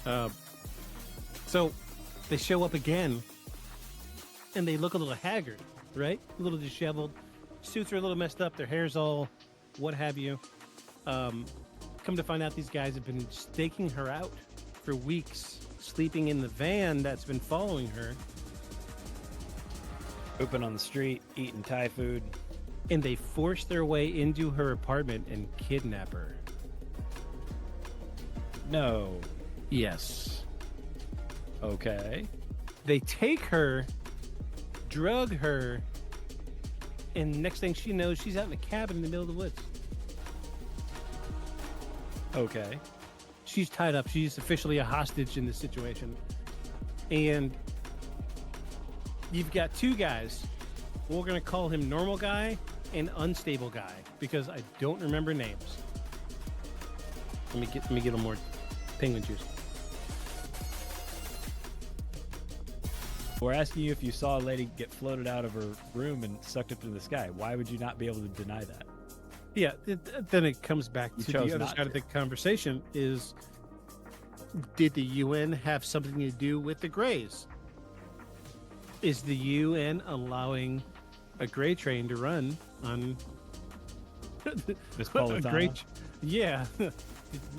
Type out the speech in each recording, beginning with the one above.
Uh, so they show up again, and they look a little haggard, right? A little disheveled. Suits are a little messed up. Their hair's all what have you. Come to find out, these guys have been staking her out for weeks, sleeping in the van that's been following her. Pooping on the street, eating Thai food. And they force their way into her apartment and kidnap her. No. Yes. Okay. They take her, drug her, and next thing she knows, she's out in a cabin in the middle of the woods. Okay. She's tied up. She's officially a hostage in this situation. And you've got two guys. We're going to call him Normal Guy and Unstable Guy because I don't remember names. Let me get a little more penguin juice. We're asking you if you saw a lady get floated out of her room and sucked up into the sky. Why would you not be able to deny that? Yeah, then it comes back to the other side of the conversation is, did the UN have something to do with the Greys? Is the UN allowing a Grey train to run on Miss Napolitano? Yeah.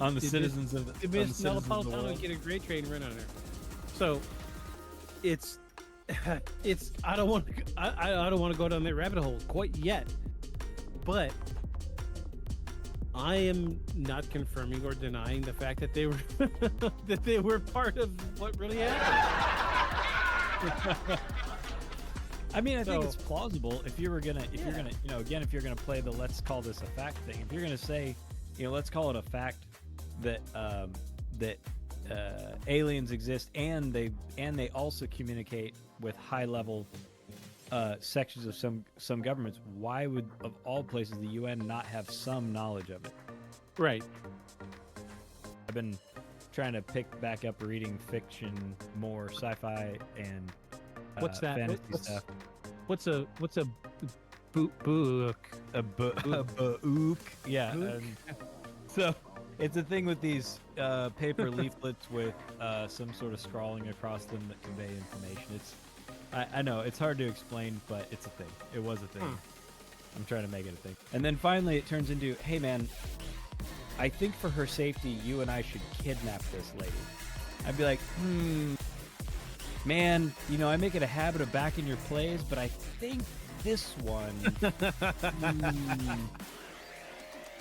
On the citizens of the Miss Napolitano get a Grey train run on her. So it's I don't want to go down that rabbit hole quite yet, but I am not confirming or denying the fact that they were that they were part of what really happened. I mean, I think it's plausible if you're gonna, again, if you're gonna play the let's call this a fact thing. If you're gonna say, let's call it a fact that aliens exist and they also communicate with high level sections of some governments. Why would, of all places, the UN not have some knowledge of it? Right. I've been trying to pick back up reading fiction, more sci-fi and what's that? Fantasy stuff. What's a book? A book. Yeah. So it's a thing with these paper leaflets with some sort of scrawling across them that convey information. I know it's hard to explain, but it's a thing. It was a thing. I'm trying to make it a thing. And then finally it turns into, hey man, I think for her safety, you and I should kidnap this lady. I'd be like, man, I make it a habit of backing your plays, but I think this one, I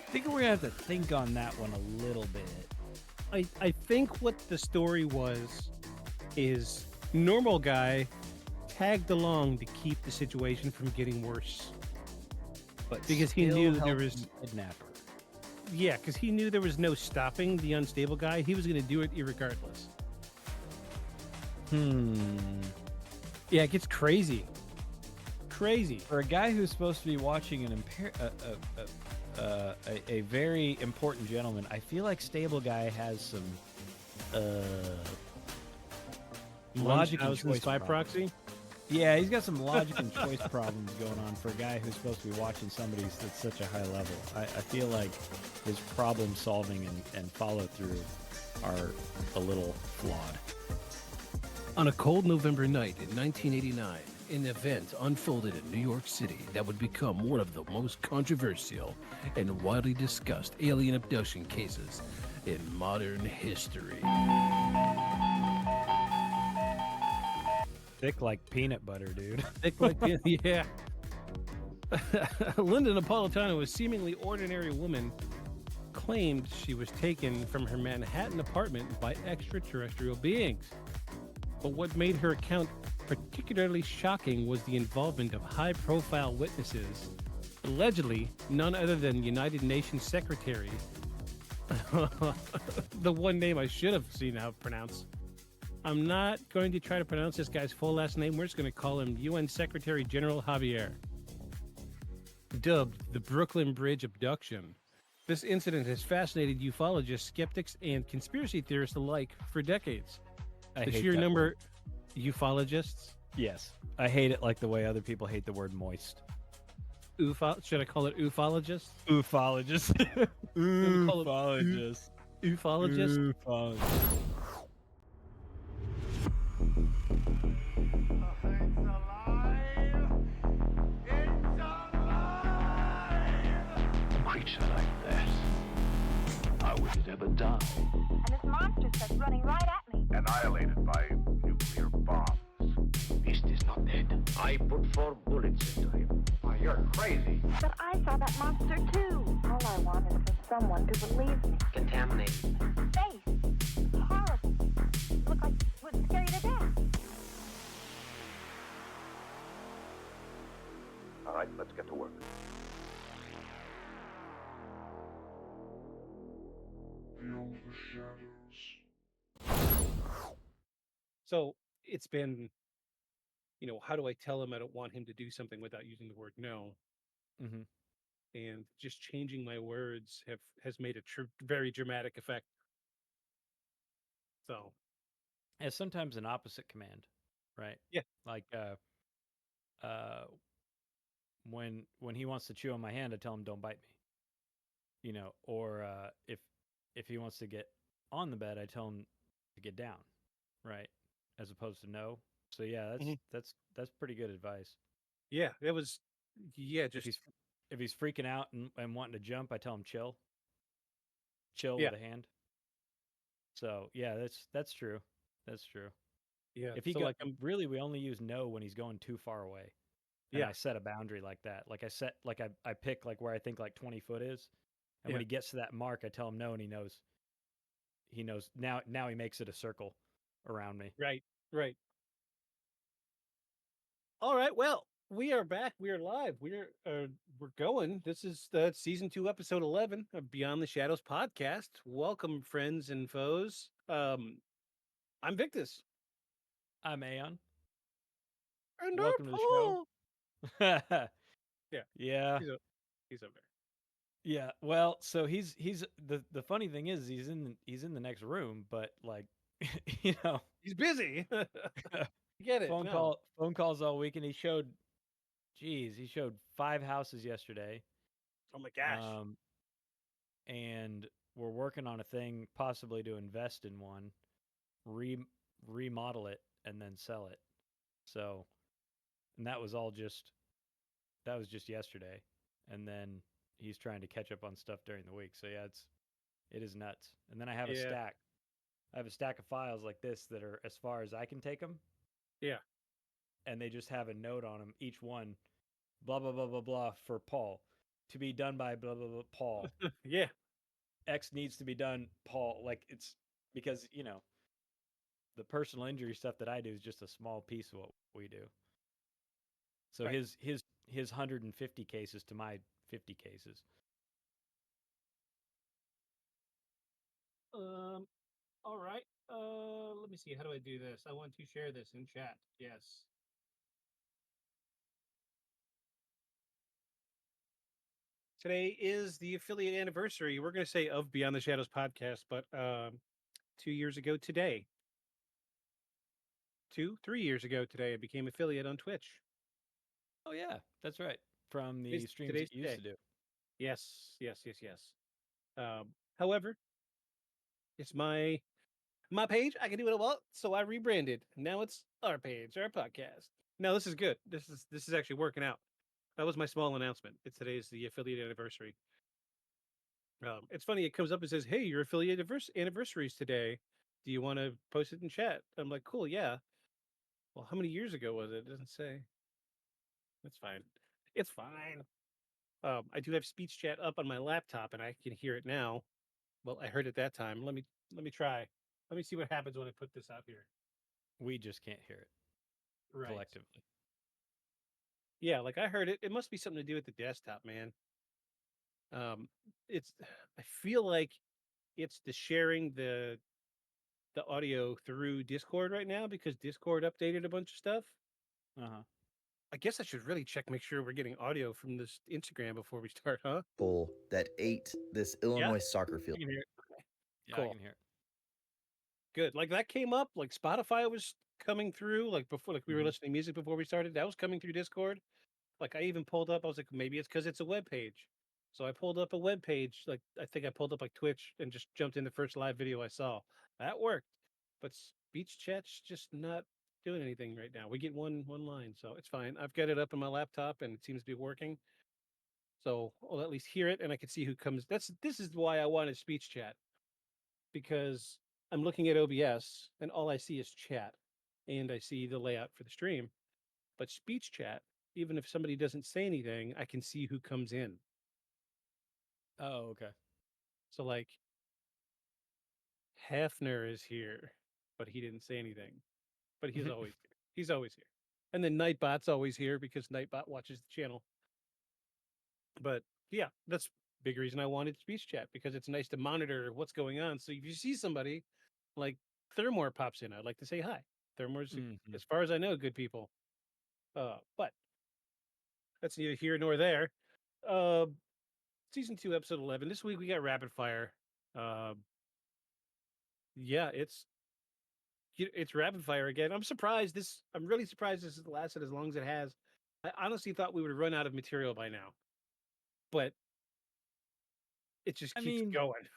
think we're going to have to think on that one a little bit. I think what the story is Normal Guy tagged along to keep the situation from getting worse. But because he knew that there was kidnapper. Yeah, because he knew there was no stopping the Unstable Guy. He was going to do it irregardless. Yeah, it gets crazy. Crazy. For a guy who's supposed to be watching a very important gentleman, I feel like Stable Guy has some logic and choice by proxy. Yeah, he's got some logic and choice problems going on for a guy who's supposed to be watching somebody at such a high level. I feel like his problem solving and follow through are a little flawed. On a cold November night in 1989, an event unfolded in New York City that would become one of the most controversial and widely discussed alien abduction cases in modern history. Thick like peanut butter, dude. Thick like peanut, yeah. Linda Napolitano, a seemingly ordinary woman, claimed she was taken from her Manhattan apartment by extraterrestrial beings. But what made her account particularly shocking was the involvement of high-profile witnesses, allegedly none other than United Nations Secretary, the one name I should have seen how to pronounce. I'm not going to try to pronounce this guy's full last name. We're just going to call him UN Secretary General Javier. Dubbed the Brooklyn Bridge abduction. This incident has fascinated ufologists, skeptics, and conspiracy theorists alike for decades. I The hate sheer that number word. ufologists. Yes, I hate it like the way other people hate the word moist. Should I call it ufologists? Ufologist. Let me call it Ufologist. Ufologists? Ufologist. never die. And this monster starts running right at me. Annihilated by nuclear bombs. Beast is not dead. I put 4 bullets into him. Oh, you're crazy. But I saw that monster too. All I want is for someone to believe me. Contaminated. Face. It's horrible. It looked like it would scare you to death. All right, let's get to work. So it's been, how do I tell him I don't want him to do something without using the word no? Mm-hmm. And just changing my words has made a very dramatic effect. So It's sometimes an opposite command, right? Yeah. Like when he wants to chew on my hand, I tell him don't bite me. Or if he wants to get on the bed, I tell him to get down, right? As opposed to no. So yeah, Mhm. that's pretty good advice. yeah, it was If just he's freaking out and wanting to jump, I tell him chill. Chill Yeah. with a hand. So yeah, that's true. That's true. yeah. If he So go like I'm really, we only use no when he's going too far away. And Yeah. I set a boundary like that. I pick like where I think like 20 foot is. And Yeah. when he gets to that mark, I tell him no, and he knows. He knows now. He makes it a circle around me. Right. All right. Well, we are back. We are live. We're going. This is the season 2, episode 11 of Beyond the Shadows podcast. Welcome, friends and foes. I'm Victus. I'm Aeon. And Welcome to the show. Yeah, Yeah. he's over there. Yeah. Well, so he's the funny thing is he's in the next room, but like He's busy. Get it? phone calls all week, and he showed 5 houses yesterday. Oh my gosh. And we're working on a thing possibly to invest in one, remodel it, and then sell it. So, and that was just yesterday, and then he's trying to catch up on stuff during the week. So yeah, it is nuts. And then I have a Yeah. stack. I have a stack of files like this that are as far as I can take them. Yeah. And they just have a note on them, each one, blah blah blah blah blah for Paul, to be done by blah blah blah Paul. Yeah. X needs to be done, Paul. Like it's because the personal injury stuff that I do is just a small piece of what we do. So Right. his 150 cases to my 50 cases. All right. Let me see. How do I do this? I want to share this in chat. Yes. Today is the affiliate anniversary. We're going to say of Beyond the Shadows podcast, but 2 years ago today, 3 years ago today, I became affiliate on Twitch. Oh yeah, that's right. From the streams Today's that you used today. to do. Yes. However, it's my page. I can do what I want, so I rebranded. Now it's our page, our podcast. Now this is good. This is actually working out. That was my small announcement. Today's the affiliate anniversary. It's funny. It comes up and says, "Hey, your affiliate anniversaries today. Do you want to post it in chat?" I'm like, "Cool, yeah." Well, how many years ago was it? It doesn't say. That's fine. It's fine. I do have speech chat up on my laptop, and I can hear it now. Well, I heard it that time. Let me try. Let me see what happens when I put this out here. We just can't hear it Right. collectively. Yeah, like I heard it. It must be something to do with the desktop, man. It's. I feel like it's the sharing the audio through Discord right now because Discord updated a bunch of stuff. Uh-huh. I guess I should really make sure we're getting audio from this Instagram before we start, huh? Bull that ate this Illinois soccer You field. can hear it. Okay. Yeah, Cool. I can hear it. Good. Like that came up, like Spotify was coming through, like before, like we were Mhm. listening to music before we started. That was coming through Discord. Like I even pulled up, I was like, maybe it's because it's a web page. So I pulled up a web page, like I think I pulled up like Twitch and just jumped in the first live video I saw. That worked. But speech chat's just not doing anything right now. We get one line, so it's fine. I've got it up on my laptop and it seems to be working. So I'll at least hear it and I can see who comes. This is why I wanted speech chat. because I'm looking at OBS and all I see is chat and I see the layout for the stream. But speech chat, even if somebody doesn't say anything, I can see who comes in. Oh, okay. So like Hefner is here, but he didn't say anything. But he's always here. He's always here. And then Nightbot's always here because Nightbot watches the channel. But yeah, that's big reason I wanted speech chat because it's nice to monitor what's going on. So if you see somebody like Thermore pops in, I'd like to say hi. Thermore's, Mhm. as far as I know, good people. But that's neither here nor there. Uh, season 2, episode 11. This week we got rapid fire. Uh, yeah, it's rapid fire again. I'm surprised this. I'm really surprised this has lasted as long as it has. I honestly thought we would run out of material by now, but it just I keeps mean, going.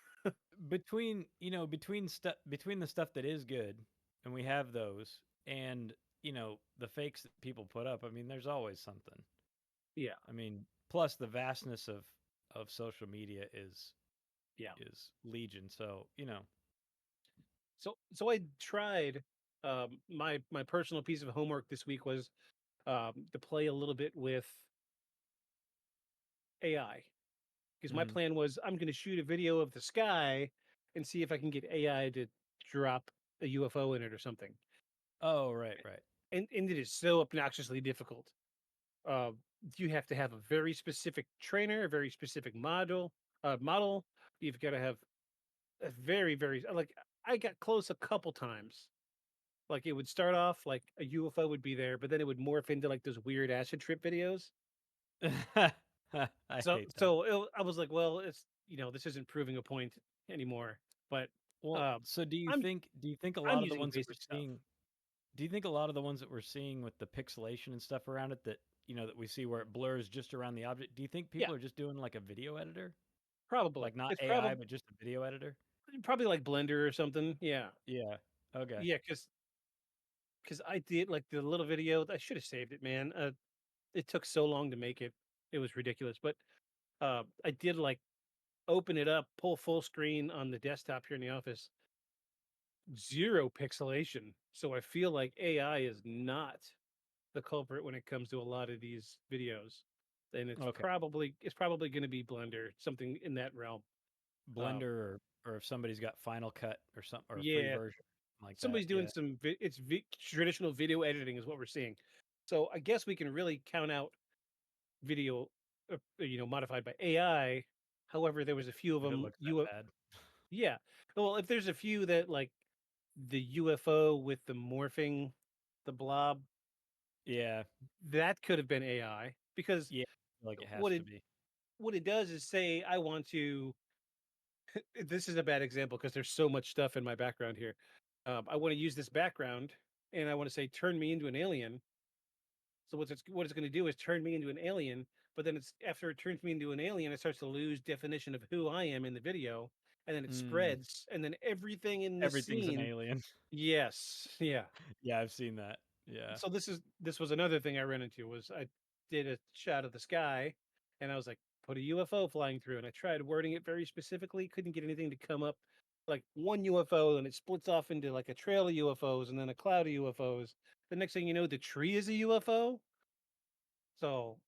between the stuff that is good, and we have those, and the fakes that people put up. I mean, there's always something. Yeah, I mean, plus the vastness of social media yeah. is legion. So So I tried. My personal piece of homework this week was to play a little bit with AI because my mhm. plan was I'm going to shoot a video of the sky and see if I can get AI to drop a UFO in it or something. Oh, right, right. And it is so obnoxiously difficult. Uh, you have to have a very specific trainer, a very specific model. You've got to have a very like I got close a couple times. Like it would start off like a UFO would be there, but then it would morph into like those weird acid trip videos. I So hate that. I was like, well, it's this isn't proving a point anymore. But Well, um, so I'm do you think a I'm lot of the using ones that we're basic stuff. seeing do you think a lot of the ones that we're seeing with the pixelation and stuff around it that that we see where it blurs just around the object, do you think Yeah, people are just doing like a video editor? probably. Like not It's AI, but just a video editor? probably like Blender or something. Yeah, Yeah. Okay. yeah, because I did like the little video. I should have saved it, man. It took so long to make it. It was ridiculous. But I did like open it up, pull full screen on the desktop here in the office, zero pixelation. So I feel like AI is not the culprit when it comes to a lot of these videos. And Okay. it's probably going to be Blender, something in that realm. Blender Um, or if somebody's got Final Cut or something or a free yeah, version like that. somebody's doing Yeah. some. Traditional video editing is what we're seeing. So I guess we can really count out video, modified by AI. However, there was a few of If it them. looks that bad. Yeah. Well, if there's a few that like the UFO with the morphing, the blob, Yeah. that could have been AI because Yeah. I feel like it what has to it be. what it does is say I want to. This is a bad example because there's so much stuff in my background here. I want to use this background and I want to say turn me into an alien. So what it's going to do is turn me into an alien, but then it's after it turns me into an alien, it starts to lose definition of who I am in the video, and then it Mm, spreads, and then everything in the everything's an scene. alien. Yes, yeah. Yeah, I've seen that. Yeah. So this was another thing I ran into was I did a shot of the sky, and I was like, put a UFO flying through, and I tried wording it very specifically, couldn't get anything to come up. Like one UFO, and it splits off into like a trail of UFOs, and then a cloud of UFOs. The next thing you know, the tree is a UFO. So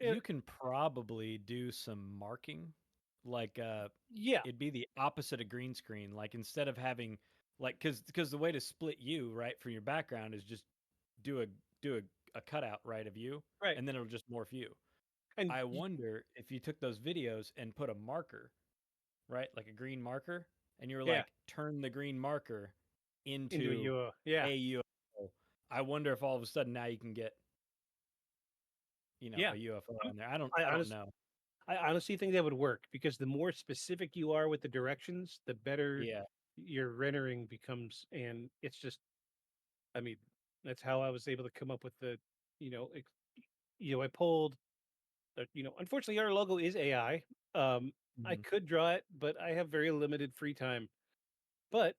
You it, can probably do some marking, like, yeah, it'd be the opposite of green screen, like, instead of having because the way to split you, right, from your background is just do a a cutout, right, of you, right. and then it'll just morph you. And I wonder if you took those videos and put a marker, right, like a green marker, and you were yeah, like, "Turn the green marker into a into UFO. Yeah, a UFO." I wonder if all of a sudden now you can get, yeah. a UFO I'm, on there. I I don't honest, know. I honestly think that would work because the more specific you are with the directions, the better Yeah. your rendering becomes, and it's just I mean, that's how I was able to come up with the, you know, I pulled, unfortunately our logo is AI. I Mhm. could draw it, but I have very limited free time. But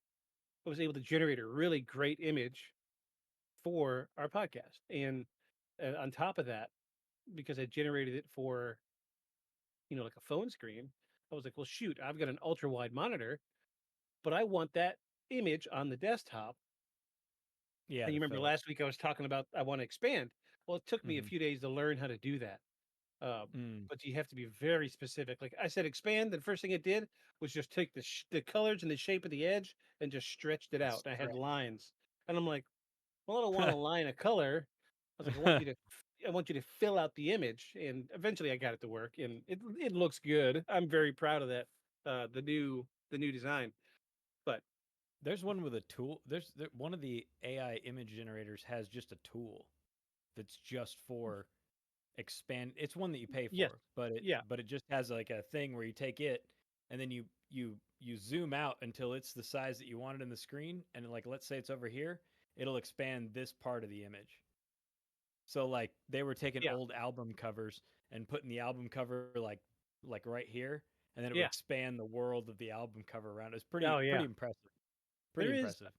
I was able to generate a really great image for our podcast, and on top of that, because I generated it for, like a phone screen, I was like, well, shoot, I've got an ultra wide monitor. but I want that image on the desktop. Yeah, And to you remember fill it. last week I was talking about I want to expand. Well, it took me a Mhm. few days to learn how to do that. Mm. But you have to be very specific. Like I said, expand. The first thing it did was just take the colors and the shape of the edge and just stretched it out. And I had Stretch. lines, and I'm like, well, I don't want a line of color. I was like, I want you to fill out the image. And eventually, I got it to work, and it looks good. I'm very proud of that. The new design. But There's one with a tool. One of the AI image generators has just a tool that's just for expand. It's one that you pay yes, for, but yeah, it just has like a thing where you take it and then you zoom out until it's the size that you want it in the screen, and like let's say it's over here, it'll expand this part of the image. So like they were taking yeah, old album covers and putting the album cover like right here, and then it would yeah. expand the world of the album cover around. It's Oh pretty yeah. impressive. Pretty There is. impressive.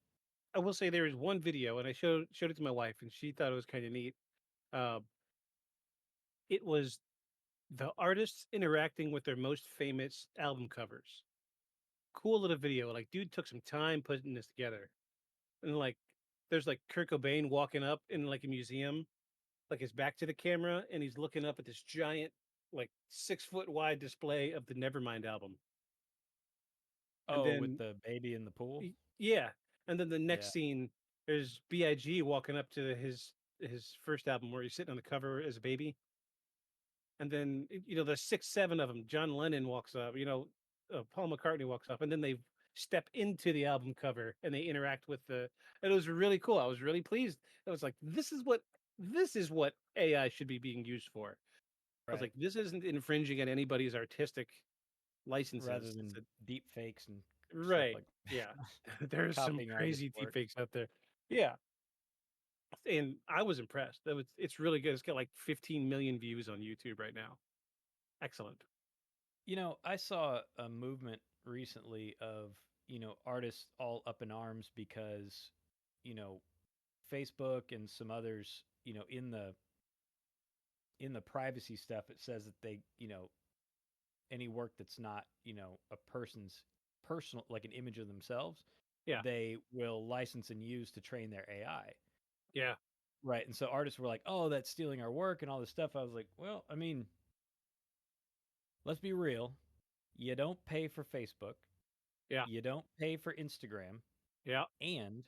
I will say there is one video, and I showed it to my wife, and she thought it was kind of neat. Uh, it was the artists interacting with their most famous album covers. Cool little video. Like, dude took some time putting this together. And like, there's like Kurt Cobain walking up in like a museum, like his back to the camera, and he's looking up at this giant, like 6 foot wide display of the Nevermind album. And Oh, with then, the baby in the pool? yeah, and then the next Yeah. scene, there's Big walking up to his first album where he's sitting on the cover as a baby. And then, there's 6, 7 of them. John Lennon walks up, Paul McCartney walks up, and then they step into the album cover and they interact with and it was really cool. I was really pleased. I was like, this is what AI should be being used for. I was Right. like, this isn't infringing on anybody's artistic Rather licenses. It's than deep fakes and stuff right. like Yeah. There's some copying artist crazy work. deepfakes out there. Yeah. And I was impressed. It's really good. It's got like 15 million views on YouTube right now. Excellent. I saw a movement recently of, artists all up in arms because, you know, Facebook and some others, in the privacy stuff, it says that they, any work that's not, a person's personal, like an image of themselves, Yeah. they will license and use to train their AI. Yeah. Right. And so artists were like, "Oh, that's stealing our work and all this stuff." I was like, "Well, I mean, let's be real. You don't pay for Facebook, Yeah. you don't pay for Instagram, Yeah. and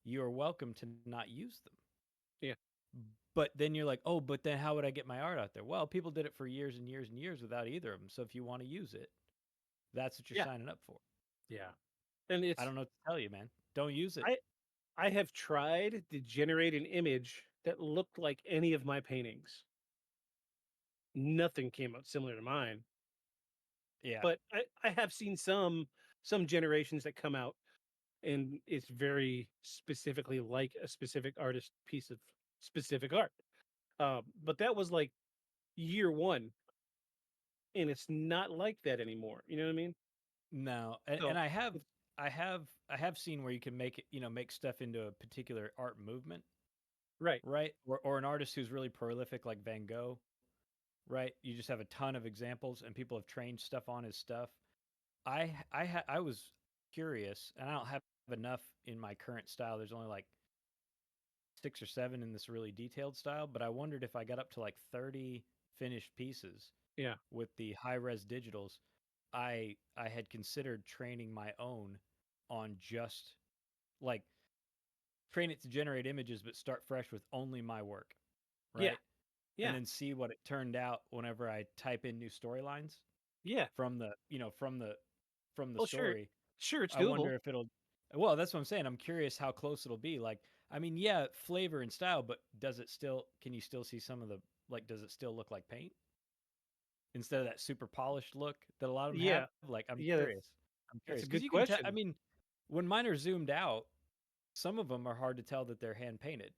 you are welcome to not use them." Yeah. But then you're like, "Oh, but then how would I get my art out there?" Well, people did it for years and years and years without either of them. So if you want to use it, that's what you're Yeah. signing up for. Yeah. And I don't know what to tell you, man. Don't use it. I I have tried to generate an image that looked like any of my paintings. Nothing came out similar to mine, Yeah. but I have seen some generations that come out and it's very specifically like a specific artist piece of specific art. But that was like year 1 and it's not like that anymore. You know what I mean? No, and So I have seen where you can make it, make stuff into a particular art movement, right. right? Or an artist who's really prolific like Van Gogh, right? You just have a ton of examples and people have trained stuff on his stuff. I was curious, and I don't have enough in my current style. There's only like 6 or 7 in this really detailed style, but I wondered if I got up to like 30 finished pieces Yeah. with the high res digitals, I had considered training my own on just like train it to generate images, but start fresh with only my work, Yeah. right? And Yeah. then see what it turned out whenever I type in new storylines Yeah. from the from the Oh, sure. story. Sure, it's I doable. wonder if it'll. Well, that's what I'm saying. I'm curious how close it'll be. Like, I mean, yeah, flavor and style, but does it still? Can you still see some of the like? Does it still look like paint instead of that super polished look that a lot of them have? Yeah. Like, I'm Yeah, curious. I'm that's curious a because good you can tell. I question. mean, when mine are zoomed out, some of them are hard to tell that they're hand painted.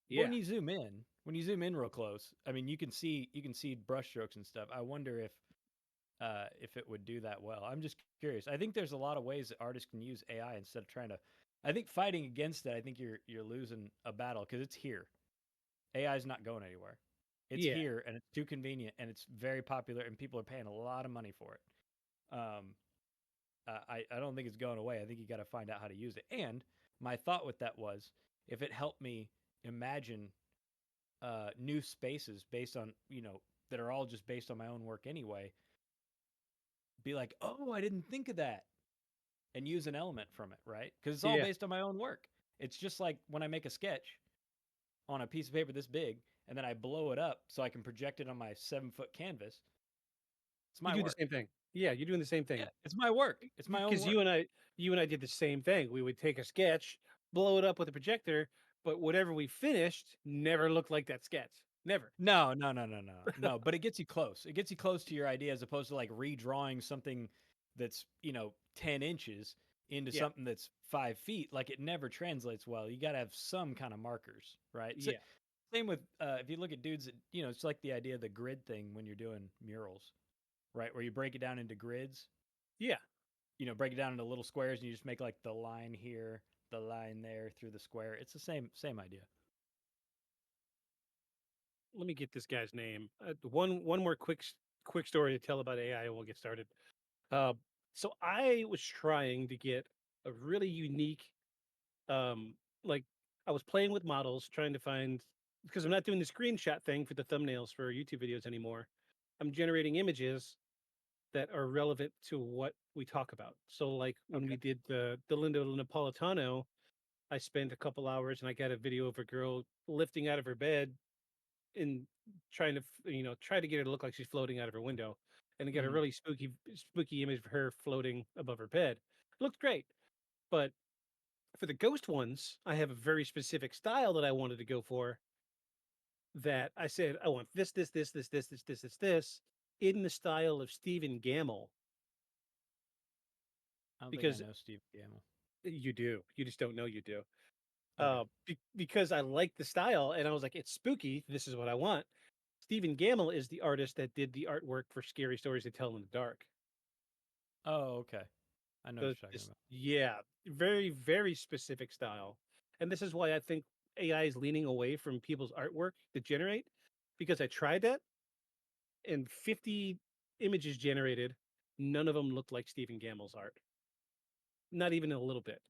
But Yeah. when you zoom in real close, I mean, you can see brush strokes and stuff. I wonder if it would do that well. I'm just curious. I think there's a lot of ways that artists can use AI instead of trying to. I think fighting against it, I think you're losing a battle because it's here. AI is not going anywhere. It's Yeah. here and it's too convenient and it's very popular and people are paying a lot of money for it. Um, I don't think it's going away. I think you got to find out how to use it. And my thought with that was, if it helped me imagine new spaces based on that are all just based on my own work anyway, be like, oh, I didn't think of that, and use an element from it, right? Because it's all Yeah. based on my own work. It's just like when I make a sketch on a piece of paper this big, and then I blow it up so I can project it on my 7-foot canvas. It's You my do the work. same thing. Yeah, you're doing the same Yeah, thing. it's my work. It's my own Because work. you and I did the same thing. We would take a sketch, blow it up with a projector, but whatever we finished never looked like that sketch. Never. No, no, no, no, no, no. But it gets you close. It gets you close to your idea as opposed to like redrawing something that's 10 inches into Yeah. something that's 5 feet. Like it never translates well. You got to have some kind of markers, right? So, Yeah. same with if you look at dudes that it's like the idea of the grid thing when you're doing murals, right? Where you break it down into grids. Yeah. Break it down into little squares, and you just make like the line here, the line there through the square. It's the same idea. Let me get this guy's name. One more quick story to tell about AI, and we'll get started. Uh, so I was trying to get a really unique, like I was playing with models, trying to find because I'm not doing the screenshot thing for the thumbnails for YouTube videos anymore. I'm generating images that are relevant to what we talk about. So, like when Okay. we did the Linda Napolitano, I spent a couple hours and I got a video of a girl lifting out of her bed and trying to try to get her to look like she's floating out of her window, and I got a Mhm. really spooky image of her floating above her bed. It looked great, but for the ghost ones, I have a very specific style that I wanted to go for. That I said I want this in the style of Stephen Gamble I don't think I because know Steve Gamble. you do, you just don't know you do. Okay. Because I like the style and I was like, it's spooky. This is what I want. Stephen Gamble is the artist that did the artwork for Scary Stories to Tell in the Dark. Oh, okay. I know what you're talking about. Yeah, very, very specific style. And this is why I think AI is leaning away from people's artwork to generate, because I tried that and 50 images generated, none of them looked like Stephen Gamble's art. Not even a little bit.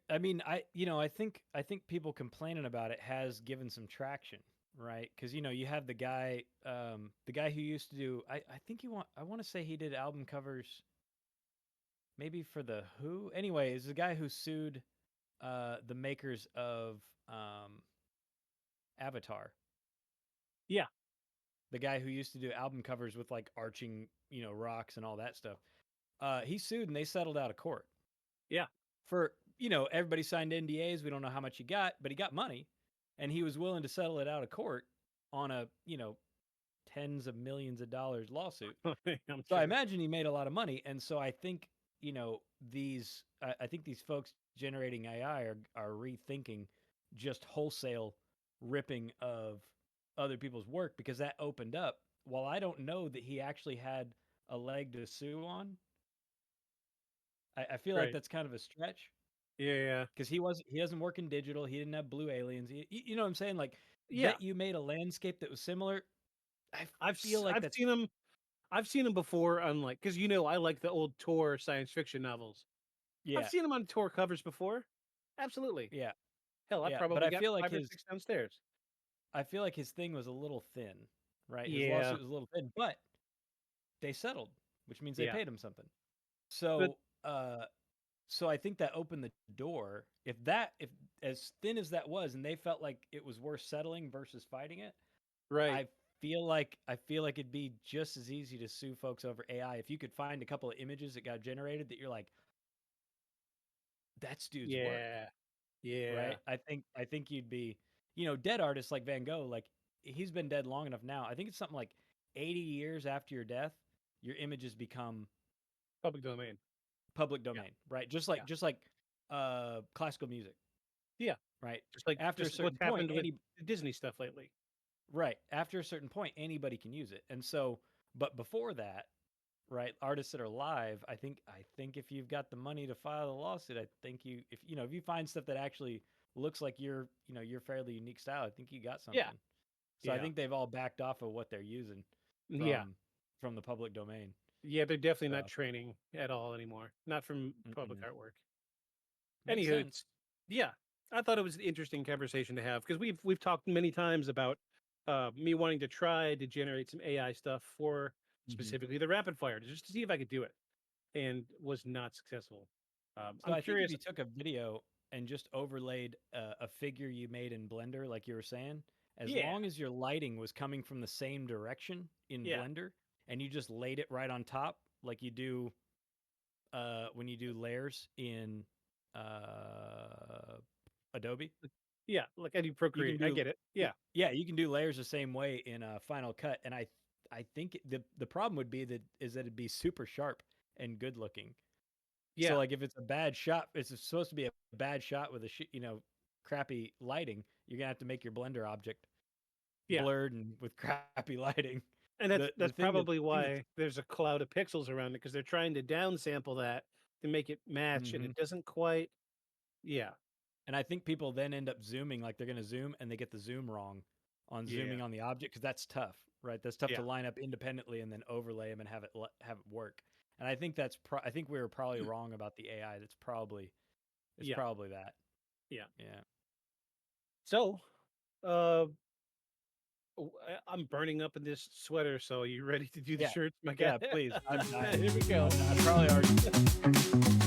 I mean, I think people complaining about it has given some traction, right? Because you have the guy who used to do. I want to say he did album covers, maybe for the Who. Anyway, it's the guy who sued the makers of Avatar. Yeah, The guy who used to do album covers with like arching, rocks and all that stuff. He sued and they settled out of court. yeah. For everybody signed NDAs. We don't know how much he got, but he got money, and he was willing to settle it out of court on a tens of millions of dollars lawsuit. I'm So I sure. imagine he made a lot of money, and so I think I think these folks generating AI are rethinking just wholesale ripping of other people's work because that opened up. While I don't know that he actually had a leg to sue on, I feel like Right. that's kind of a stretch. Yeah. Because he doesn't work in digital. He didn't have blue aliens. You know what I'm saying? Like, Yeah. bet you made a landscape that was similar. I I've feel s- like I've that's seen them. I've seen them before on like because I like the old Tor science fiction novels. I've yeah, seen them on Tor covers before. Absolutely. yeah, Hell, I yeah. But probably got 5 or 6 downstairs. I feel like his thing was a little thin, right? His Yeah. lawsuit was a little thin, but they settled, which means they Yeah. paid him something. But So, so I think that opened the door. If as thin as that was, and they felt like it was worth settling versus fighting it, right. I feel like it'd be just as easy to sue folks over AI if you could find a couple of images that got generated that you're like, that's dude's work, Yeah. Yeah. right? I think you'd be, dead artists like Van Gogh, like he's been dead long enough now. I think it's something like 80 years after your death, your images become Public domain. public Yeah. domain, right? Yeah. Just like classical music, Yeah. right? Just like After a what's certain point, happened with the Disney stuff lately. right, after a certain point, anybody can use it. And so, but before that, right, artists that are live, I think if you've got the money to file a lawsuit, I think if you find stuff that actually looks like your fairly unique style, I think you got Yeah. something. So I Yeah. think they've all backed off of what they're using Yeah. from from the public domain. Yeah, they're definitely not So, training at all anymore. Not from public mm-mm. artwork. Makes Anywho, sense. yeah, I thought it was an interesting conversation to have because we've talked many times about me wanting to try to generate some AI stuff for Mhm. specifically the rapid fire, just to see if I could do it, and was not successful. So I'm I think if curious. you took a video and just overlaid a figure you made in Blender, like you were saying, as Yeah, long as your lighting was coming from the same direction in yeah, Blender, and you just laid it right on top, like you do when you do layers in uh, Adobe, yeah. Like I do you can Procreate. I do get it. Yeah, yeah, you can do layers the same way in Final Cut, and I think the problem would be that it'd be super sharp and good looking. So yeah, like if it's a bad shot, it's supposed to be a bad shot with crappy lighting. You're gonna have to make your Blender object yeah. blurred and with crappy lighting. And that's The probably thing that's why there's a cloud of pixels around it because they're trying to downsample that to make it match, and hmm it doesn't quite. Yeah, and I think people then end up zooming like they're gonna zoom and they get the zoom wrong on yeah, zooming on the object because that's tough, right? That's tough to yeah, line up independently and then overlay them and have it work. And I think I think we were probably wrong about the AI. It's yeah, probably that. yeah. Yeah. So, uh, I'm burning up in this sweater. So, are you ready to do the Yeah. shirts, my guy? Yeah, please. I'm dying. Here we go. I probably already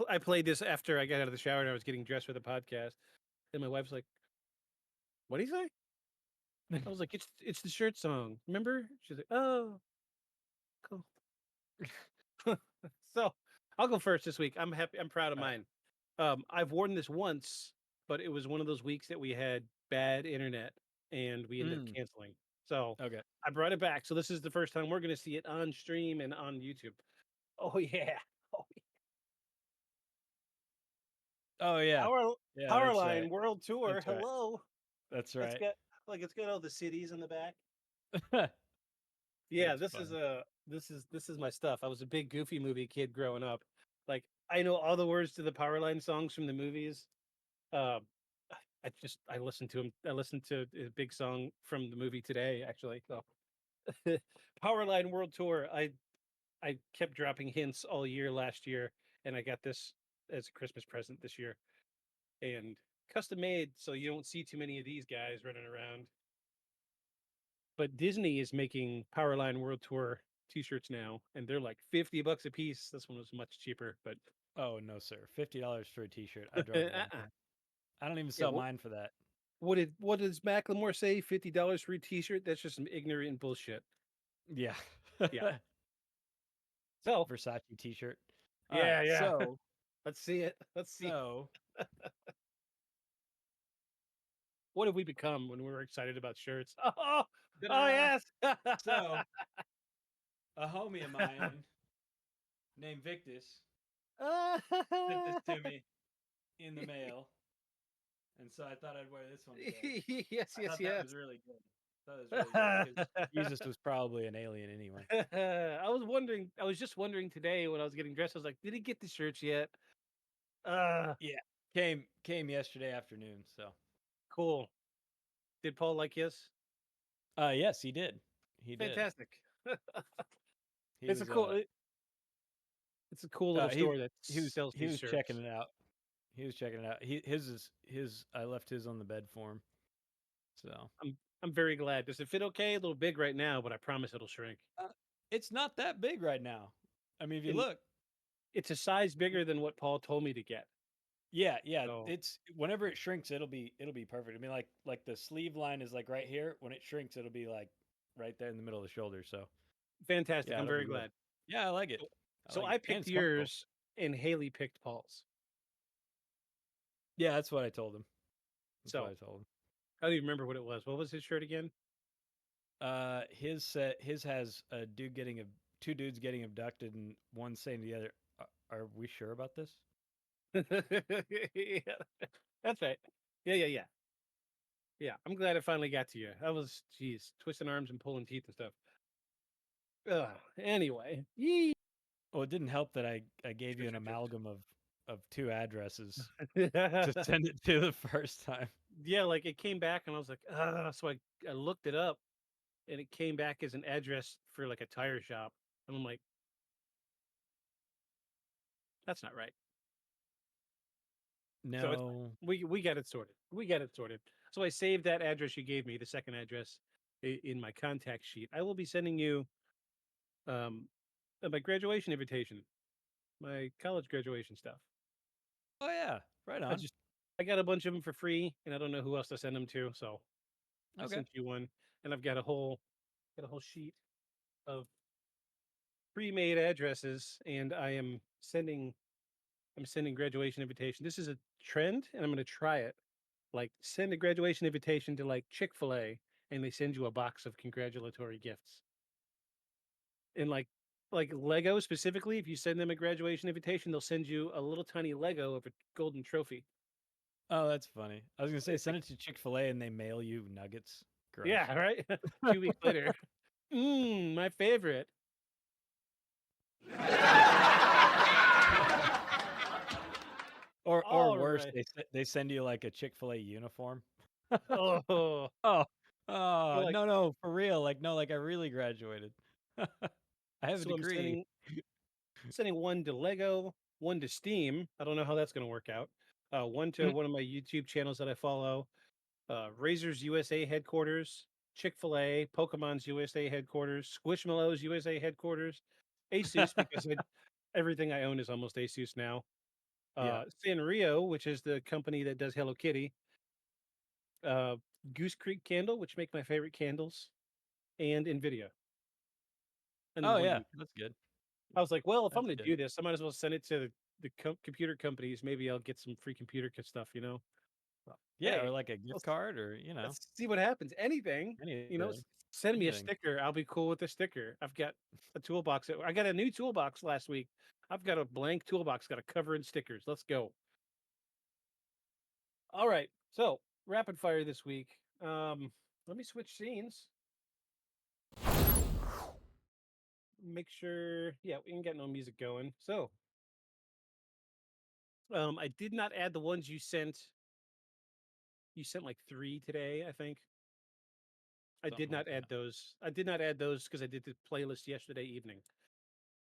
I played this after I got out of the shower and I was getting dressed for the podcast, and my wife's like, "What do you say?" I was like, "It's the shirt song. Remember?" She's like, "Oh, cool." So, I'll go first this week. I'm happy. I'm proud of All right. mine. I've worn this once, but it was one of those weeks that we had bad internet and we ended up Mm, canceling. So okay. I brought it back. So this is the first time we're going to see it on stream and on YouTube. Oh yeah. Oh, yeah. Oh, yeah. Power Yeah, that's Powerline right. World Tour. That's right. Hello. That's It's right. got it's got all the cities in the back. Yeah, That's this is funny. this is my stuff. I was a big Goofy movie kid growing up. Like I know all the words to the Powerline songs from the movies. Uh, I listened to him. I listened to a big song from the movie today, actually. So, Powerline World Tour. I kept dropping hints all year last year, and I got this as a Christmas present this year, and custom made, so you don't see too many of these guys running around. But Disney is making Powerline World Tour T-shirts now, and they're like $50 a piece. This one was much cheaper, but Oh, no, sir. $50 for a T-shirt. I drove the uh-uh. rental. I don't even Yeah. sell mine for that. What does Macklemore say? $50 for a T-shirt? That's just some ignorant bullshit. Yeah. Yeah. So Versace T-shirt. All right. yeah, yeah. So, Let's see it. Let's see. so, What have we become when we're excited about shirts? Oh, oh ta-da! yes. So, a homie of mine named Victus sent this to me in the mail, and so I thought I'd wear this one today. Yes, I yes, thought that yes. was really good. I thought it was really good because Jesus was probably an alien anyway. I was wondering. I was just wondering today when I was getting dressed. I was like, "Did he get the shirts yet?" Uh, Yeah. Came yesterday afternoon, so. cool. Did Paul like his? Yes, he did. He did. Fantastic. He It's a was cool. It's a cool little he store that sells he these was checking shirts. it out. He was checking it out. His I left his on the bed for him. So, I'm very glad. Does it fit okay? A little big right now, but I promise it'll shrink. uh, it's not that big right now. I mean, if you And look, it's a size bigger than what Paul told me to get. yeah, yeah, So it's whenever it shrinks, it'll be perfect. I mean, like the sleeve line is like right here. When it shrinks, it'll be like right there in the middle of the shoulder. So, fantastic. yeah, I'm it'll be very good. glad. Yeah, I like it. So, I so like I it, and picked it's comfortable. yours, and Haley picked Paul's. Yeah, that's what I told him. That's what So I told him. I don't even remember what it was. What was his shirt again? His has a dude two dudes getting abducted and one saying to the other, Are we sure about this?" Yeah, that's right. Yeah, yeah, yeah. Yeah, I'm glad it finally got to you. I was, geez, twisting arms and pulling teeth and stuff. Anyway, yee. Well, it didn't help that I gave you Shirts an are jokes. amalgam of of two addresses to Yeah, send it to the first time. like it came back and I was like, so I looked it up and it came back as an address for like a tire shop. And I'm like, that's not right. So it's fine. No. We got it sorted. We got it sorted. So I saved that address you gave me, the second address, in my contact sheet. I will be sending you um my graduation invitation, my college graduation stuff. Oh yeah, right I on. just I got a bunch of them for free, and I don't know who else to send them to, so I Okay. sent you one, and I've got a whole sheet of pre-made addresses, and I'm sending graduation invitation. This is a trend, and I'm going to try it. Like send a graduation invitation to like Chick-fil-A, and they send you a box of congratulatory gifts. And like Lego specifically, if you send them a graduation invitation, they'll send you a little tiny Lego of a golden trophy. Oh, that's funny. I was gonna say It's send like, it to Chick-fil-A and they mail you nuggets. Gross. yeah, right. 2 weeks later, my favorite. Or All worse, right. they send you like a Chick-fil-A uniform. Oh, Oh, or oh, like no, no, for real. Like, no, like I really graduated. I have a so I'm degree. sending one to Lego, one to Steam. I don't know how that's going to work out. One to Mhm. one of my YouTube channels that I follow. Razor's USA headquarters, Chick-fil-A, Pokemon's USA headquarters, Squishmallows USA headquarters, Asus because everything I own is almost Asus now. Yeah. Sanrio, which is the company that does Hello Kitty. Uh, Goose Creek Candle, which make my favorite candles, and Nvidia, and then Oh one yeah, YouTube. that's good. I was like, well, if I'm That's going to good. do this, I might as well send it to the computer companies. Maybe I'll get some free stuff, you know? Well, Yeah, or hey, like a gift let's, card or, let's see what happens. Anything, anything. send me a Anything. sticker. I'll be cool with the sticker. I've got a toolbox. I got a new toolbox last week. I've got a blank toolbox, got a cover and stickers. Let's go. All right. So rapid fire this week. Let me switch scenes. Make sure, yeah, we can get no music going. So, I did not add the ones you sent. You sent like 3 today, I think. I did Something not like add that. those. I did not add those because I did the playlist yesterday evening.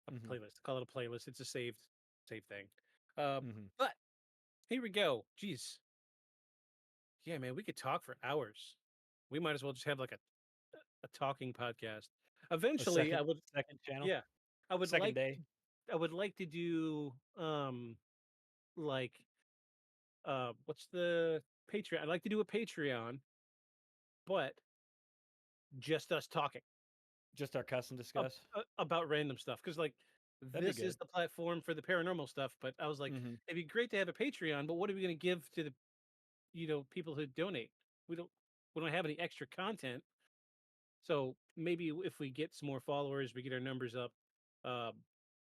A Mhm. playlist. Call it a playlist. It's a saved thing. Uh, Mhm. but here we go. Jeez. Yeah, man, we could talk for hours. We might as well just have like a talking podcast. A Eventually, second second channel. yeah, I would Second like day. I would like to do like what's the Patreon? I'd like to do a Patreon, but just us talking. Just our cuss and discuss. About random stuff because like That'd be this is good. the platform for the paranormal stuff, but I was like, Mhm. it'd be great to have a Patreon, but what are we going to give to the people who donate? We don't we don't have any extra content, so maybe if we get some more followers, we get our numbers up, uh,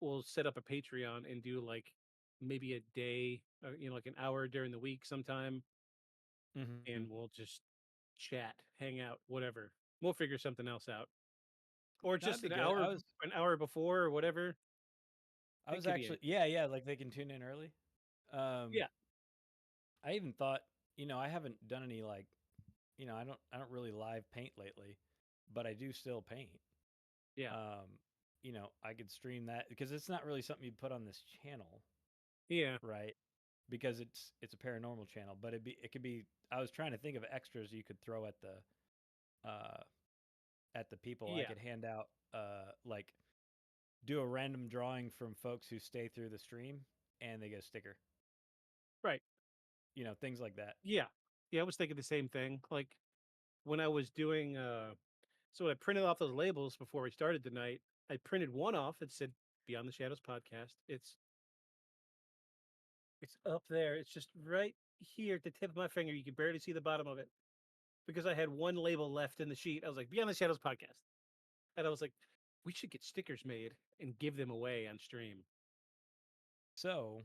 we'll set up a Patreon and do like maybe a day, like an hour during the week sometime, and Mhm. we'll just chat, hang out, whatever. We'll figure something else out, or That'd just be good. an hour before or whatever. I It was could be actually, any. yeah, yeah, like they can tune in early. Um Yeah, I even thought, I haven't done any like, I don't really live paint lately, but I do still paint. yeah, Um, I could stream that because it's not really something you put on this channel, yeah, right? Because it's a paranormal channel, but it could be I was trying to think of extras you could throw uh at the people. I yeah. could hand out like do a random drawing from folks who stay through the stream and they get a sticker. Right. Things like that. Yeah. Yeah, I was thinking the same thing. Like when I was doing so I printed off those labels before we started tonight. I printed one off that said Beyond the Shadows podcast. It's up there. It's just right here at the tip of my finger. You can barely see the bottom of it because I had one label left in the sheet. I was like, Beyond the Shadows podcast. And I was like, we should get stickers made and give them away on stream. So,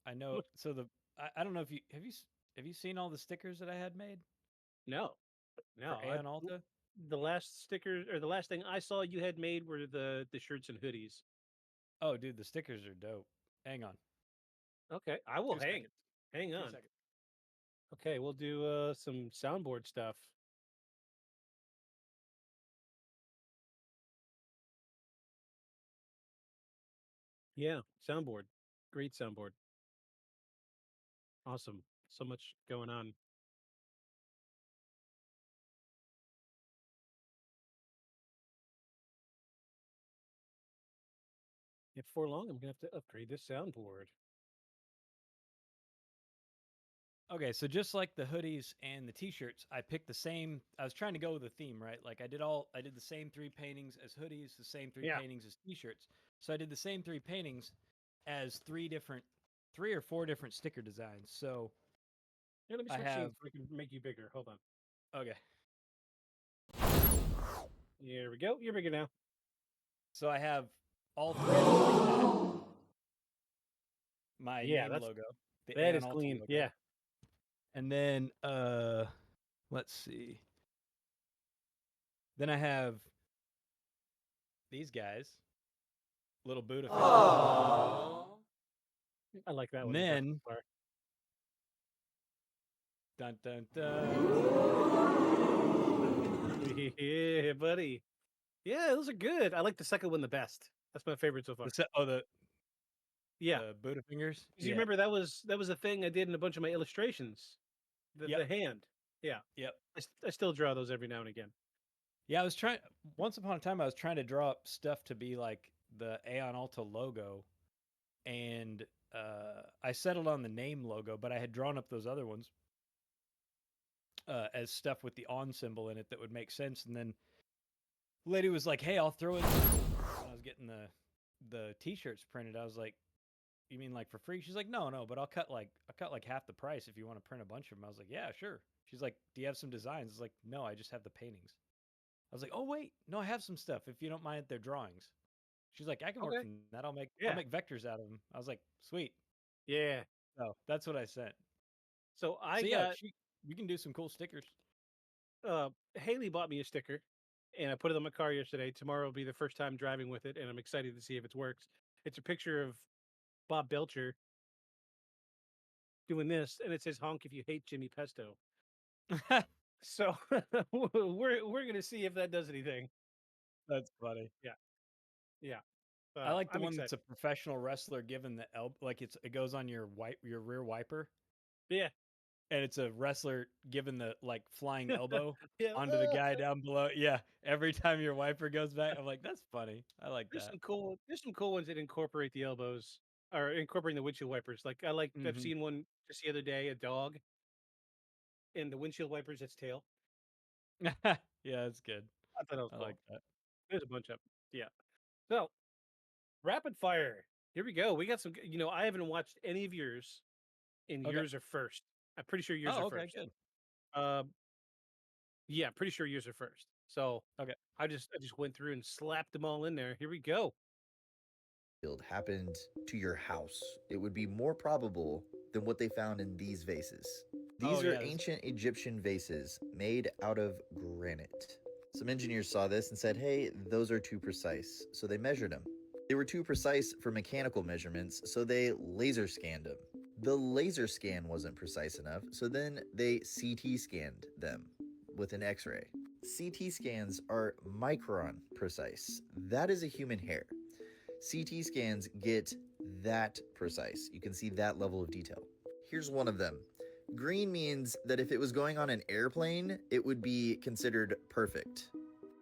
I know. Look, So I don't know if have you seen all the stickers that I had made no, for no. Aeon Alta? The last sticker or the last thing I saw you had made were the shirts and hoodies. Oh, dude, the stickers are dope. Hang on. Okay, I will 2 hang. seconds. Hang 2 on. seconds. Okay, we'll do some soundboard stuff. Yeah, soundboard. Great soundboard. Awesome. So much going on. Before long, I'm gonna have to upgrade this soundboard. Okay, so just like the hoodies and the t-shirts, I picked the same. I was trying to go with a theme, right? Like I did the same 3 paintings as hoodies, the same 3 Yeah. paintings as t-shirts. So I did the same 3 paintings as 3 or 4 different sticker designs. So Here, let me I switch have scenes so I can make you bigger. Hold on. okay. Here we go. You're bigger now. So I have all 3 of them like that. My Yeah, name logo, the that Aeon is Alta clean. logo. Yeah. And then let's see. Then I have these guys, little Buddha figures. I like that And one. then Far. dun dun dun. Yeah, buddy. Yeah, those are good. I like the second one the best. That's my favorite so far. The Yeah. Buddha fingers. 'Cause you remember that was a thing I did in a bunch of my illustrations. The Yep. hand. Yeah. Yep. I still draw those every now and again. Yeah, I was trying. Once upon a time, I was trying to draw up stuff to be like the Aeon Alta logo, and I settled on the name logo, but I had drawn up those other ones as stuff with the on symbol in it that would make sense. And then lady was like, "Hey, I'll throw in." When I was getting the t-shirts printed, I was like, "You mean like for free?" She's like, "No, but I'll cut like half the price if you want to print a bunch of them." I was like, "Yeah, sure." She's like, "Do you have some designs?" I was like, "No, I just have the paintings." I was like, "Oh wait, no, I have some stuff. If you don't mind their drawings." She's like, "I can work Okay. from that. I'll Yeah. make vectors out of them." I was like, "Sweet." Yeah. So that's what I sent. So I So yeah, got we can do some cool stickers. Haley bought me a sticker and I put it on my car yesterday. Tomorrow will be the first time driving with it, and I'm excited to see if it works. It's a picture of Bob Belcher doing this, and it says honk if you hate Jimmy Pesto. So we're gonna see if that does anything. That's funny. Yeah. Yeah. I like the I'm one that's excited. a professional wrestler given the elbow, like it goes on your your rear wiper, Yeah. and it's a wrestler giving the like flying elbow Yeah. onto the guy down below. Yeah, every time your wiper goes back, I'm like, that's funny. I like that. There's some cool ones that incorporate the elbows or incorporating the windshield wipers. Like I've Hmm. seen one just the other day, a dog and the windshield wipers its tail. Yeah, that's good. I thought that was I like cool. that. There's a bunch of 'em. Yeah. So rapid fire. Here we go. We got some. I haven't watched any of yours, and Okay. yours are first. I'm pretty sure yours Oh, are okay, first. good. Um, yeah, pretty sure yours are first. So Okay. I just went through and slapped them all in there. Here we go. Happened to your house, it would be more probable than what they found in these vases. Oh, These are yeah, ancient Egyptian vases made out of granite. Some engineers saw this and said, hey, those are too precise, so they measured them. They were too precise for mechanical measurements, so they laser scanned them. The laser scan wasn't precise enough, so then they CT scanned them with an X-ray. CT scans are micron precise. That is a human hair. CT scans get that precise. You can see that level of detail. Here's one of them. Green means that if it was going on an airplane, it would be considered perfect.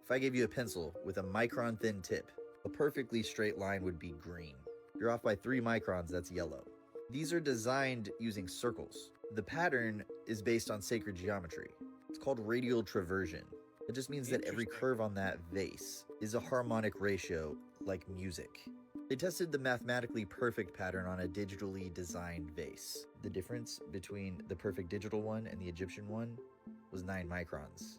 If I gave you a pencil with a micron thin tip, a perfectly straight line would be green. You're off by 3 microns, that's yellow. These are designed using circles. The pattern is based on sacred geometry. It's called radial traversion. It just means that every Interesting. curve on that vase is a harmonic ratio, like music. They tested the mathematically perfect pattern on a digitally designed vase. The difference between the perfect digital one and the Egyptian one was 9 microns.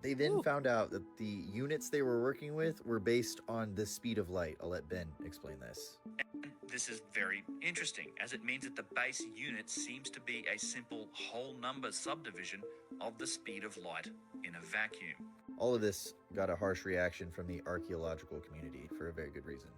They then Ooh. found out that the units they were working with were based on the speed of light. I'll let Ben explain this. This is very interesting, as it means that the base unit seems to be a simple whole number subdivision of the speed of light in a vacuum. All of this got a harsh reaction from the archaeological community for a very good reason.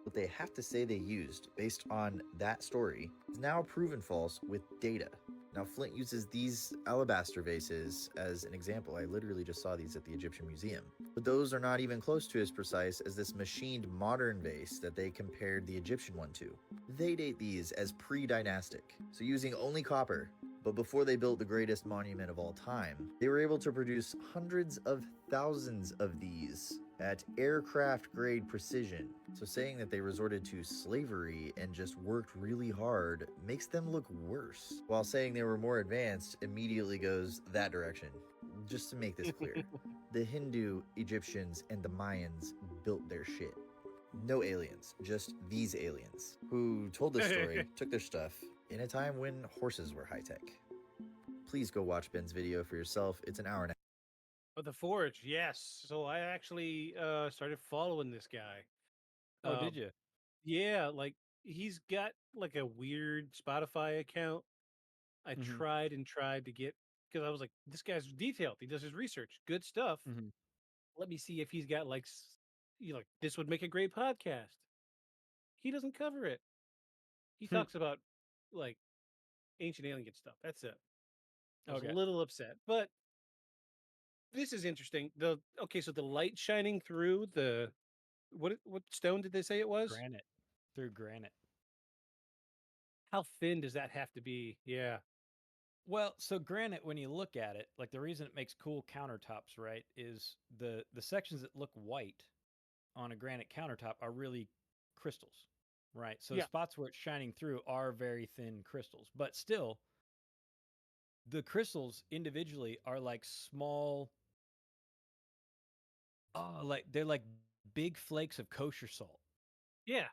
What they have to say they used based on that story is now proven false with data. Now, Flint uses these alabaster vases as an example. I literally just saw these at the Egyptian Museum. But those are not even close to as precise as this machined modern vase that they compared the Egyptian one to. They date these as pre-dynastic, so using only copper. But before they built the greatest monument of all time, they were able to produce hundreds of thousands of these at aircraft grade precision. So saying that they resorted to slavery and just worked really hard makes them look worse, while saying they were more advanced immediately goes that direction. Just to make this clear, the Hindu, Egyptians, and the Mayans built their shit. No aliens, just these aliens, who told this story, took their stuff, in a time when horses were high tech. Please go watch Ben's video for yourself. It's an hour and a Oh, the Forge, yes. So I actually started following this guy. Oh, Uh, did you? yeah, like he's got like a weird Spotify account. I Mm-hmm. tried and tried to get because I was like, this guy's detailed. He does his research, good stuff. Mm-hmm. Let me see if he's got like, like this would make a great podcast. He doesn't cover it. He talks about like ancient alien stuff. That's it. I was a Okay. little upset, but this is interesting. So the light shining through the what stone did they say it was? Granite. Through granite. How thin does that have to be? Yeah. Well, so granite, when you look at it, like the reason it makes cool countertops, right, is the sections that look white on a granite countertop are really crystals, right? So the Yeah. spots where it's shining through are very thin crystals, but still, the crystals individually are like small, like they're like big flakes of kosher salt. Yeah.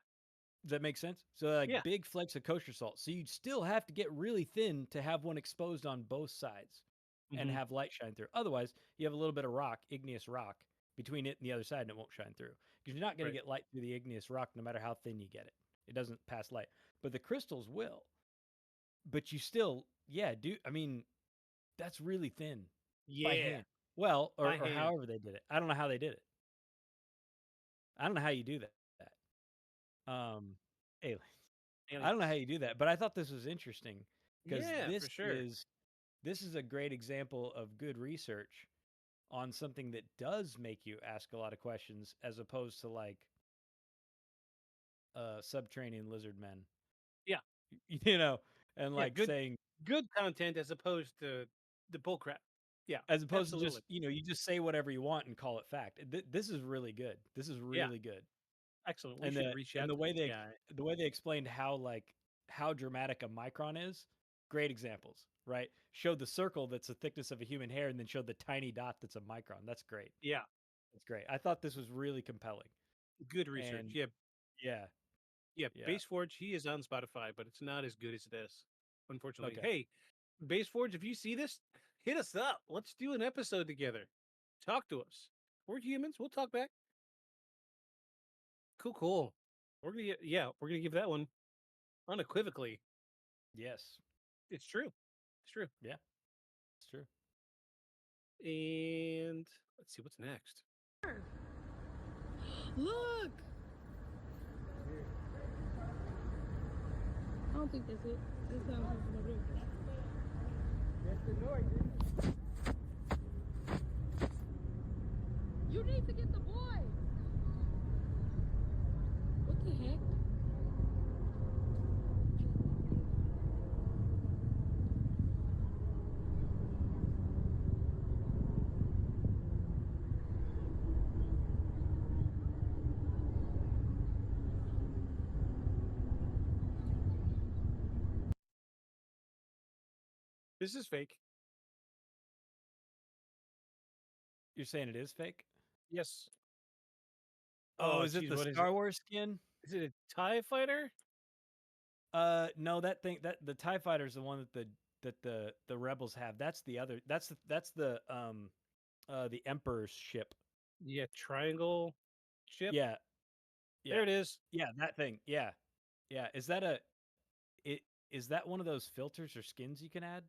Does that make sense? So they're like Yeah. big flakes of kosher salt. So you'd still have to get really thin to have one exposed on both sides and Hmm. have light shine through. Otherwise, you have a little bit of rock, igneous rock, between it and the other side, and it won't shine through. Because you're not going to Right. get light through the igneous rock no matter how thin you get it. It doesn't pass light. But the crystals will. But you still, yeah, do. I mean, that's really thin by Yeah. hand. Well, By or hand. however they did it. I don't know how they did it. I don't know how you do that. Aliens. I don't know how Aliens. you do that, but I thought this was interesting because Yeah, for sure. this is a great example of good research on something that does make you ask a lot of questions as opposed to like subterranean lizard men. Yeah. You know, and Yeah. like saying Good content as opposed to the bull crap. Yeah. as opposed to Absolutely. just, you just say whatever you want and call it fact. This is really good. This is Yeah. really good. Excellent. We And should reach and out to this guy. the way they explained how dramatic a micron is, great examples, right? Showed the circle that's the thickness of a human hair, and then showed the tiny dot that's a micron. That's great. Yeah. That's great. I thought this was really compelling. Good research. And Yeah. yeah, Yeah. yeah, Base Forge, he is on Spotify, but it's not as good as this. Unfortunately. okay, Hey, Base Forge, if you see this, hit us up. Let's do an episode together. Talk to us. We're humans. We'll talk back. Cool, cool. We're gonna give that one unequivocally. yes, It's true. It's true. yeah, it's true. And let's see what's next. Look! I don't think that's it. That's not what I'm gonna do. That's the noise. You need to get the boy! What the heck? This is fake. You're saying it is fake? Yes. Oh, Oh, is it geez, the what is it? Star Wars skin? Is it a TIE fighter? No, that the Tie Fighter is the one that the rebels have. That's the other. That's the Emperor's ship. Yeah, triangle ship. Yeah, yeah, There it is. yeah. That thing. Yeah, yeah. Is that one of those filters or skins you can add?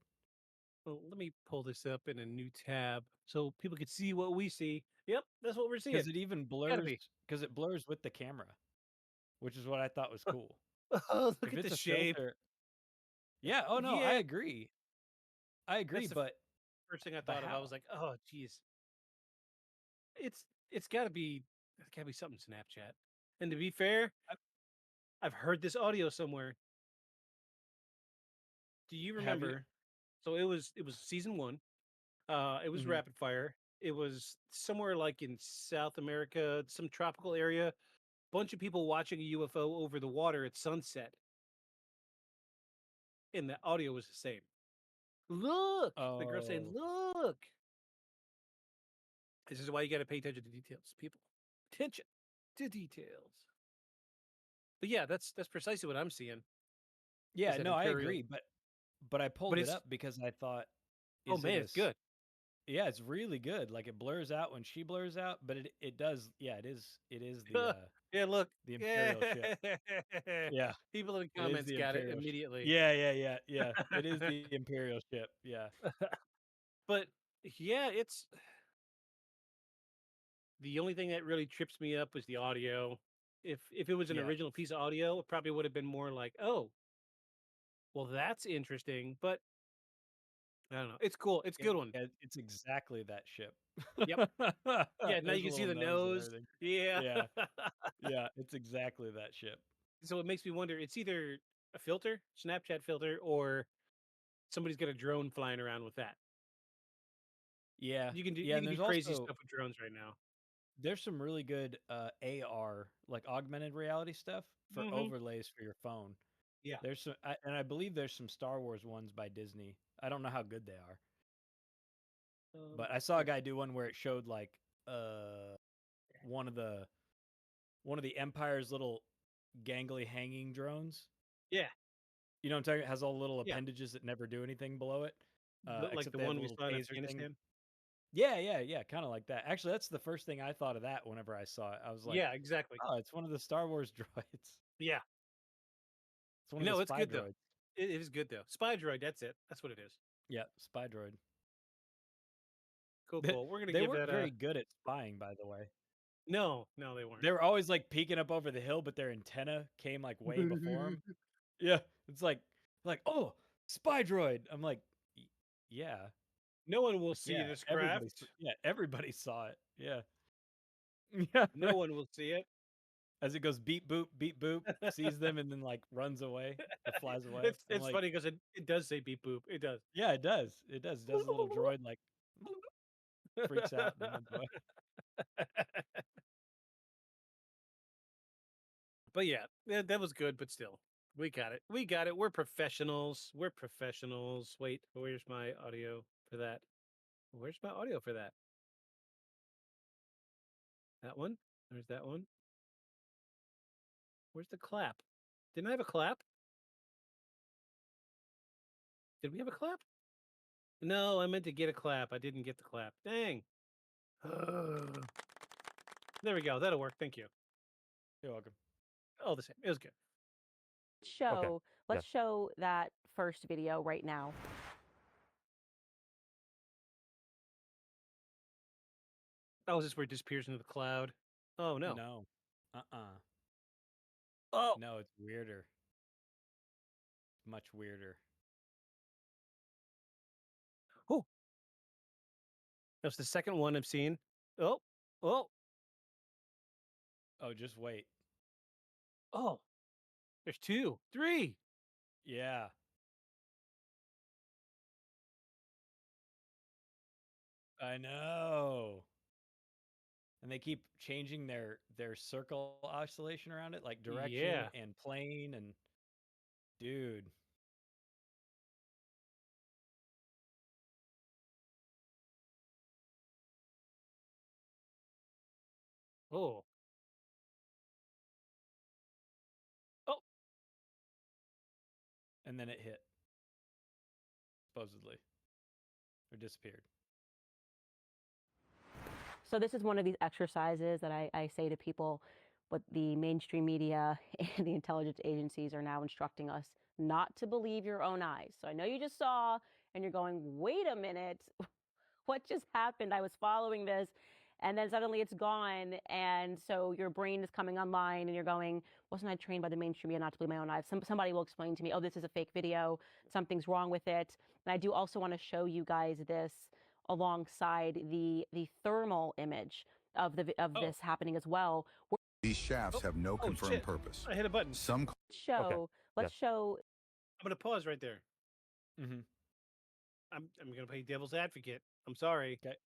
Well, let me pull this up in a new tab so people can see what we see. Yep, that's what we're seeing. Because it even Gotta blurs. be. Because it blurs with the camera. which is what I thought was cool. Oh, look If at it's the a shape. filter, yeah. Oh no, I Yeah, agree. I agree, that's the but first thing I but thought of. I was how? like, oh, geez, it's got to be something Snapchat. And to be fair, I've heard this audio somewhere. Do you Have you? remember? So it was season one. It was Mhm. rapid fire. It was somewhere like in South America, some tropical area. Bunch of people watching a UFO over the water at sunset, and the audio was the same. Look, the girl saying, Oh, "Look." This is why you got to pay attention to details, people. Attention to details. But yeah, that's precisely what I'm seeing. Is yeah. that No, I imperial? agree, but I But pulled it it's up because I thought, oh is it man, a it's good. yeah, it's really good. Like it blurs out when she blurs out, but it does. Yeah, it is Yeah, look. the Imperial ship. Yeah. Yeah, People in the it is comments the got it Imperial ship. immediately. Yeah, yeah, yeah, yeah. It is the Imperial ship. Yeah, But yeah, it's the only thing that really trips me up was the audio. If it was an yeah. original piece of audio, it probably would have been more like, "Oh, well, that's interesting." But I don't know. It's cool. It's a good one. It's exactly that ship. Yep. Yeah. Now you There's a can see little the nose and nose. everything. Yeah. Yeah, yeah. It's exactly that ship. So it makes me wonder. It's either a filter, Snapchat filter, or somebody's got a drone flying around with that. Yeah, yeah. You And can do there's crazy also stuff with drones right now. there's some really good AR, like augmented reality stuff for Hmm. overlays for your phone. Yeah. There's some, and I believe there's some Star Wars ones by Disney. I don't know how good they are, but I saw a Here. guy do one where it showed like uh one of the one of the Empire's little gangly hanging drones. Yeah. You know what I'm talking? It has all the little Yeah. appendages that never do anything below it, Like except the they have one a we little saw in taser thing. Afghanistan. Yeah, yeah, yeah, kind of like that. Actually, that's the first thing I thought of that whenever I saw it. I was like, Yeah, exactly. oh, it's one of the Star Wars droids. Yeah. It's one of the No, it's spy good though. droids. It is good though. Spy droid. That's it. That's what it is. Yeah, spy droid. Cool. They, Cool. We're gonna they give weren't that very a good at spying, by the way. no. No, they weren't. They were always like peeking up over the hill, but their antenna came like way before them. Yeah, it's like oh, spy droid. I'm like, yeah, No one will see this craft. yeah, everybody saw it. Yeah, yeah. No one will see it. As it goes beep boop, sees them and then like runs away or flies away. I'm It's like, funny because it does say beep boop. It does. yeah, it does. It does. It does a little droid like freaks out and then runs away. But yeah, that was good. But still, we got it. We got it. We're professionals. We're professionals. Wait, where's my audio for that? Where's my audio for that? That one? There's that one. Where's the clap? Didn't I have a clap? Did we have a clap? No, I meant to get a clap. I didn't get the clap. Dang. There we go. That'll work. Thank you. You're welcome. Oh, the same. It was good. Show, let's show that first video right now. Oh, is this where it disappears into the cloud? Oh no. No. Oh. No, it's weirder. Much weirder. Oh. That's the second one I've seen. Oh. Oh. Oh, just wait. Oh. There's 2, 3. Yeah. I know. And they keep changing their circle oscillation around it, like direction Yeah. and plane and dude. Oh. Oh. And then it hit. Supposedly. Or disappeared. So this is one of these exercises that I say to people, what the mainstream media and the intelligence agencies are now instructing us not to believe your own eyes. So I know you just saw and you're going, wait a minute, what just happened? I was following this and then suddenly it's gone, and so your brain is coming online and you're going, wasn't I trained by the mainstream media not to believe my own eyes? Somebody will explain to me, oh, this is a fake video, something's wrong with it. And I do also want to show you guys this alongside the thermal image of this happening as well. These shafts have no confirmed shit. purpose. I hit a button. Some Let's show. I'm gonna pause right there. Mm-hmm. I'm gonna play devil's advocate. I'm sorry. Okay.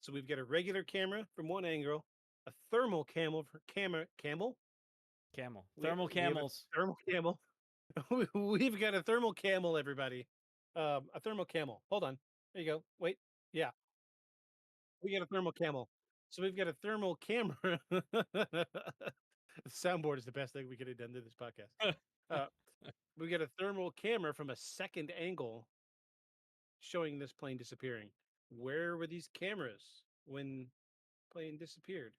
So we've got a regular camera from one angle, a thermal camel for camel. Thermal We have camels. a thermal camel. We've got a thermal camel, everybody. A thermal camel. Hold on. There you go. Wait. Yeah. We got a thermal camel. So we've got a thermal camera. The soundboard is the best thing we could have done to this podcast. We got a thermal camera from a second angle showing this plane disappearing. Where were these cameras when plane disappeared?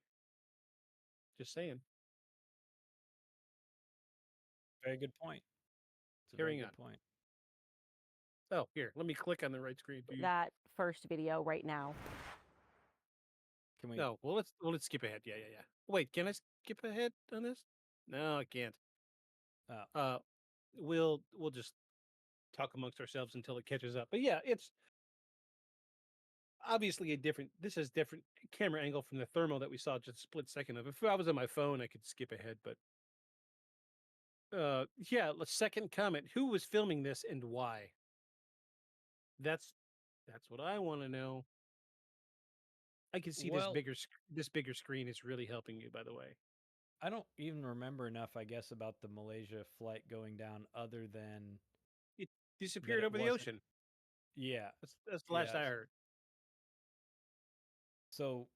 Just saying. Very good point. It's a Carrying very on. good point. Oh, here, let me click on the right screen. That first video right now. Can we? No, well let's skip ahead. Yeah. Wait, can I skip ahead on this? No, I can't. We'll just talk amongst ourselves until it catches up. But yeah, it's obviously this is different camera angle from the thermal that we saw just a split second of. If I was on my phone, I could skip ahead, but yeah, second comment. Who was filming this and why? That's what I want to know. I can see this bigger screen is really helping you, by the way. I don't even remember enough, I guess, about the Malaysia flight going down other than it disappeared over the ocean. Yeah. That's the last I heard. So,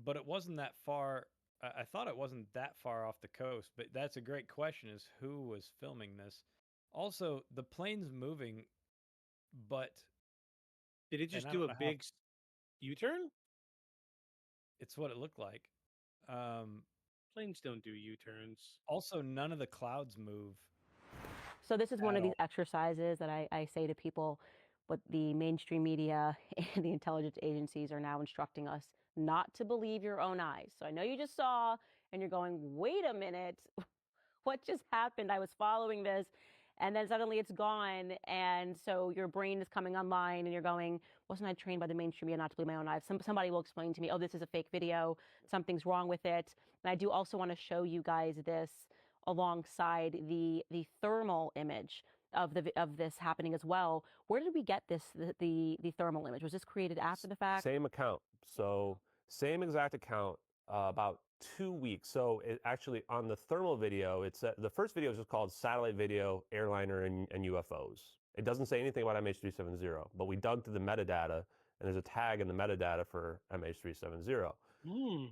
but it wasn't that far. I thought it wasn't that far off the coast, but that's a great question, is who was filming this? Also, the plane's moving, but... Did it just do a big U-turn? It's what it looked like. Planes don't do U-turns. Also, none of the clouds move. So this is one of these exercises that I say to people, but the mainstream media and the intelligence agencies are now instructing us not to believe your own eyes. So I know you just saw and you're going, wait a minute, what just happened? I was following this and then suddenly it's gone. And so your brain is coming online and you're going, wasn't I trained by the mainstream media not to believe my own eyes? Somebody will explain to me, oh, this is a fake video, something's wrong with it. And I do also want to show you guys this alongside the thermal image of this happening as well. Where did we get the thermal image? Was this created after the fact? Same account. So same exact account, about 2 weeks. So it actually, on the thermal video, the first video is just called Satellite Video, Airliner, and UFOs. It doesn't say anything about MH370, but we dug through the metadata, and there's a tag in the metadata for MH370.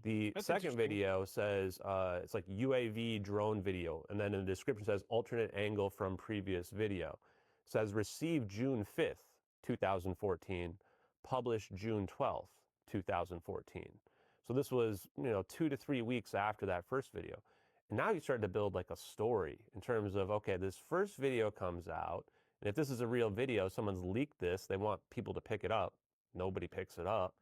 The second video says it's like UAV drone video, and then in the description says alternate angle from previous video. It says received June 5th, 2014, published June 12th, 2014. So this was, 2 to 3 weeks after that first video. And now you start to build like a story in terms of, okay, this first video comes out, and if this is a real video, someone's leaked this, they want people to pick it up. Nobody picks it up.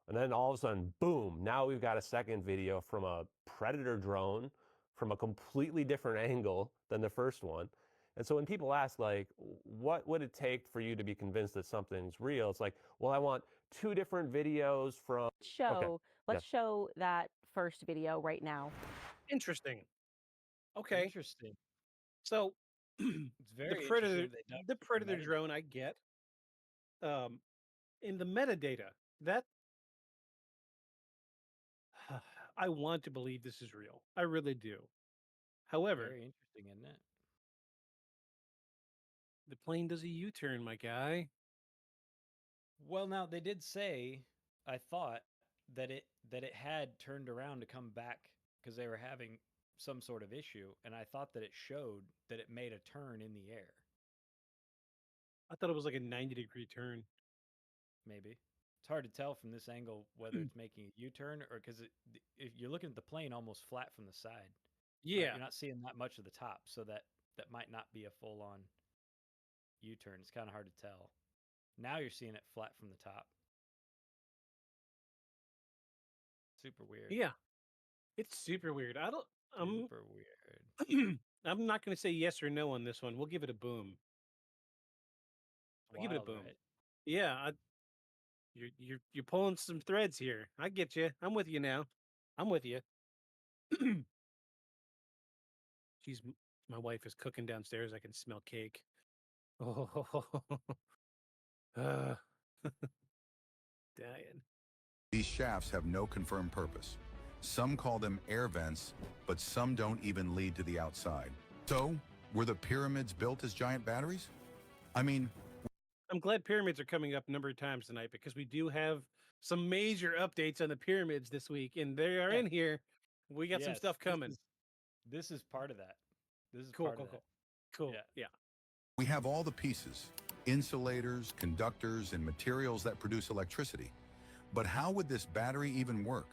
And then all of a sudden, boom, now we've got a second video from a Predator drone from a completely different angle than the first one. And so when people ask, like, what would it take for you to be convinced that something's real? It's like, well, I want 2 different videos from... Let's show that first video right now. Interesting. Okay. Interesting. So it's very the Predator drone I get. In the metadata, that I want to believe this is real. I really do. However, very interesting, isn't it? The plane does a U-turn, my guy. Well, now they did say, I thought, that it had turned around to come back because they were having some sort of issue, and I thought that it showed that it made a turn in the air. I thought it was like a 90-degree turn. Maybe. It's hard to tell from this angle whether it's making a U-turn or because if you're looking at the plane almost flat from the side. Yeah. You're not seeing that much of the top, so that might not be a full-on U-turn. It's kind of hard to tell. Now you're seeing it flat from the top. Super weird. Yeah, it's super weird. I don't. Super weird. I'm not going to say yes or no on this one. We'll give it a boom. I'll give it a Wild, boom. right? Yeah, you're pulling some threads here. I get you. I'm with you now. I'm with you. She's my wife is cooking downstairs. I can smell cake. Oh, uh, dying. These shafts have no confirmed purpose. Some call them air vents, but some don't even lead to the outside. So, were the pyramids built as giant batteries? I mean, I'm glad pyramids are coming up a number of times tonight because we do have some major updates on the pyramids this week, and they are in here. We got some stuff coming. This is part of that. This is Cool, part cool, of that. cool. Yeah. we have all the pieces, insulators, conductors, and materials that produce electricity. But how would this battery even work?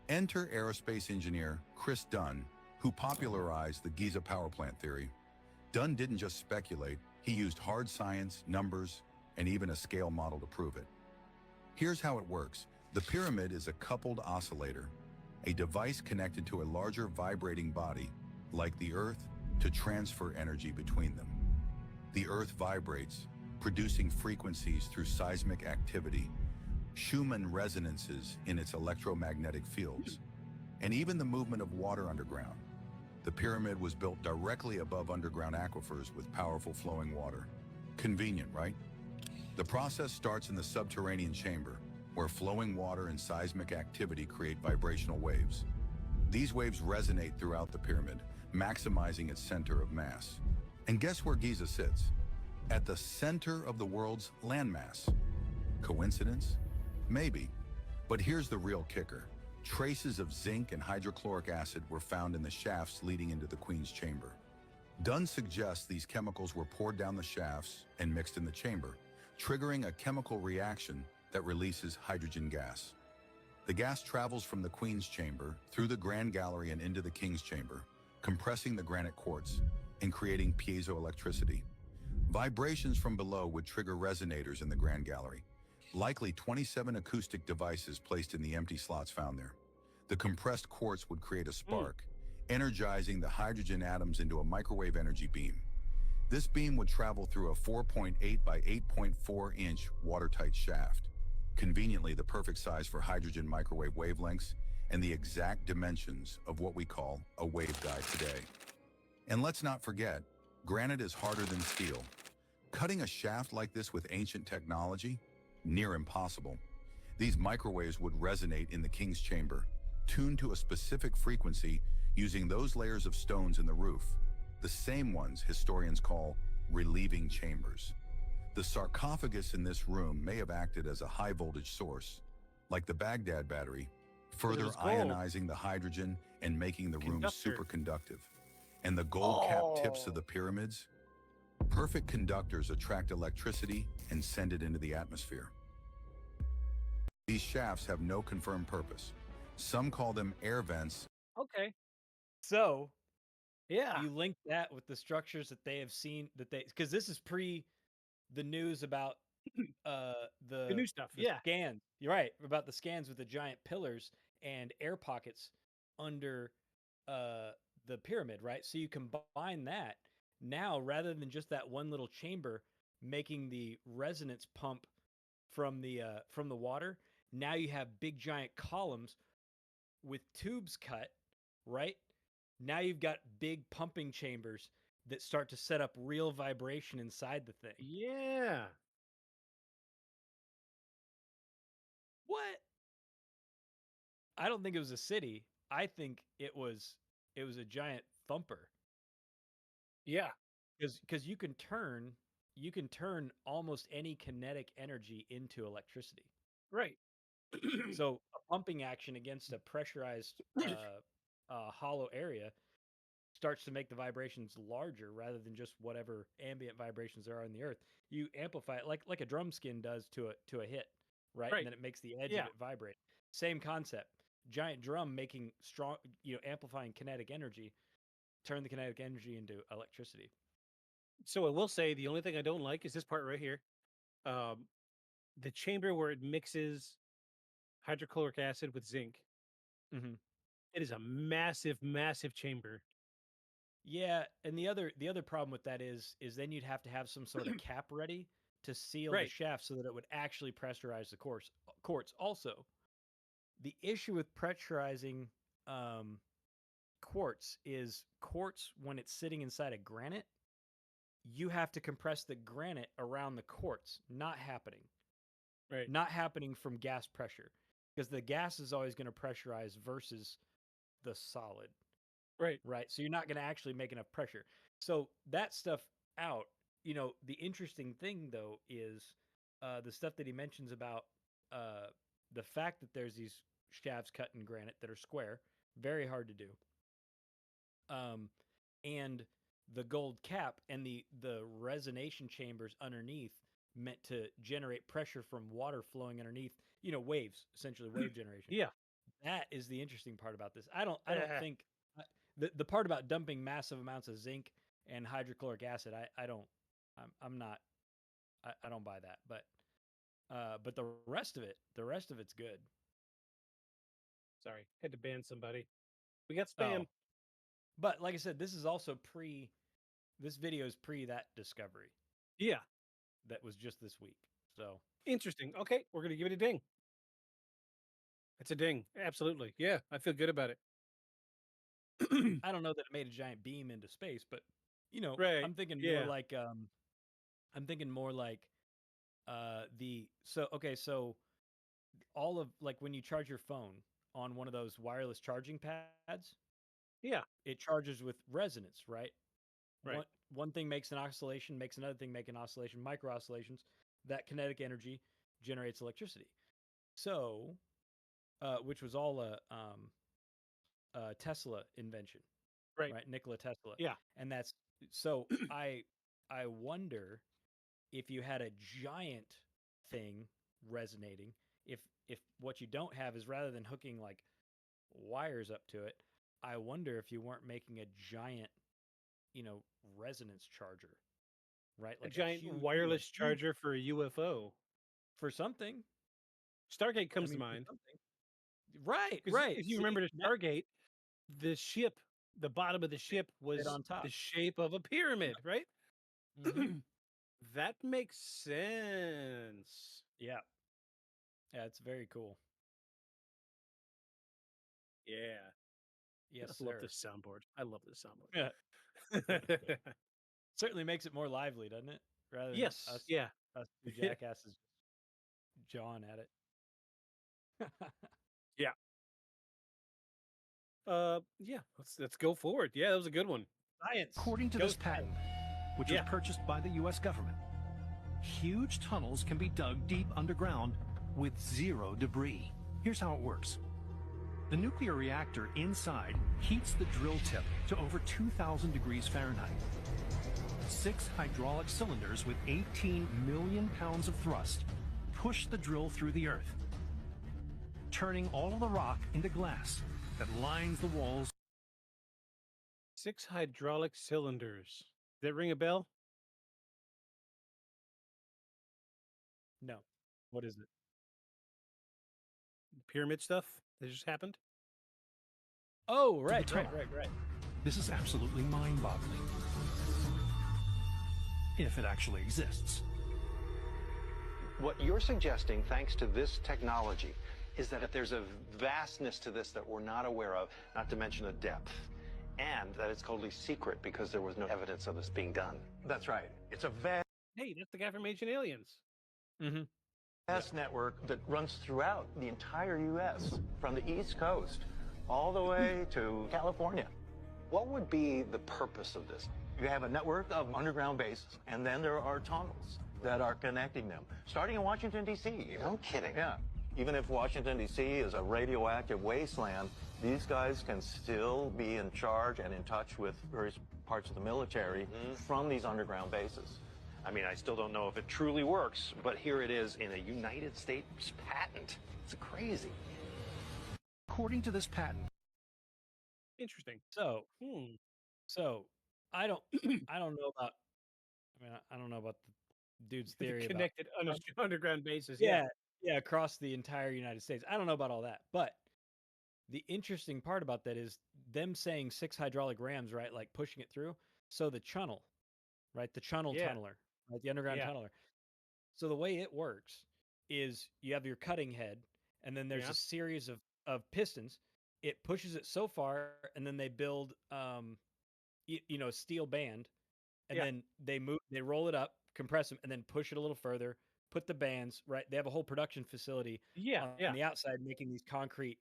Enter aerospace engineer Chris Dunn, who popularized the Giza power plant theory. Dunn didn't just speculate, he used hard science, numbers, and even a scale model to prove it. Here's how it works. The pyramid is a coupled oscillator, a device connected to a larger vibrating body, like the Earth, to transfer energy between them. The Earth vibrates, producing frequencies through seismic activity, Schumann resonances in its electromagnetic fields, and even the movement of water underground. The pyramid was built directly above underground aquifers with powerful flowing water. Convenient, right? The process starts in the subterranean chamber, where flowing water and seismic activity create vibrational waves. These waves resonate throughout the pyramid, maximizing its center of mass. And guess where Giza sits? At the center of the world's landmass. Coincidence? Maybe. But here's the real kicker. Traces of zinc and hydrochloric acid were found in the shafts leading into the Queen's chamber. Dunn suggests these chemicals were poured down the shafts and mixed in the chamber, triggering a chemical reaction that releases hydrogen gas. The gas travels from the Queen's chamber through the Grand Gallery and into the King's chamber, compressing the granite quartz and creating piezoelectricity. Vibrations from below would trigger resonators in the Grand Gallery, likely 27 acoustic devices placed in the empty slots found there. The compressed quartz would create a spark, energizing the hydrogen atoms into a microwave energy beam. This beam would travel through a 4.8 by 8.4 inch watertight shaft, conveniently the perfect size for hydrogen microwave wavelengths and the exact dimensions of what we call a waveguide today. And let's not forget, granite is harder than steel. Cutting a shaft like this with ancient technology? Near impossible. These microwaves would resonate in the King's chamber, tuned to a specific frequency using those layers of stones in the roof, the same ones historians call relieving chambers. The sarcophagus in this room may have acted as a high voltage source, like the Baghdad battery, further ionizing the hydrogen and making the room superconductive. And the gold-capped tips of the pyramids? Perfect conductors attract electricity and send it into the atmosphere. These shafts have no confirmed purpose. Some call them air vents. Okay. So, yeah, you link that with the structures that they have seen because this is pre the news about the new stuff. the scans. You're right about the scans with the giant pillars and air pockets under the pyramid, right? So you combine that now rather than just that one little chamber making the resonance pump from the water. Now you have big giant columns with tubes cut, right? Now you've got big pumping chambers that start to set up real vibration inside the thing. Yeah. What? I don't think it was a city. I think it was a giant thumper. Yeah. Because you can turn almost any kinetic energy into electricity. Right. So a pumping action against a pressurized hollow area starts to make the vibrations larger rather than just whatever ambient vibrations there are in the earth. You amplify it like a drum skin does to a hit, right? And then it makes the edge of it vibrate. Same concept. Giant drum making strong, amplifying kinetic energy, turn the kinetic energy into electricity. So I will say the only thing I don't like is this part right here. The chamber where it mixes hydrochloric acid with zinc Mm-hmm. It is a massive, massive chamber. Yeah, and the other problem with that is then you'd have to have some sort of cap ready to seal the Right. shaft so that it would actually pressurize the quartz. Also, the issue with pressurizing quartz is quartz when it's sitting inside a granite, you have to compress the granite around the quartz. Not happening. Right. Not happening from gas pressure because the gas is always going to pressurize versus the solid. Right. Right. So you're not going to actually make enough pressure. So that stuff out, the interesting thing though is the stuff that he mentions about the fact that there's these shafts cut in granite that are square, very hard to do. And the gold cap and the resonation chambers underneath meant to generate pressure from water flowing underneath, waves, essentially wave generation. Yeah. That is the interesting part about this. I don't think the part about dumping massive amounts of zinc and hydrochloric acid, I don't buy that. But the rest of it's good. Sorry, had to ban somebody. We got spam. Oh. But like I said, this video is pre that discovery. Yeah. That was just this week. So interesting. Okay, we're gonna give it a ding. It's a ding. Absolutely. Yeah, I feel good about it. I don't know that it made a giant beam into space, but right. I'm thinking more like so all of like when you charge your phone on one of those wireless charging pads, yeah, it charges with resonance, right? Right. One thing makes an oscillation, makes another thing make an oscillation, micro oscillations. That kinetic energy generates electricity. So, which was all a Tesla invention, right? Nikola Tesla. Yeah, and that's so. I wonder if you had a giant thing resonating, if what you don't have is rather than hooking like wires up to it, I wonder if you weren't making a giant, resonance charger, right? Like a giant wireless charger for a UFO. For something. Stargate comes to mind. Right. If you remember the Stargate, the ship, the bottom of the ship was on top. the shape of a pyramid, right? Mm-hmm. That makes sense. Yeah. Yeah, it's very cool. Yeah. Yes, I love sir. this soundboard. I love this soundboard. Yeah. Certainly makes it more lively, doesn't it? Rather than yes. us two jackasses jawing at it. Yeah. Yeah. Let's go forward. Yeah, that was a good one. Science. According to this patent, which was purchased by the U.S. government, huge tunnels can be dug deep underground with zero debris. Here's how it works. The nuclear reactor inside heats the drill tip to over 2,000 degrees Fahrenheit. 6 hydraulic cylinders with 18 million pounds of thrust push the drill through the earth, turning all of the rock into glass that lines the walls. 6 hydraulic cylinders. Does that ring a bell? No. What is it? Pyramid stuff that just happened? Oh, right. This is absolutely mind-boggling. If it actually exists. What you're suggesting, thanks to this technology, is that there's a vastness to this that we're not aware of, not to mention a depth, and that it's totally secret because there was no evidence of this being done. That's right. It's a vast... Hey, that's the guy from Ancient Aliens. Mm-hmm. Vast network that runs throughout the entire U.S., from the East Coast all the way to California. What would be the purpose of this? You have a network of underground bases, and then there are tunnels that are connecting them, starting in Washington, D.C. No kidding. Yeah. Even if Washington, D.C. is a radioactive wasteland, these guys can still be in charge and in touch with various parts of the military from these underground bases. I mean, I still don't know if it truly works, but here it is in a United States patent. It's crazy. According to this patent. Interesting. So I don't know about. I don't know about the dude's theory connected about underground bases. Yeah, across the entire United States. I don't know about all that, but the interesting part about that is them saying 6 hydraulic rams, right? Like pushing it through. So the chunnel, right? The chunnel Yeah. tunneler, right? The underground Yeah. tunneler. So the way it works is you have your cutting head, and then there's Yeah. a series of pistons. It pushes it so far, and then they build a steel band, and Yeah. then they roll it up, compress them, and then push it a little further, put the bands, right? They have a whole production facility Yeah. on Yeah. the outside making these concrete,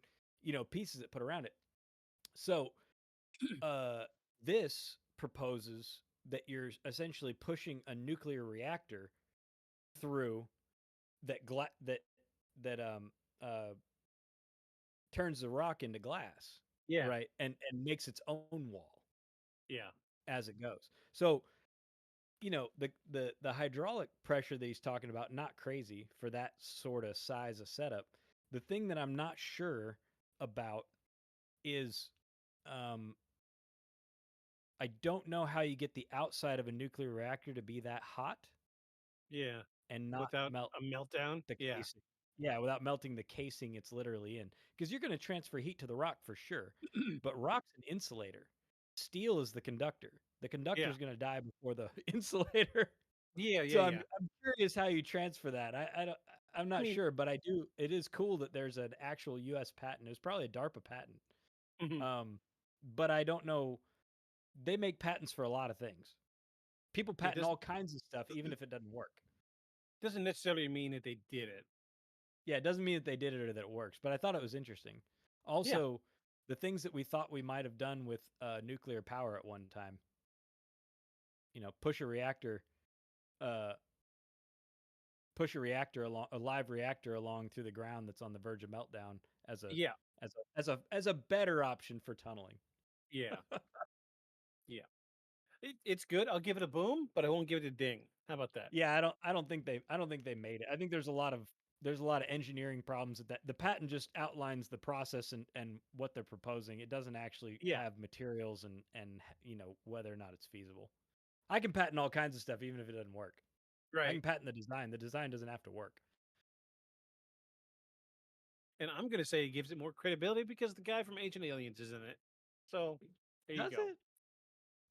pieces that put around it. So uh this proposes that you're essentially pushing a nuclear reactor through that that uh turns the rock into glass, Yeah. right? And makes its own wall Yeah. as it goes. So, the hydraulic pressure that he's talking about, not crazy for that sort of size of setup. The thing that I'm not sure about is um I don't know how you get the outside of a nuclear reactor to be that hot Yeah. and not Without melt a meltdown. the Yeah. casing. Yeah, without melting the casing it's literally in. Because you're going to transfer heat to the rock for sure. But rock's an insulator. Steel is the conductor. The conductor Yeah. is going to die before the insulator. Yeah. Yeah. So Yeah. I'm curious how you transfer that. I'm I not mean, sure, but I do. It is cool that there's an actual U.S. patent. It was probably a DARPA patent. mhm. But I don't know. They make patents for a lot of things. People It patent doesn't all kinds of stuff, even if it doesn't work. doesn't necessarily mean that they did it. Yeah, it doesn't mean that they did it or that it works, but I thought it was interesting. Yeah. Also, the things that we thought we might have done with nuclear power at one time. Push a reactor, uh, along a live reactor along through the ground that's on the verge of meltdown as a Yeah. as a better option for tunneling. Yeah. Yeah. It's good. I'll give it a boom, but I won't give it a ding. How about that? Yeah, I don't think they made it. I think there's a lot of engineering problems that the patent just outlines the process and what they're proposing. It doesn't actually Yeah. have materials and whether or not it's feasible. I can patent all kinds of stuff even if it doesn't work. I can Right. patent the design. The design doesn't have to work. And I'm gonna say it gives it more credibility because the guy from Ancient Aliens is in it. So there you Does go. it?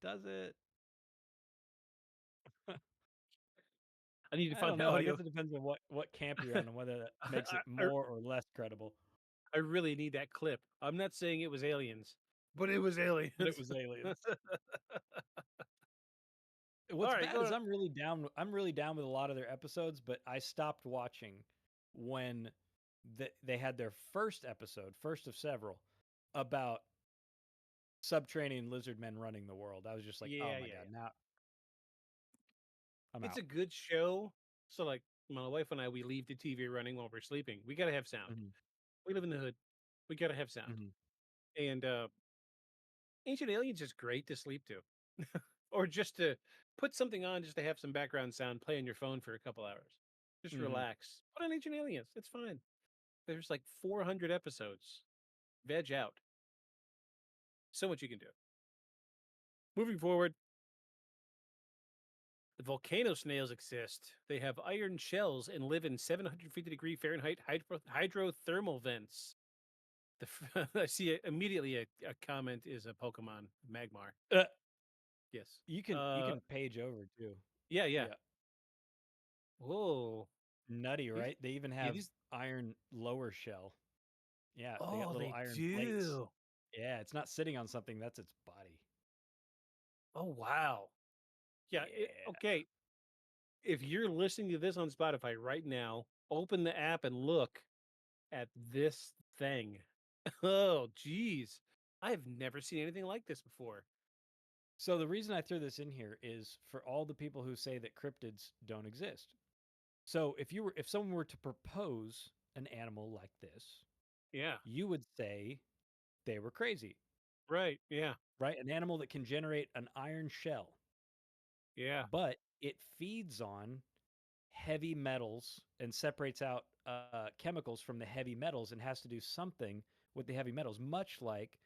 Does it? I need to I find don't the know. I guess audio. it depends on what camp you're on and whether that makes I, it I more or less credible. I really need that clip. I'm not saying it was aliens, but it was But it aliens. was aliens. All What's right, bad go is to I'm really down with a lot of their episodes, but I stopped watching when they had their first episode, first of several, about subterranean lizard men running the world. I was just like, oh yeah, my yeah, yeah. god, now I'm It's out. a good show. So like my wife and I, we leave the TV running while we're sleeping. We gotta have sound. Mhm, We live in the hood. We gotta have sound. mhm, And Ancient Aliens is great to sleep to. Or just to put something on just to have some background sound, play on your phone for a couple hours. Just mhm. relax. Put on Ancient Aliens. It's fine. There's like 400 episodes. Veg out. So much you can do. Moving forward, the volcano snails exist. They have iron shells and live in 750-degree Fahrenheit hydrothermal vents. I see immediately a comment is a Pokemon Magmar. Uh, Yes. you can page over too. Yeah, yeah. Yeah, Whoa. nutty, These, right? They even yeah, have these. iron lower shell. Yeah, they got Oh, little they iron plates. do. Yeah, it's not sitting on something, that's its body. Oh, wow. Yeah. Yeah. Okay. If you're listening to this on Spotify right now, open the app and look at this thing. Oh, geez. I have never seen anything like this before. So the reason I threw this in here is for all the people who say that cryptids don't exist. So if someone were to propose an animal like this, Yeah. you would say they were crazy, Right. Yeah. right? An animal that can generate an iron shell, Yeah. but it feeds on heavy metals and separates out chemicals from the heavy metals and has to do something with the heavy metals, much like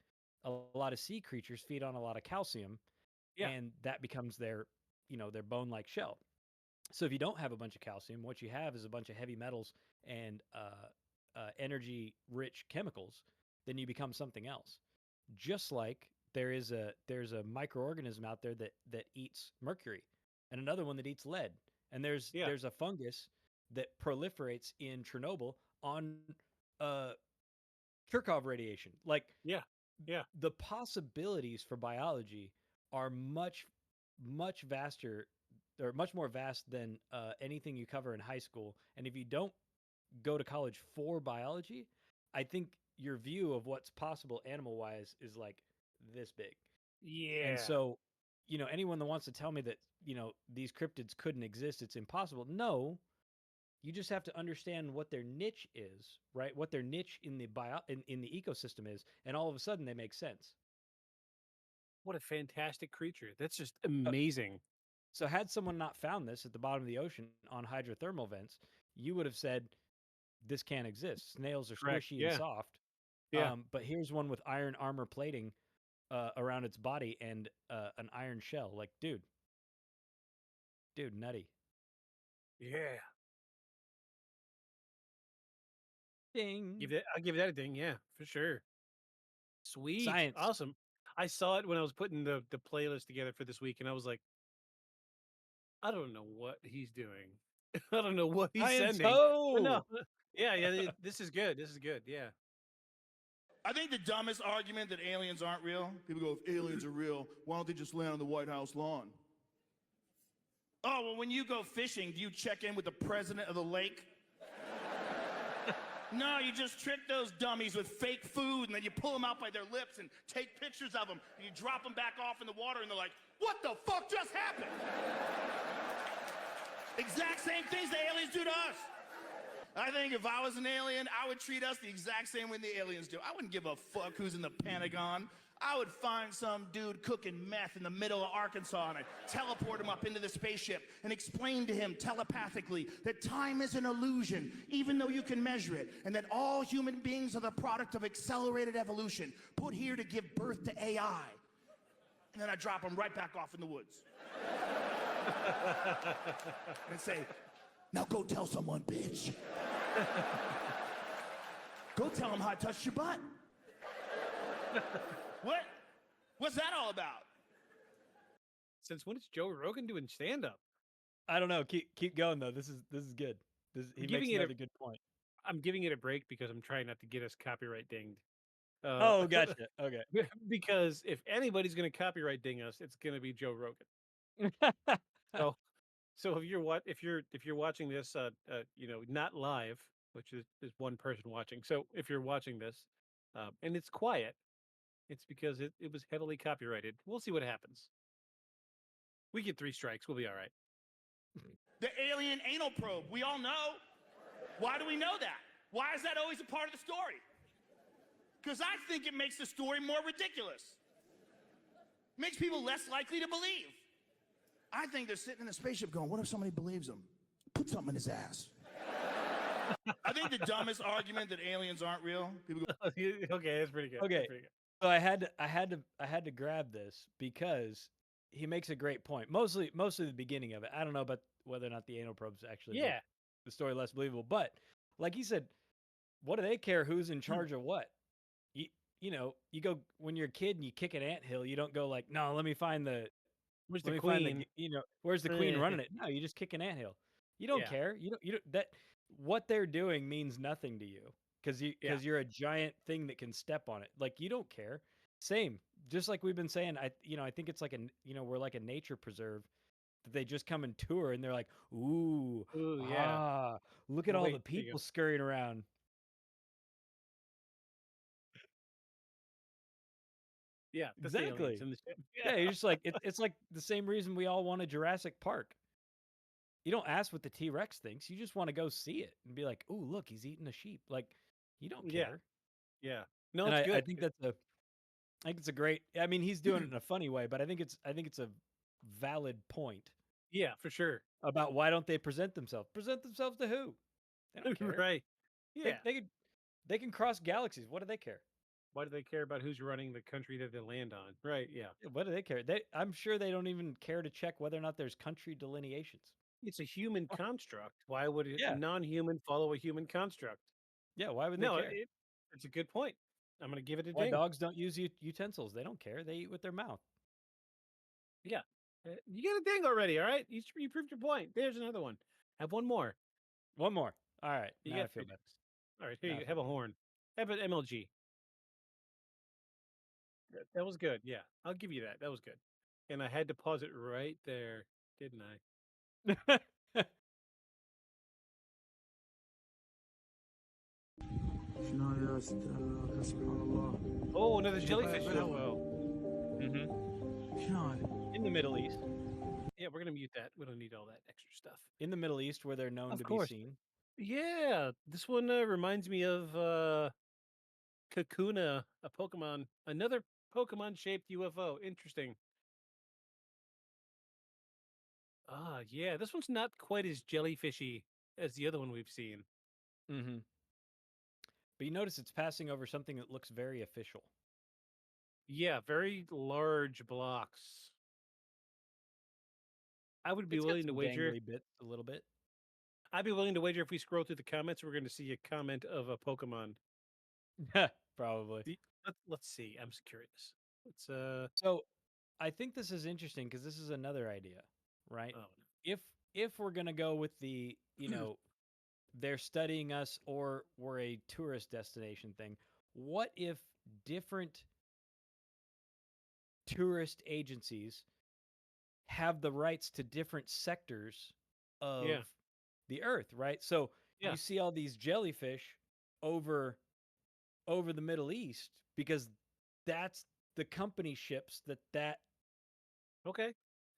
a lot of sea creatures feed on a lot of calcium, Yeah. and that becomes their bone-like shell. So if you don't have a bunch of calcium, what you have is a bunch of heavy metals and energy-rich chemicals, then you become something else. Just like there's a microorganism out there that eats mercury, and another one that eats lead, and there's a fungus that proliferates in Chernobyl on uh Kirchhoff radiation. Like, yeah, the possibilities for biology are much vaster, or much more vast than anything you cover in high school. And if you don't go to college for biology, I think your view of what's possible animal wise is like this big. Yeah. And so, anyone that wants to tell me that, these cryptids couldn't exist, it's impossible. No, you just have to understand what their niche is, right? What their niche in the in the ecosystem is, and all of a sudden they make sense. What a fantastic creature. That's just amazing. So had someone not found this at the bottom of the ocean on hydrothermal vents, you would have said this can't exist. Snails are Correct. squishy and Yeah. soft. Yeah. But here's one with iron armor plating around its body and an iron shell. Like, dude, nutty. Yeah. Ding. I'll give that a ding. Yeah, for sure. Sweet. Science. Awesome. I saw it when I was putting the playlist together for this week, and I was like, I don't know what he's doing. I don't know what he's Science sending. But no. ho! Yeah. This is good. This is good. Yeah. I think the dumbest argument that aliens aren't real, people go, if aliens are real, why don't they just land on the White House lawn? Oh, well, when you go fishing, do you check in with the president of the lake? No, you just trick those dummies with fake food, and then you pull them out by their lips and take pictures of them, and you drop them back off in the water, and they're like, what the fuck just happened? Exact same things the aliens do to us. I think if I was an alien, I would treat us the exact same way the aliens do. I wouldn't give a fuck who's in the Pentagon. I would find some dude cooking meth in the middle of Arkansas, and I'd teleport him up into the spaceship and explain to him telepathically that time is an illusion, even though you can measure it, and that all human beings are the product of accelerated evolution, put here to give birth to AI. And then I'd drop him right back off in the woods. And say, now go tell someone, bitch. Go tell them how I touched your butt. What? What's that all about? Since when is Joe Rogan doing stand-up? I don't know. Keep going though. This is good. He makes another good point. I'm giving it a break because I'm trying not to get us copyright dinged. Oh, gotcha. Okay. Because if anybody's going to copyright ding us, it's going to be Joe Rogan. So if you're watching this, not live, which is one person watching. So if you're watching this, and it's quiet, it's because it was heavily copyrighted. We'll see what happens. We get 3 strikes. We'll be all right. The alien anal probe. We all know. Why do we know that? Why is that always a part of the story? Because I think it makes the story more ridiculous. Makes people less likely to believe. I think they're sitting in a spaceship going, what if somebody believes them? Put something in his ass. I think the dumbest argument that aliens aren't real, people go, okay, that's pretty good. Okay. That's pretty good. So I had to grab this because he makes a great point. Mostly the beginning of it. I don't know about whether or not the anal probes actually make the story less believable. But like he said, what do they care who's in charge of what? You go when you're a kid and you kick an anthill, you don't go like, no, let me find the Where's let the me queen? find the where's the queen running it? No, you just kick an anthill. You don't care. You don't that what they're doing means nothing to you because you're a giant thing that can step on it. Like you don't care. Same, just like we've been saying. I think it's like we're like a nature preserve that they just come and tour and they're like, ooh look at all the people scurrying around. Yeah, exactly. Yeah, you're just like it's like the same reason we all want a Jurassic Park. You don't ask what the T-Rex thinks. You just want to go see it and be like, "Ooh, look, he's eating a sheep." Like, you don't care. Yeah. No, and it's good. I think it's a great. I mean, he's doing it in a funny way, but I think it's a valid point. Yeah, for sure. About why don't they present themselves? Present themselves to who? They don't care. Right. Yeah. They can cross galaxies. What do they care? Why do they care about who's running the country that they land on? Right. Yeah. What do they care? I'm sure they don't even care to check whether or not there's country delineations. It's a human construct. Why would a non-human follow a human construct? Yeah. Why would they care? It's a good point. I'm gonna give it a Why ding. dogs don't use utensils? They don't care. They eat with their mouth. Yeah, you get a ding already. All right, you proved your point. There's another one. Have one more. One more. All right. You Now I got feel 3 better. dings. All right, here Now I you go. feel Have a horn. Have an MLG. That was good. Yeah, I'll give you that. That was good. And I had to pause it right there, didn't I? better. Oh, another jellyfish UFO. In the Middle East. Yeah, we're gonna mute that. We don't need all that extra stuff. In the Middle East, where they're known Of to course. be seen. Yeah, this one reminds me of Kakuna, a Pokemon, another Pokemon-shaped UFO. Interesting. Ah, yeah, this one's not quite as jellyfishy as the other one we've seen. Mm-hmm. But you notice it's passing over something that looks very official. Yeah, very large blocks. I would be It's got willing to some wager. dangly bits a little bit. I'd be willing to wager if we scroll through the comments, we're going to see a comment of a Pokemon. Probably. Let's see. I'm curious. Let's So, I think this is interesting because this is another idea, right? Oh, If we're gonna go with the, they're studying us or we're a tourist destination thing, what if different tourist agencies have the rights to different sectors of the earth, right? So you see all these jellyfish over the Middle East because that's the company ships that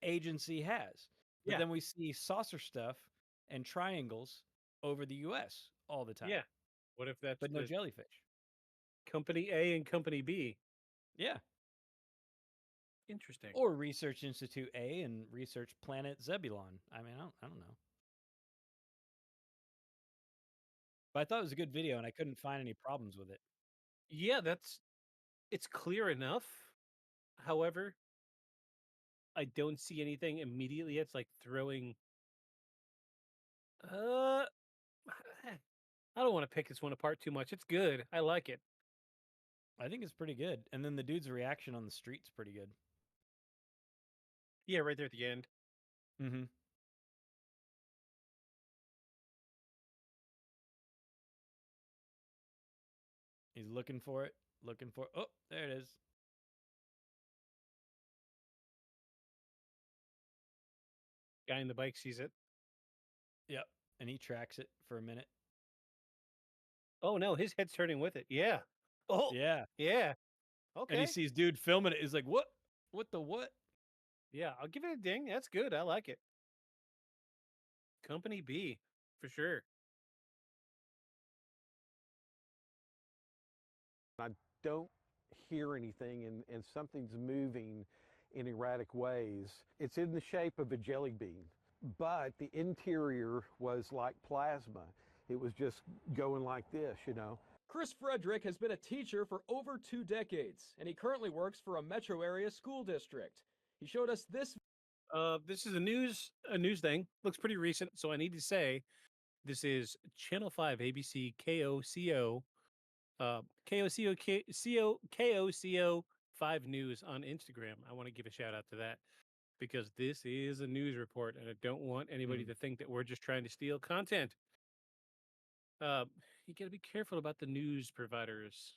agency has. But then we see saucer stuff and triangles over the US all the time. Yeah. What if that's but no the jellyfish? Company A and Company B? Yeah. Interesting. Or Research Institute A and Research Planet Zebulon. I mean, I don't know. But I thought it was a good video and I couldn't find any problems with it. Yeah, it's clear enough. However, I don't see anything immediately. It's like throwing I don't want to pick this one apart too much. It's good. I like it. I think it's pretty good. And then the dude's reaction on the street's pretty good. Yeah, right there at the end. Mm-hmm. He's looking for it. Oh, there it is. Guy in the bike sees it. Yep. And he tracks it for a minute. Oh no, his head's turning with it. Yeah. Oh yeah. Yeah. Okay. And he sees dude filming it. He's like, what? What the what? Yeah, I'll give it a ding. That's good. I like it. Company B, for sure. I don't hear anything and something's moving in erratic ways. It's in the shape of a jelly bean, but the interior was like plasma. It was just going like this, Chris Frederick has been a teacher for over 2 decades, and he currently works for a metro area school district. He showed us this. This is a news thing. Looks pretty recent, so I need to say this is Channel 5 ABC KOCO KOCO 5 News on Instagram. I want to give a shout out to that because this is a news report and I don't want anybody to think that we're just trying to steal content. You got to be careful about the news providers.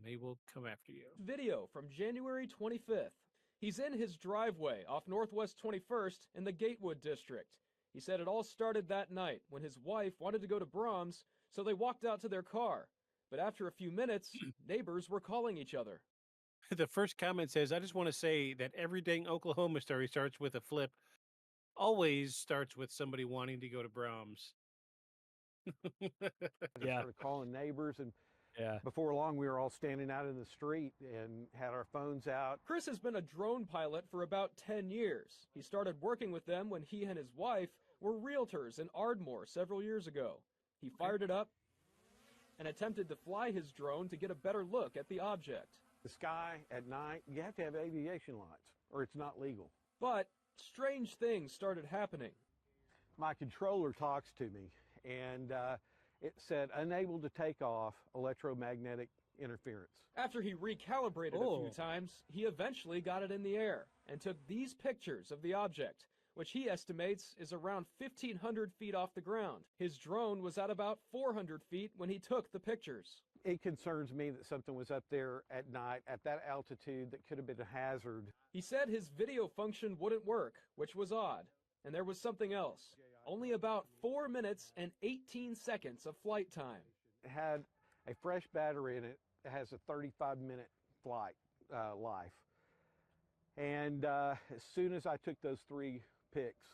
They will come after you. Video from January 25th. He's in his driveway off Northwest 21st in the Gatewood district. He said it all started that night when his wife wanted to go to Brahms, so they walked out to their car. But after a few minutes, neighbors were calling each other. The first comment says, I just want to say that every dang Oklahoma story starts with a flip. Always starts with somebody wanting to go to Brahms. Just started calling neighbors, and before long we were all standing out in the street and had our phones out. Chris has been a drone pilot for about 10 years. He started working with them when he and his wife were realtors in Ardmore several years ago. He fired it up and attempted to fly his drone to get a better look at the object. The sky at night, you have to have aviation lights or it's not legal. But strange things started happening. My controller talks to me and it said unable to take off, electromagnetic interference. After he recalibrated a few times, he eventually got it in the air and took these pictures of the object, which he estimates is around 1,500 feet off the ground. His drone was at about 400 feet when he took the pictures. It concerns me that something was up there at night at that altitude that could have been a hazard. He said his video function wouldn't work, which was odd. And there was something else. Only about 4 minutes and 18 seconds of flight time. It had a fresh battery in it. It has a 35-minute flight life. And as soon as I took those 3 pics,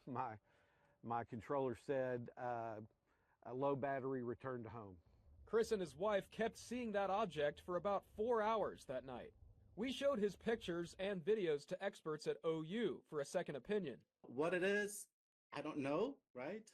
my controller said a low battery, return to home. Chris and his wife kept seeing that object for about 4 hours that night. We showed his pictures and videos to experts at OU for a second opinion. What it is, I don't know, right?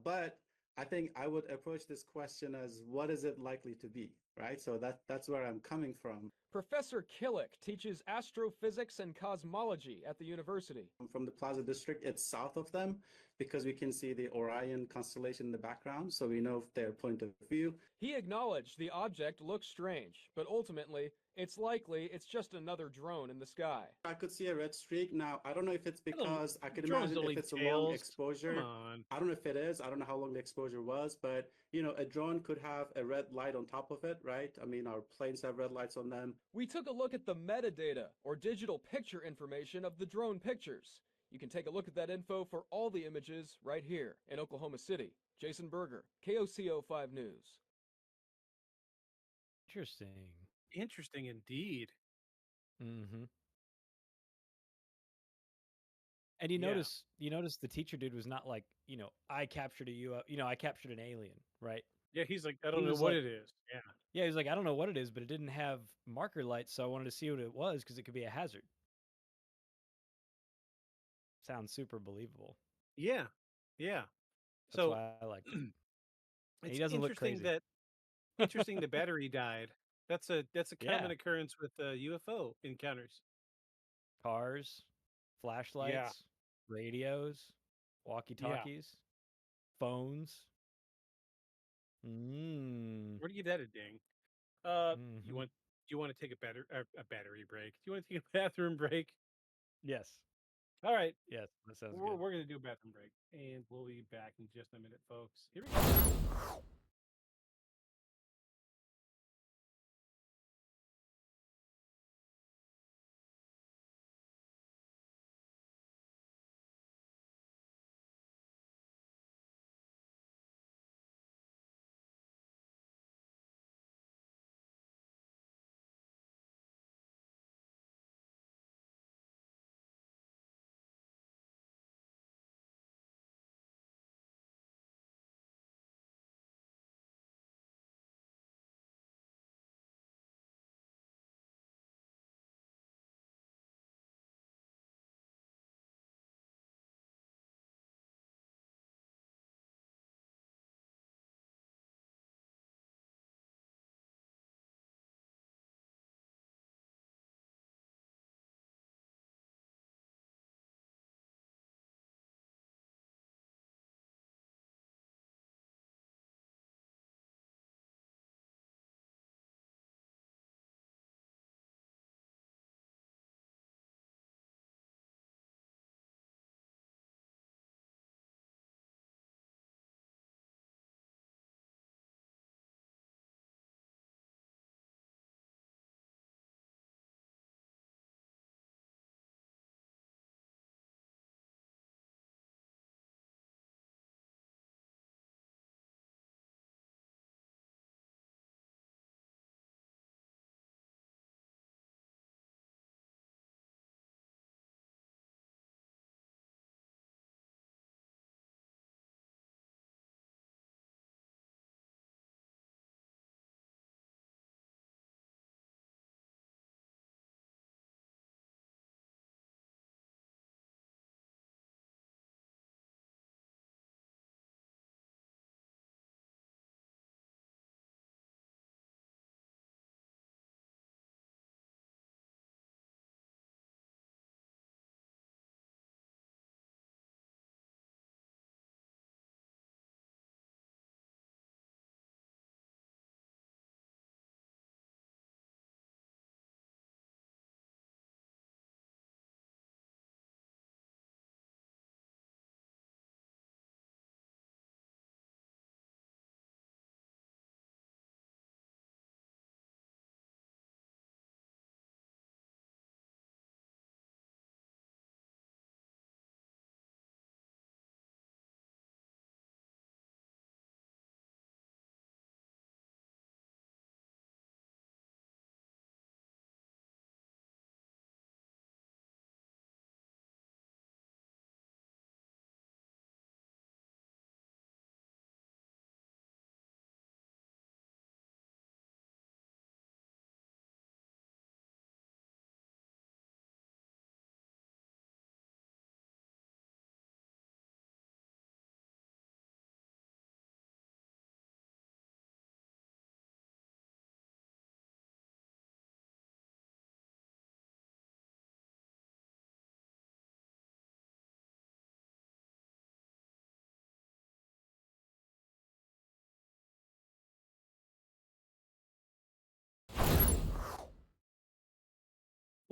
But I think I would approach this question as what is it likely to be, right? So that's where I'm coming from. Professor Killick teaches astrophysics and cosmology at the university. From the Plaza District, it's south of them because we can see the Orion constellation in the background, so we know their point of view. He acknowledged the object looks strange, but ultimately, it's likely it's just another drone in the sky. I could see a red streak. Now, I don't know if it's because I could drones imagine don't if leave it's a long tails. exposure. Come on. I don't know if it is. I don't know how long the exposure was, but you know, a drone could have a red light on top of it, right? I mean, our planes have red lights on them. We took a look at the metadata, or digital picture information of the drone pictures. You can take a look at that info for all the images right here in Oklahoma City. Jason Berger, KOCO 5 News. Interesting. Interesting indeed. Mm-hmm. And you notice the teacher dude was not like, I captured I captured an alien, right? Yeah, he's like, I don't know what it is. Yeah. Yeah, he's like, I don't know what it is, but it didn't have marker lights, so I wanted to see what it was because it could be a hazard. Sounds super believable. Yeah. Yeah. That's So why I like it. it's He doesn't look interesting crazy. interesting the battery died. That's a common Yeah. occurrence with UFO encounters. Cars, flashlights, radios, walkie-talkies, phones. Where do you get that a ding? Mm-hmm. Do you want to take a battery break? Do you want to take a bathroom break? Yes. All right. Yes, that sounds We're good. going to do a bathroom break, and we'll be back in just a minute, folks. Here we go.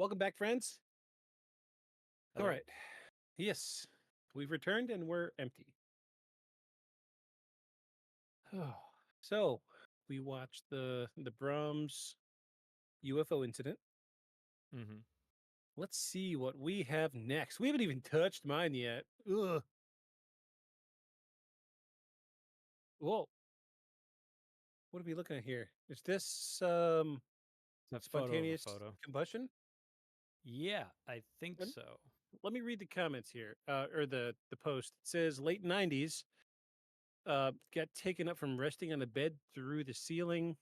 Welcome back, friends. All Hello. right. Yes, we've returned and we're empty. Oh, so we watched the Brahms UFO incident. Mm-hmm. Let's see what we have next. We haven't even touched mine yet. Ugh. Whoa. What are we looking at here? Is this That photo of a spontaneous photo. combustion? Yeah, I think Let, so. let me read the comments here, or the post. It says late 90s, got taken up from resting on the bed through the ceiling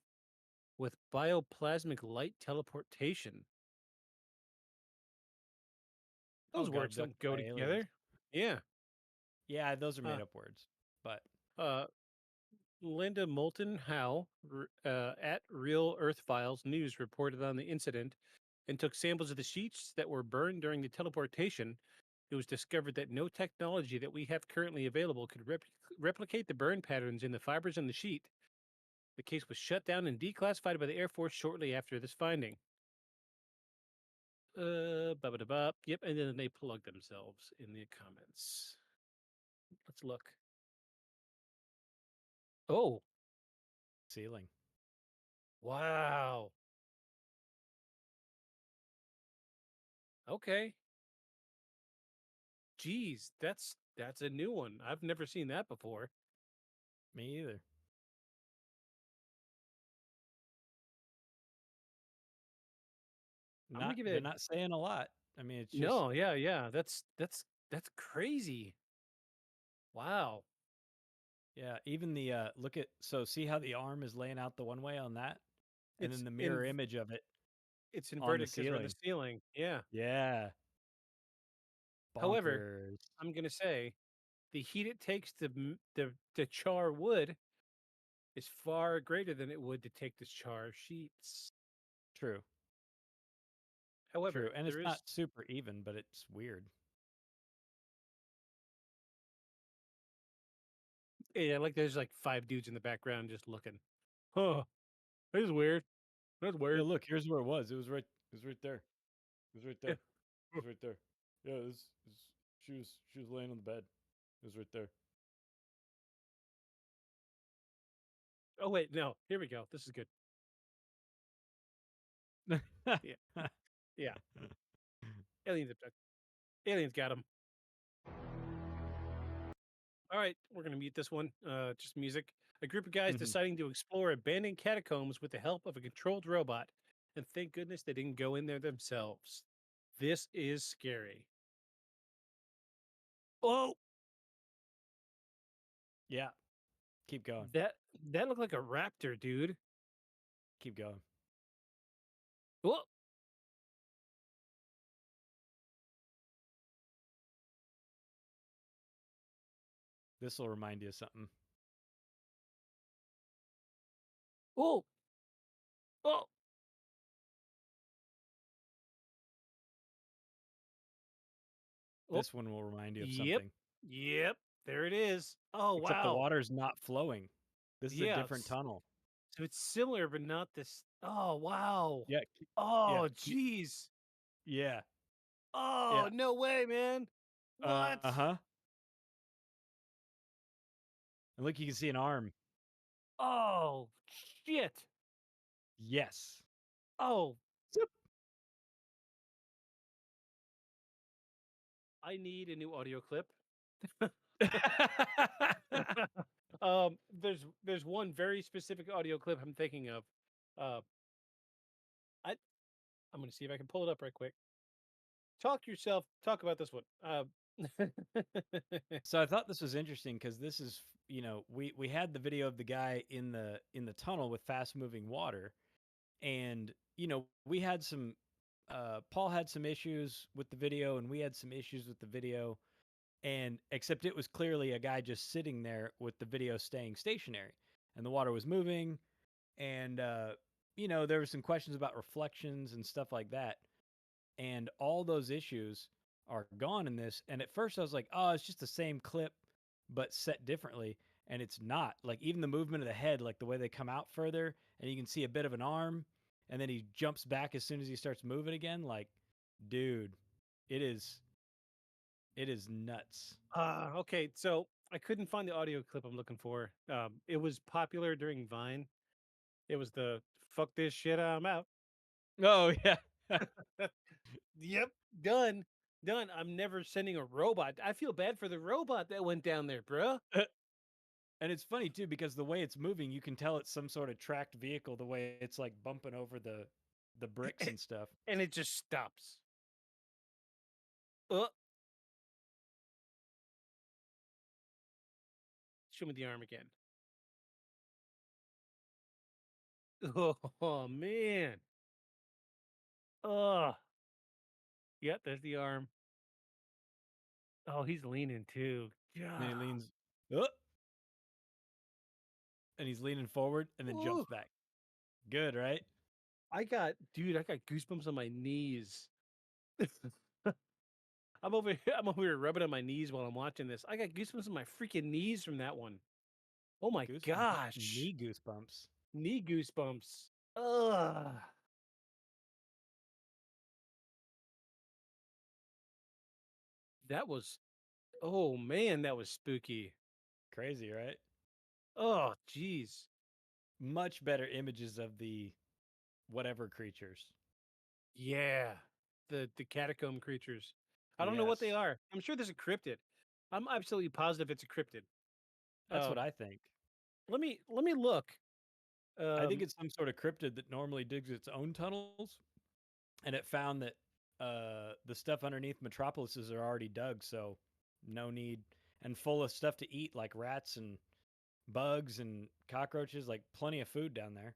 with bioplasmic light teleportation. Oh, Those got words don't abducted go by aliens. together. Yeah. Yeah, those are Uh, made up words. But uh, Linda Moulton Howe at Real Earth Files News reported on the incident and took samples of the sheets that were burned during the teleportation. It was discovered that no technology that we have currently available could replicate the burn patterns in the fibers in the sheet. The case was shut down and declassified by the Air Force shortly after this finding. Ba-ba-da-ba. Yep, and then they plugged themselves in the comments. Let's look. Oh, ceiling. wow. Okay. Geez, that's a new one. I've never seen that before. Me either. I'm gonna give They're it not saying a lot. I mean, it's just no, yeah. That's crazy. Wow. yeah, even the look at so see how the arm is laying out the one way on that? And It's then the in mirror image of it it's on the inverted because we're in the ceiling. ceiling. Yeah. Yeah. However, Bonkers. I'm gonna say the heat it takes to char wood is far greater than it would to take to char sheets. True. True. However, And it's there is not super even, but it's weird. yeah, like there's like 5 dudes in the background just looking. Huh. This is weird. That's Yeah, weird. look, here's where it was. It was right there. It was right Yeah. there. It was right there. Yeah, she was laying on the bed. It was right there. Oh wait, no. Here we go. This is good. Yeah. Yeah. Aliens abduct. Aliens got him. All right, we're gonna mute this one. Just music. A group of guys Mhm. deciding to explore abandoned catacombs with the help of a controlled robot, and thank goodness they didn't go in there themselves. This is scary. Oh, Yeah. Keep going. that that looked like a raptor, dude. Keep going. Whoa. This will remind you of something. Oh. Oh. Oh. This one will remind you of Yep. something. Yep. There it is. Oh Except the wow. water's not flowing. This is a Yeah. different tunnel. So it's similar, but not this. Oh wow. Yeah. Yeah. Oh jeez. Yeah. Oh Yeah. no way, man. What? Uh-huh. And look, you can see an arm. Oh shit. Yes. Oh, Zip. I need a new audio clip. There's one very specific audio clip I'm thinking of. Uh, I'm gonna see if I can pull it up right quick. Talk about this one. So I thought this was interesting because this is, we had the video of the guy in the tunnel with fast moving water, and we had some Paul had some issues with the video, and we had some issues with the video, and except it was clearly a guy just sitting there with the video staying stationary, and the water was moving, and there were some questions about reflections and stuff like that, and all those issues are gone in this. And at first I was like, oh, it's just the same clip but set differently, and it's not. Like, even the movement of the head, like the way they come out further and you can see a bit of an arm, and then he jumps back as soon as he starts moving again, like Dude, it is nuts. Okay, so I couldn't find the audio clip I'm looking for. It was popular during Vine. It was the "fuck this shit, I'm out." Oh yeah. Yep, done, done. I'm never sending a robot. I feel bad for the robot that went down there, bro. And it's funny too because the way it's moving, you can tell it's some sort of tracked vehicle. The way it's like bumping over the bricks and stuff. And it just stops. Uh, Show me the arm again. Oh man. Oh, yep. There's the arm. Oh, he's leaning too. And he Yeah. leans, and he's leaning forward and then jumps Ooh. back. Good, right? Dude, I got goosebumps on my knees. I'm over here rubbing on my knees while I'm watching this. I got goosebumps on my freaking knees from that one. Oh my gosh. Knee goosebumps. Knee goosebumps. Ugh. That was, oh man, that was spooky. Crazy, right? Oh, jeez. Much better images of the whatever creatures. Yeah. The catacomb creatures. I don't know what they Yes. are. I'm sure there's a cryptid. I'm absolutely positive it's a cryptid. That's what I think. Let me look. I think it's some sort of cryptid that normally digs its own tunnels, and it found that the stuff underneath metropolises are already dug, so no need, and full of stuff to eat like rats and bugs and cockroaches, like plenty of food down there.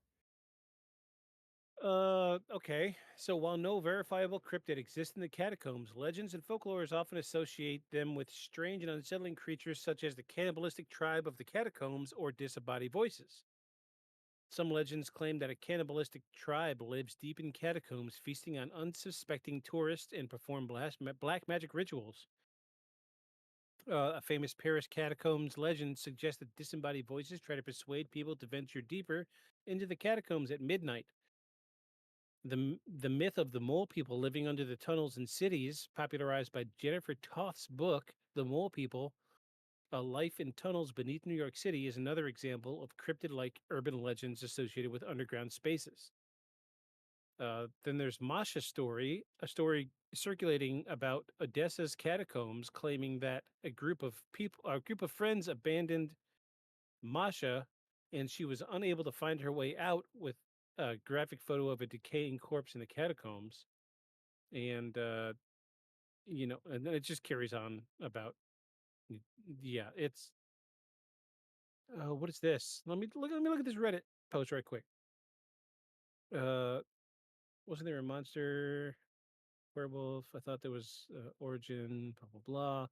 Okay. So while no verifiable cryptid exists in the catacombs, legends and folklores often associate them with strange and unsettling creatures such as the cannibalistic tribe of the catacombs or disembodied voices. Some legends claim that a cannibalistic tribe lives deep in catacombs, feasting on unsuspecting tourists and perform black magic rituals. A famous Paris catacombs legend suggests that disembodied voices try to persuade people to venture deeper into the catacombs at midnight. The myth of the mole people living under the tunnels in cities, popularized by Jennifer Toth's book, The Mole People, A Life in Tunnels Beneath New York City, is another example of cryptid like urban legends associated with underground spaces. Then there's Masha's story, a story circulating about Odessa's catacombs, claiming that a group of friends abandoned Masha, and she was unable to find her way out with a graphic photo of a decaying corpse in the catacombs. And and then it just carries on about yeah, it's what is this? Let me look at this Reddit post right quick. Uh wasn't there a monster werewolf? I thought there was origin, blah blah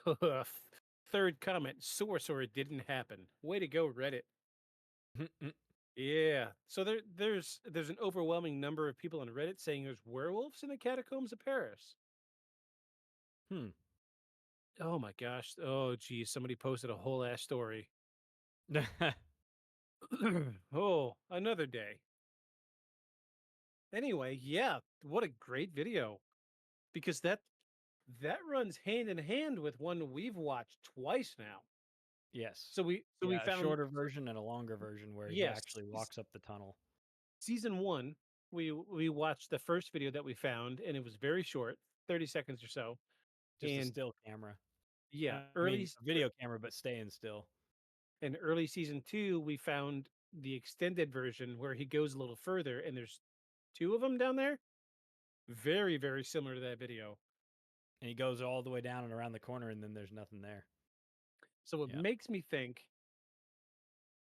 blah. Third comment, source or it didn't happen. Way to go, Reddit. Yeah. So there's an overwhelming number of people on Reddit saying there's werewolves in the catacombs of Paris. Oh my gosh. Oh geez, somebody posted a whole ass story. Oh, another day. Anyway, yeah, what a great video. Because that runs hand in hand with one we've watched twice now. Yes. So we A found shorter version and a longer version where he yes, actually walks up the tunnel. season 1, we watched the first video that we found and it was very short, 30 seconds or so. Just a And still camera. yeah, I mean, a video camera, but staying still. in early season 2, we found the extended version where he goes a little further and there's 2 of them down there. Very, very similar to that video. And he goes all the way down and around the corner, and then there's nothing there. So it makes me think,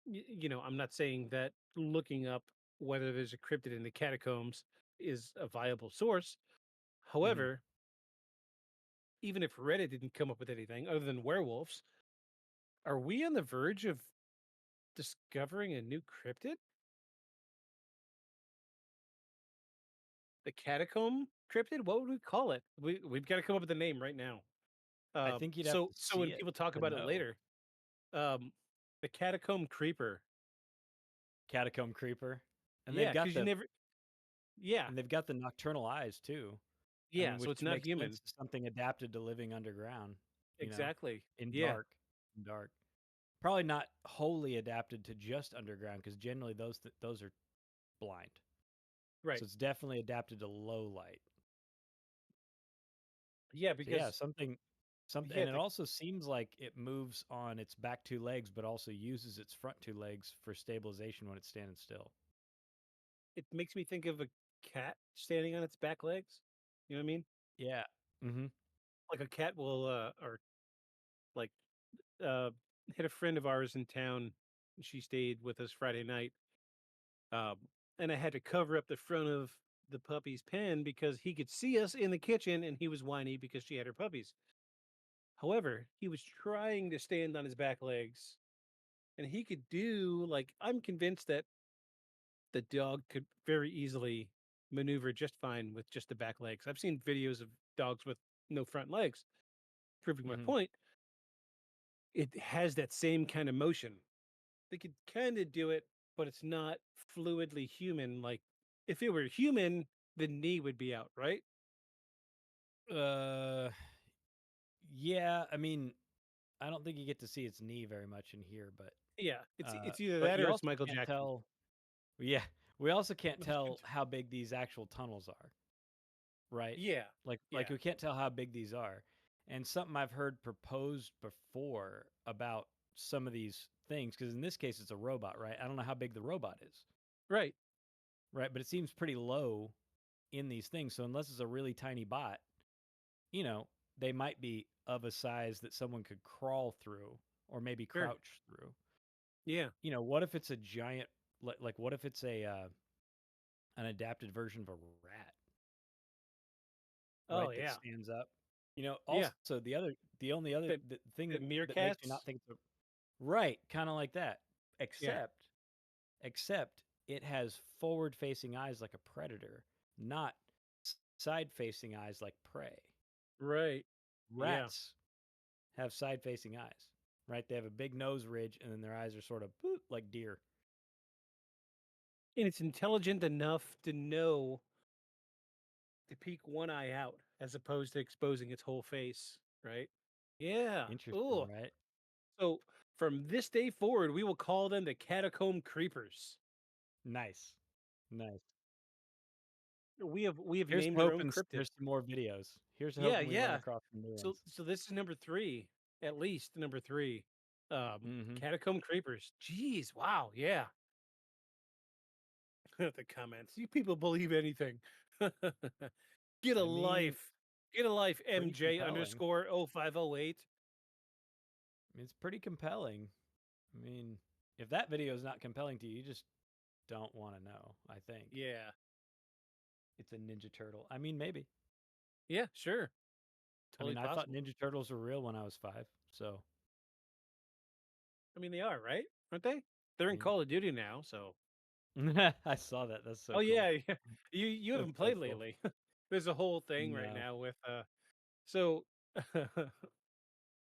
I'm not saying that looking up whether there's a cryptid in the catacombs is a viable source. However, even if Reddit didn't come up with anything other than werewolves, are we on the verge of discovering a new cryptid? The catacomb cryptid? What would we call it? We've got to come up with a name right now. I think you'd have So to so when see it people talk to about it know. later, the catacomb creeper. Catacomb creeper. And Yeah, they've got because you the never Yeah. And they've got the nocturnal eyes too. I Yeah, mean, so it's which not makes human. sense to something adapted to living underground, Exactly. in Yeah. dark, in dark. Probably not wholly adapted to just underground because generally those are blind. Right. So it's definitely adapted to low light. Yeah, So yeah, because something, yeah, and it also seems like it moves on its back two legs, but also uses its front two legs for stabilization when it's standing still. it makes me think of a cat standing on its back legs. You know what I mean? Yeah. Mm-hmm. Like a cat will, or like, uh, had a friend of ours in town. She stayed with us Friday night, um, and I had to cover up the front of the puppy's pen because he could see us in the kitchen, and he was whiny because she had her puppies. However, he was trying to stand on his back legs, and he could do like I'm convinced that the dog could very easily maneuver just fine with just the back legs. I've seen videos of dogs with no front legs, proving my Mm-hmm. point. It has that same kind of motion. They could kind of do it, but it's not fluidly human. Like if it were human, the knee would be out, right? Uh, yeah. I mean, I don't think you get to see its knee very much in here, Yeah, it's either but that you or it's also Michael can't Jackson. tell. Yeah, we also can't tell how big these actual tunnels are, right? Yeah, Like yeah, we can't tell how big these are. And something I've heard proposed before about some of these things, because in this case it's a robot, right? I don't know how big the robot is, right. right? But it seems pretty low in these things. So unless it's a really tiny bot, you know, they might be of a size that someone could crawl through or maybe Sure. crouch through. Yeah. What if it's a giant, like what if it's a an adapted version of a rat, Oh right? That yeah. stands up. Yeah. Also the only other The the thing the that makes me not meerkats. think it's a right, kind of like that, Yeah. except it has forward facing eyes like a predator, not side facing eyes like prey. Right. Yeah. Rats have side facing eyes, right? They have a big nose ridge and then their eyes are sort of boop, like deer. And it's intelligent enough to know to peek one eye out as opposed to exposing its whole face, right? Yeah. Interesting, Oh, right? so from this day forward, we will call them the catacomb creepers. Nice. Nice. We have Here's named our own hoping cryptid. there's some more videos. Here's Yeah, hoping we run yeah. across some new So ones. so this is number three, at least number three. Mm-hmm. Catacomb creepers. Jeez, wow, yeah. The comments. You people believe anything. Get a I mean, life. Get a life, pretty MJ compelling. underscore 0508. It's pretty compelling. I mean, if that video is not compelling to you, you just don't want to know, I think. Yeah. It's a Ninja Turtle. I mean, maybe. Yeah, sure. I Totally mean, I thought possible. Ninja Turtles were real when I was 5, so I mean, they are, right? Aren't they? They're I in mean, Call of Duty now, so. I saw that. That's so Oh cool. yeah, yeah. You That's haven't so played cool. lately. There's a whole thing right No. now with so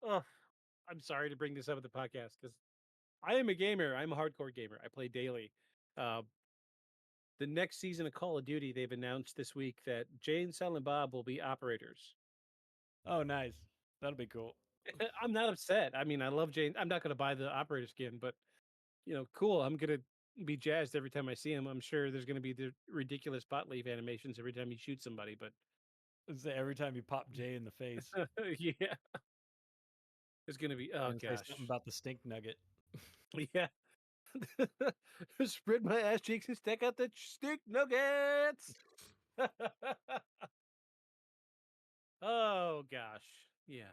oh, I'm sorry to bring this up at the podcast because I am a gamer. I'm a hardcore gamer. I play daily. Uh, the next season of Call of Duty, they've announced this week that Jay and Silent Bob will be operators. Oh, nice. That'll be cool. I'm not upset. I mean, I love Jay. I'm not going to buy the operator skin, but cool. I'm going to be jazzed every time I see him. I'm sure there's going to be the ridiculous bot leaf animations every time he shoots somebody, but Every time you pop Jay in the face, yeah, it's going to be. Oh and say something gosh, about the stink nugget. yeah. Spread my ass cheeks and stack out the stick nuggets. Oh gosh, yeah.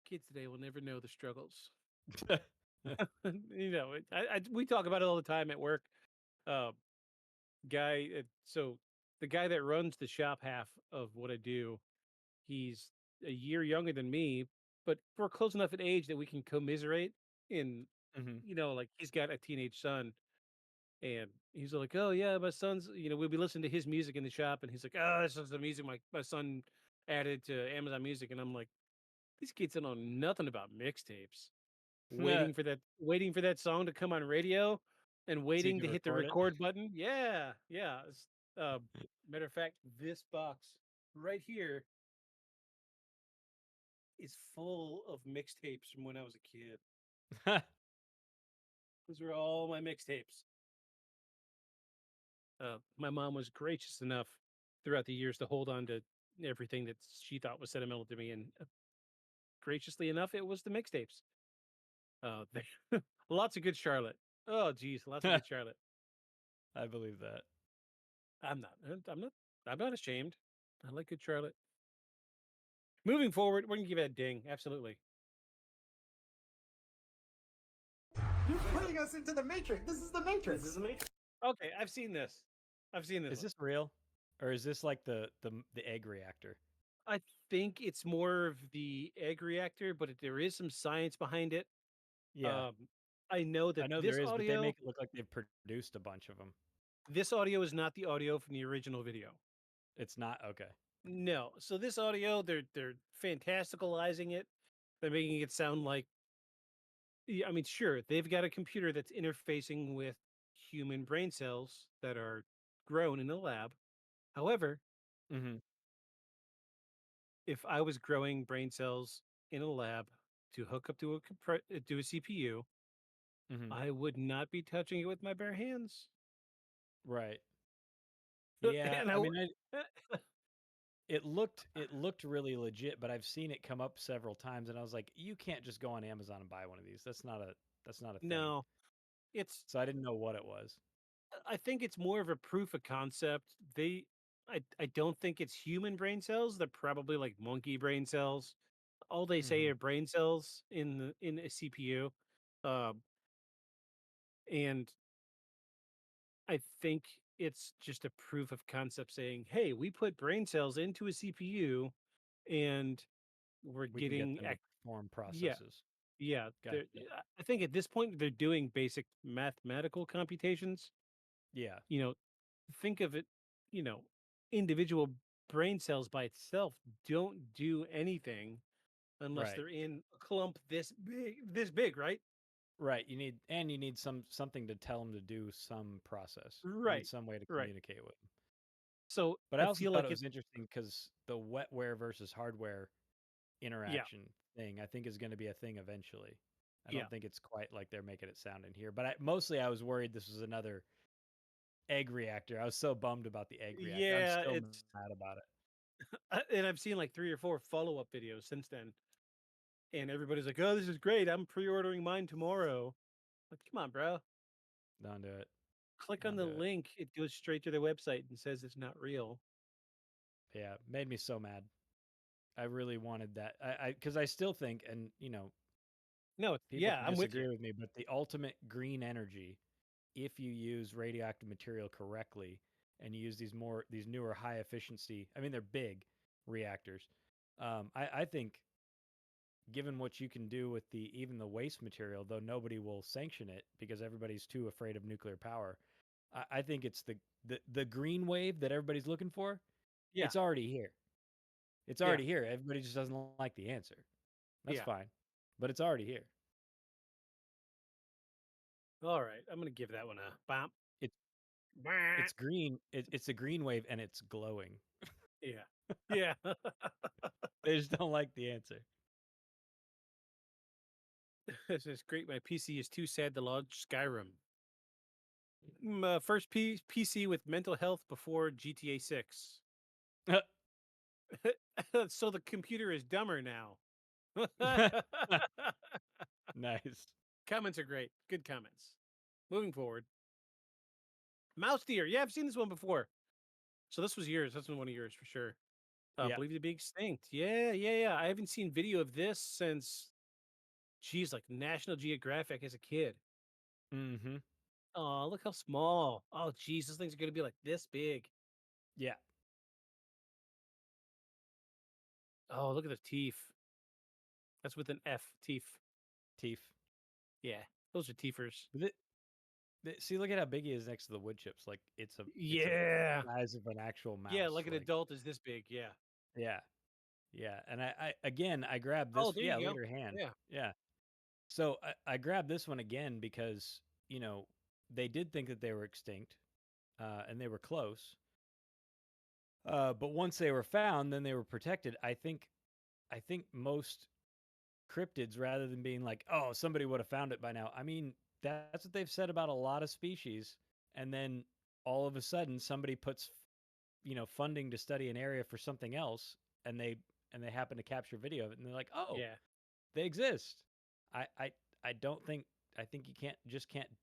Kids today will never know the struggles. We talk about it all the time at work. Uh, so the guy that runs the shop half of what I do, he's a year younger than me, but we're close enough in age that we can commiserate. In Mm-hmm. like he's got a teenage son, and he's like, "Oh yeah, my son's." We'll be listening to his music in the shop, and he's like, "Oh, this is the music my son added to Amazon Music," and I'm like, "These kids don't know nothing about mixtapes." Waiting for that song to come on radio. and So you waiting can to hit the record it? record button. Yeah, yeah. Matter of fact, this box right here is full of mixtapes from when I was a kid. Those were all my mixtapes. My mom was gracious enough throughout the years to hold on to everything that she thought was sentimental to me, and graciously enough, it was the mixtapes. Lots of good Charlotte. Oh, geez, lots of good Charlotte. I believe that. I'm not. I'm not ashamed. I like good Charlotte. Moving forward, we're gonna give it a ding. Absolutely. You're putting us into the Matrix. This is the Matrix. This is the Matrix. Okay, I've seen this. I've seen this. Is this real, or is this like the egg reactor? I think it's more of the egg reactor, but there is some science behind it. Yeah. I know that I know this there is, but they audio, make it look like they've produced a bunch of them. this audio is not the audio from the original video. It's not okay. No. So this audio, they're fantasticalizing it. They're making it sound like, yeah, I mean, sure, they've got a computer that's interfacing with human brain cells that are grown in a lab. However, Mm-hmm. if I was growing brain cells in a lab to hook up to to a CPU, Mm-hmm. I would not be touching it with my bare hands. Right. Yeah. And I mean, it looked really legit, but I've seen it come up several times, and I was like, you can't just go on Amazon and buy one of these. That's not a thing. no, it's. So I didn't know what it was. I think it's more of a proof of concept. I don't think it's human brain cells. They're probably like monkey brain cells. All they say Mm-hmm. are brain cells in a CPU, um, and I think it's just a proof of concept saying, "Hey, we put brain cells into a CPU, and we're We can get getting them to perform yeah, processes. yeah." Gotcha. I think at this point they're doing basic mathematical computations. Yeah. Think of it, you know, individual brain cells by itself don't do anything unless Right. they're in a clump this big, right? Right. You need something to tell them to do some process. You need Right. some way to Right. communicate with them. So But I I also feel thought like it it was interesting because the wetware versus hardware yeah, interaction thing, I think, is going to be a thing eventually. I yeah. don't think it's quite like they're making it sound in here. But mostly I was worried this was another egg reactor. I was so bummed about the egg reactor. I'm Yeah, still it's mad about it. and I've seen like 3 or 4 follow-up videos since then. And everybody's like, "Oh, this is great. I'm pre-ordering mine tomorrow." Like, come on, bro. Don't do it. Click on Don't the do it. link. It goes straight to their website and says it's not real. Yeah, made me so mad. I really wanted that. Because I still think, and No, people yeah, can I'm with you. disagree with me, but the ultimate green energy, if you use radioactive material correctly and you use these newer high efficiency, I mean they're big reactors. I think given what you can do with even the waste material, though nobody will sanction it because everybody's too afraid of nuclear power. I think it's the green wave that everybody's looking for. Yeah. It's already here. It's Yeah. already here. Everybody just doesn't like the answer. That's Yeah. fine, but it's already here. All right. I'm going to give that one a bump. It's it's green. It's a green wave and it's glowing. Yeah. Yeah. They just don't like the answer. This is great. My PC is too sad to launch Skyrim. First PC with mental health before GTA 6. So the computer is dumber now. Nice. Comments are great. Good comments. Moving forward. Mouse deer. Yeah, I've seen this one before. So this was yours. That's one of yours for sure. Yeah. Believe to be extinct. Yeah. I haven't seen video of this since, geez, like National Geographic as a kid. Mm-hmm. Oh, look how small. Oh, geez, those things are going to be like this big. Yeah. Oh, look at the teeth. That's with an F, teeth. Teeth. Yeah, those are teethers. See, look at how big he is next to the wood chips. Like it's a Yeah. size of an actual mouse. Yeah, like an adult is this big. Yeah. Yeah. Yeah. And I grabbed this. Oh, there Yeah, you look go. at her hand. Yeah. Yeah. So I grabbed this one again because they did think that they were extinct, and they were close. But once they were found, then they were protected. I think most cryptids, rather than being like, "Oh, somebody would have found it by now." I mean, that's what they've said about a lot of species, and then all of a sudden, somebody puts, funding to study an area for something else, and they happen to capture video of it, and they're like, "Oh, Yeah. they exist." I I I don't think I think you can't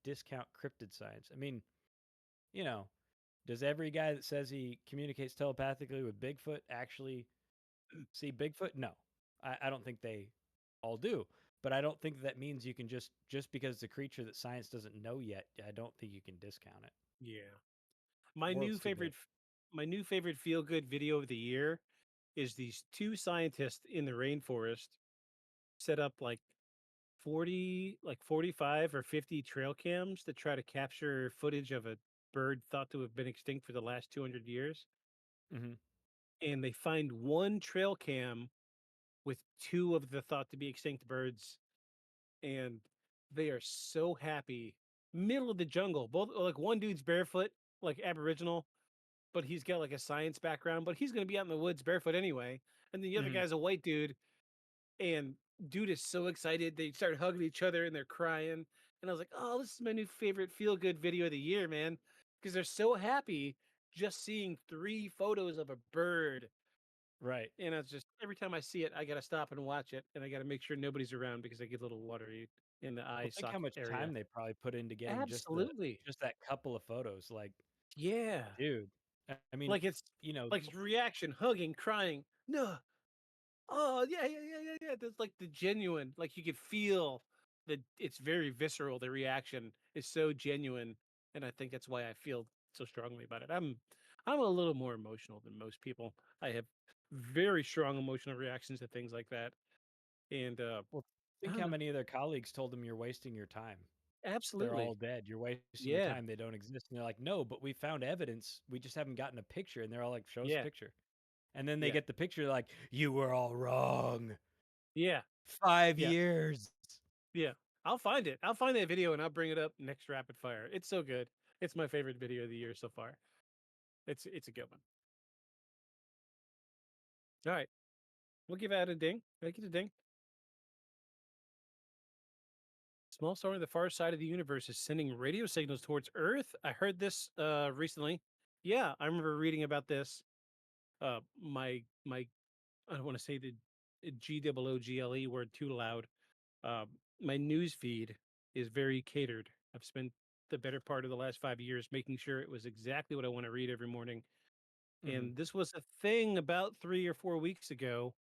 discount cryptid science. I mean, you know, does every guy that says he communicates telepathically with Bigfoot actually see Bigfoot? No, I don't think they all do. But I don't think that means you can just because it's a creature that science doesn't know yet. I don't think you can discount it. Yeah. My new World's too big. favorite my new favorite feel good video of the year is these two scientists in the rainforest set up like 45 or 50 trail cams to try to capture footage of a bird thought to have been extinct for the last 200 years. Mm-hmm. And they find one trail cam with two of the thought to be extinct birds, and they are so happy. Middle of the jungle, both like one dude's barefoot, like Aboriginal, but he's got like a science background, but he's going to be out in the woods barefoot anyway. And then the other Mm-hmm. guy's a white dude, and dude is so excited. They start hugging each other and they're crying. And I was like, oh, this is my new favorite feel good video of the year, man. Because they're so happy just seeing three photos of a bird. Right. And it's just every time I see it, I got to stop and watch it. And I got to make sure nobody's around because I get a little watery in the eye Well, think how socket much area. time they probably put into getting Absolutely. just that couple of photos. Like, Yeah. dude, I mean, Like it's you know, like his reaction, hugging, crying. No, oh, yeah, yeah, yeah, yeah, yeah. That's like the genuine, like you could feel that it's very visceral. The reaction is so genuine. And I think that's why I feel so strongly about it. I'm a little more emotional than most people. I have very strong emotional reactions to things like that. And well, I think don't how know. many of their colleagues told them you're wasting your time. They're all Absolutely. dead. You're wasting your Yeah. time. They don't exist. And they're like, no, but we found evidence. We just haven't gotten a picture. And they're all like, show us a Yeah. picture. And then they Yeah. get the picture, like, you were all wrong. Yeah. 5 Yeah. years. Yeah. I'll find it. I'll find that video and I'll bring it up next rapid fire. It's so good. It's my favorite video of the year so far. It's a good one. All right. We'll give that a ding. Make it a ding. Small star on the far side of the universe is sending radio signals towards Earth. I heard this recently. Yeah, I remember reading about this. My I don't want to say the GOOGLE word too loud. My news feed is very catered. I've spent the better part of the last 5 years making sure it was exactly what I want to read every morning. Mm-hmm. And this was a thing about 3 or 4 weeks ago.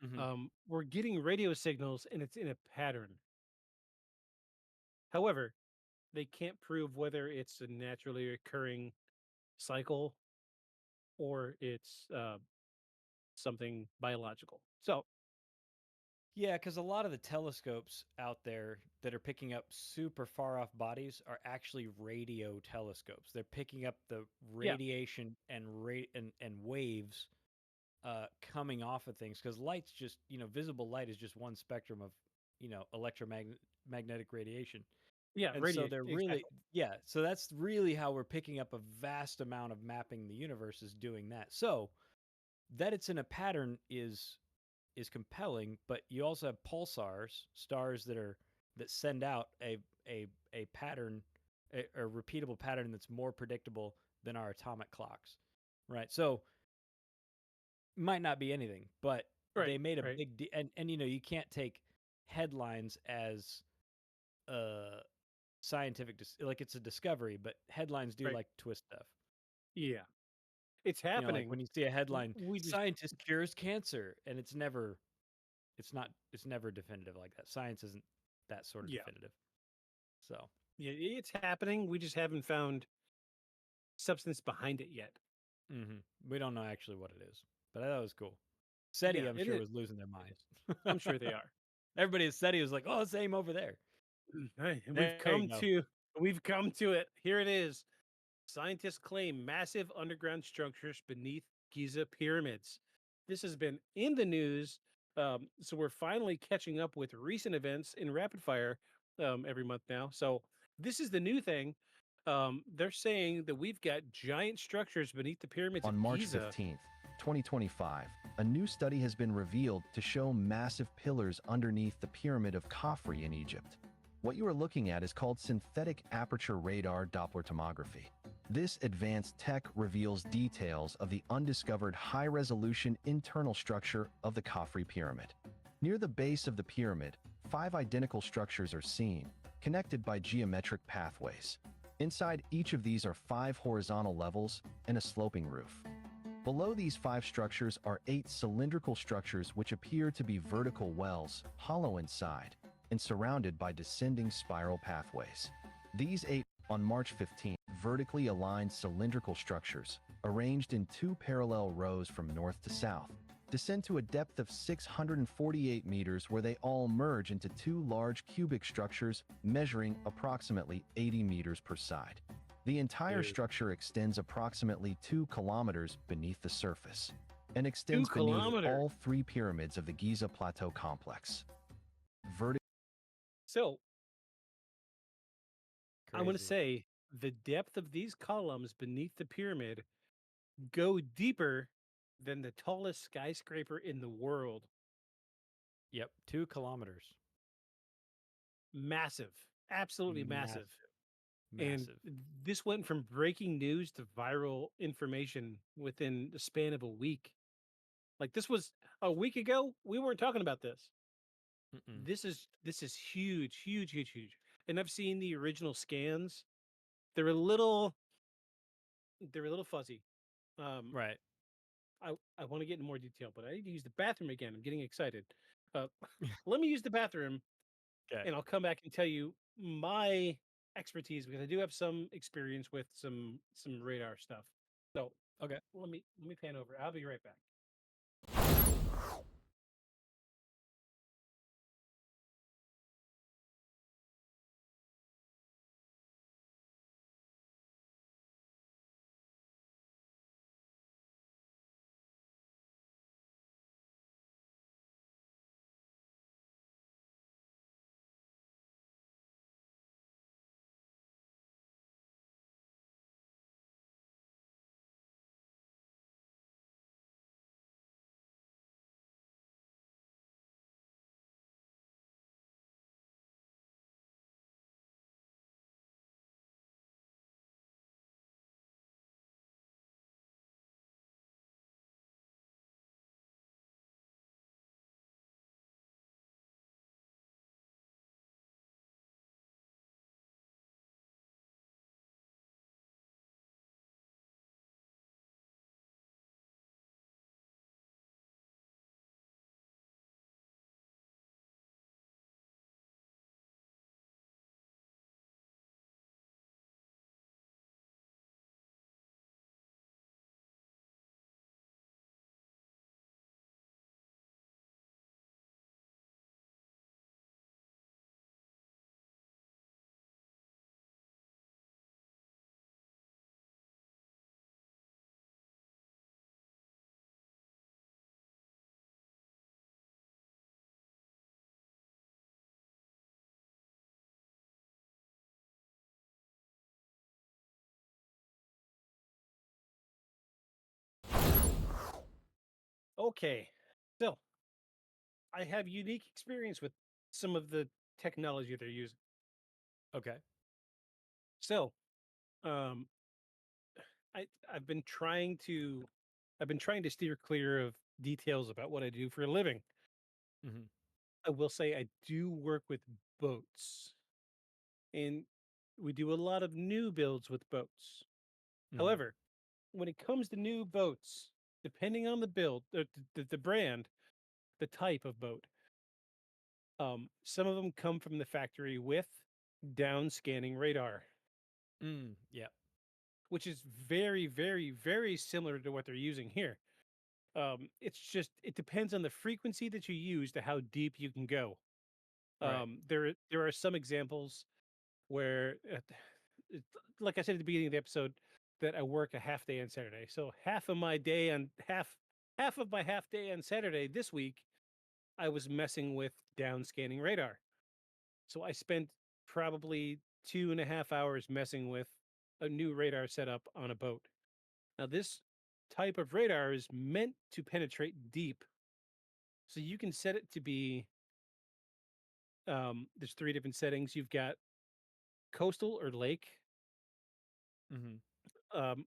Mm-hmm. We're getting radio signals and it's in a pattern. However, they can't prove whether it's a naturally occurring cycle or it's something biological. So, Yeah, because a lot of the telescopes out there that are picking up super far off bodies are actually radio telescopes. They're picking up the yeah, radiation and waves coming off of things because light's just visible light is just one spectrum of electromagnetic radiation. yeah, And so radiation. they're really, Exactly. yeah, so that's really how we're picking up a vast amount of mapping the universe is doing that. So that it's in a pattern is compelling, but you also have pulsars, stars that send out a pattern, a repeatable pattern that's more predictable than our atomic clocks, right? So might not be anything, but Right, they made a right, big and you can't take headlines as uh scientific like it's a discovery, but headlines do right. like twist stuff. Yeah, it's Like happening. when you see a headline, We just, scientist cures cancer, and it's never definitive like that. Science isn't that sort of yeah, definitive. So, yeah, it's happening. We just haven't found substance behind it yet. we don't know actually what it is, but I thought it was cool. Yeah, SETI, I'm it sure, is. was losing their minds. I'm sure they are. Everybody at SETI was like, "Oh, same over there." Right, and There you go. we've come to it. Here it is. Scientists claim massive underground structures beneath Giza pyramids. This has been in the news, so we're finally catching up with recent events in rapid fire every month now. So this is the new thing. They're saying that we've got giant structures beneath the pyramids On of March Giza. 15th, 2025, a new study has been revealed to show massive pillars underneath the Pyramid of Khafre in Egypt. What you are looking at is called synthetic aperture radar Doppler tomography. This advanced tech reveals details of the undiscovered high-resolution internal structure of the Khafre Pyramid. Near the base of the pyramid, 5 identical structures are seen, connected by geometric pathways. Inside each of these are 5 horizontal levels and a sloping roof. Below these 5 structures are 8 cylindrical structures which appear to be vertical wells, hollow inside, and surrounded by descending spiral pathways. These 8, on March 15, vertically aligned cylindrical structures, arranged in 2 parallel rows from north to south, descend to a depth of 648 meters where they all merge into 2 large cubic structures measuring approximately 80 meters per side. The entire structure extends approximately 2 kilometers beneath the surface and extends beneath all 3 pyramids of the Giza Plateau complex. So, I want to Crazy. say the depth of these columns beneath the pyramid go deeper than the tallest skyscraper in the world. Yep, 2 kilometers. Massive, absolutely massive. And Massive. this went from breaking news to viral information within the span of a week. Like this was a week ago, we weren't talking about this. Mm-mm. This is huge, huge, huge, huge. And I've seen the original scans. They're a little fuzzy. Right. I want to get in more detail, but I need to use the bathroom again. I'm getting excited. Let me use the bathroom, and I'll come back and tell you my expertise because I do have some experience with some radar stuff. So Okay. let me pan over. I'll be right back. Okay. So I have unique experience with some of the technology they're using. Okay. So, um, I've been trying to steer clear of details about what I do for a living. Mm-hmm. I will say I do work with boats, and we do a lot of new builds with boats. Mm-hmm. However, when it comes to new boats, depending on the build, the brand, the type of boat, some of them come from the factory with down scanning radar, Yeah. which is very, very, very similar to what they're using here. It's just it depends on the frequency that you use to how deep you can go. Right. There are some examples where, it, like I said at the beginning of the episode, that I work a half day on Saturday. So half of my half day on Saturday this week, I was messing with down scanning radar. So I spent probably 2.5 hours messing with a new radar setup on a boat. Now, this type of radar is meant to penetrate deep. So you can set it to be, there's three different settings. You've got coastal or lake, Mm-hmm.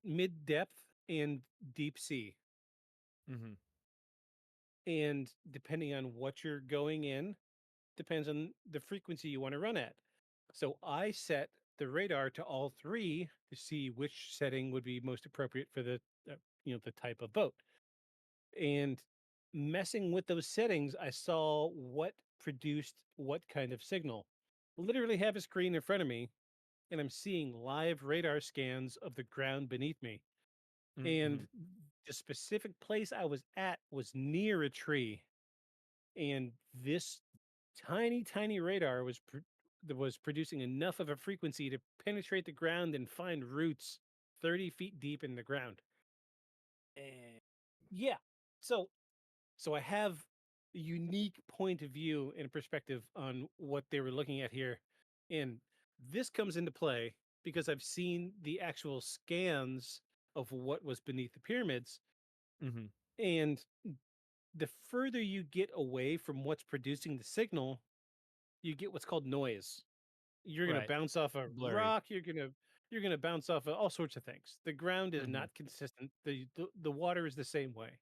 mid depth, and deep sea. Mm-hmm. And depending on what you're going in, depends on the frequency you want to run at. So I set the radar to all three to see which setting would be most appropriate for the the type of boat. And messing with those settings, I saw what produced what kind of signal. Literally have a screen in front of me, and I'm seeing live radar scans of the ground beneath me. Mm-hmm. And the specific place I was at was near a tree, and this tiny radar that was producing enough of a frequency to penetrate the ground and find roots 30 feet deep in the ground. And yeah, so I have a unique point of view and perspective on what they were looking at here, and this comes into play because I've seen the actual scans of what was beneath the pyramids, Mm-hmm. and the further you get away from what's producing the signal, you get what's called noise. You're gonna Right. bounce off a Blurry. rock. You're gonna bounce off of all sorts of things. The ground is Mm-hmm. not consistent. The water is the same way.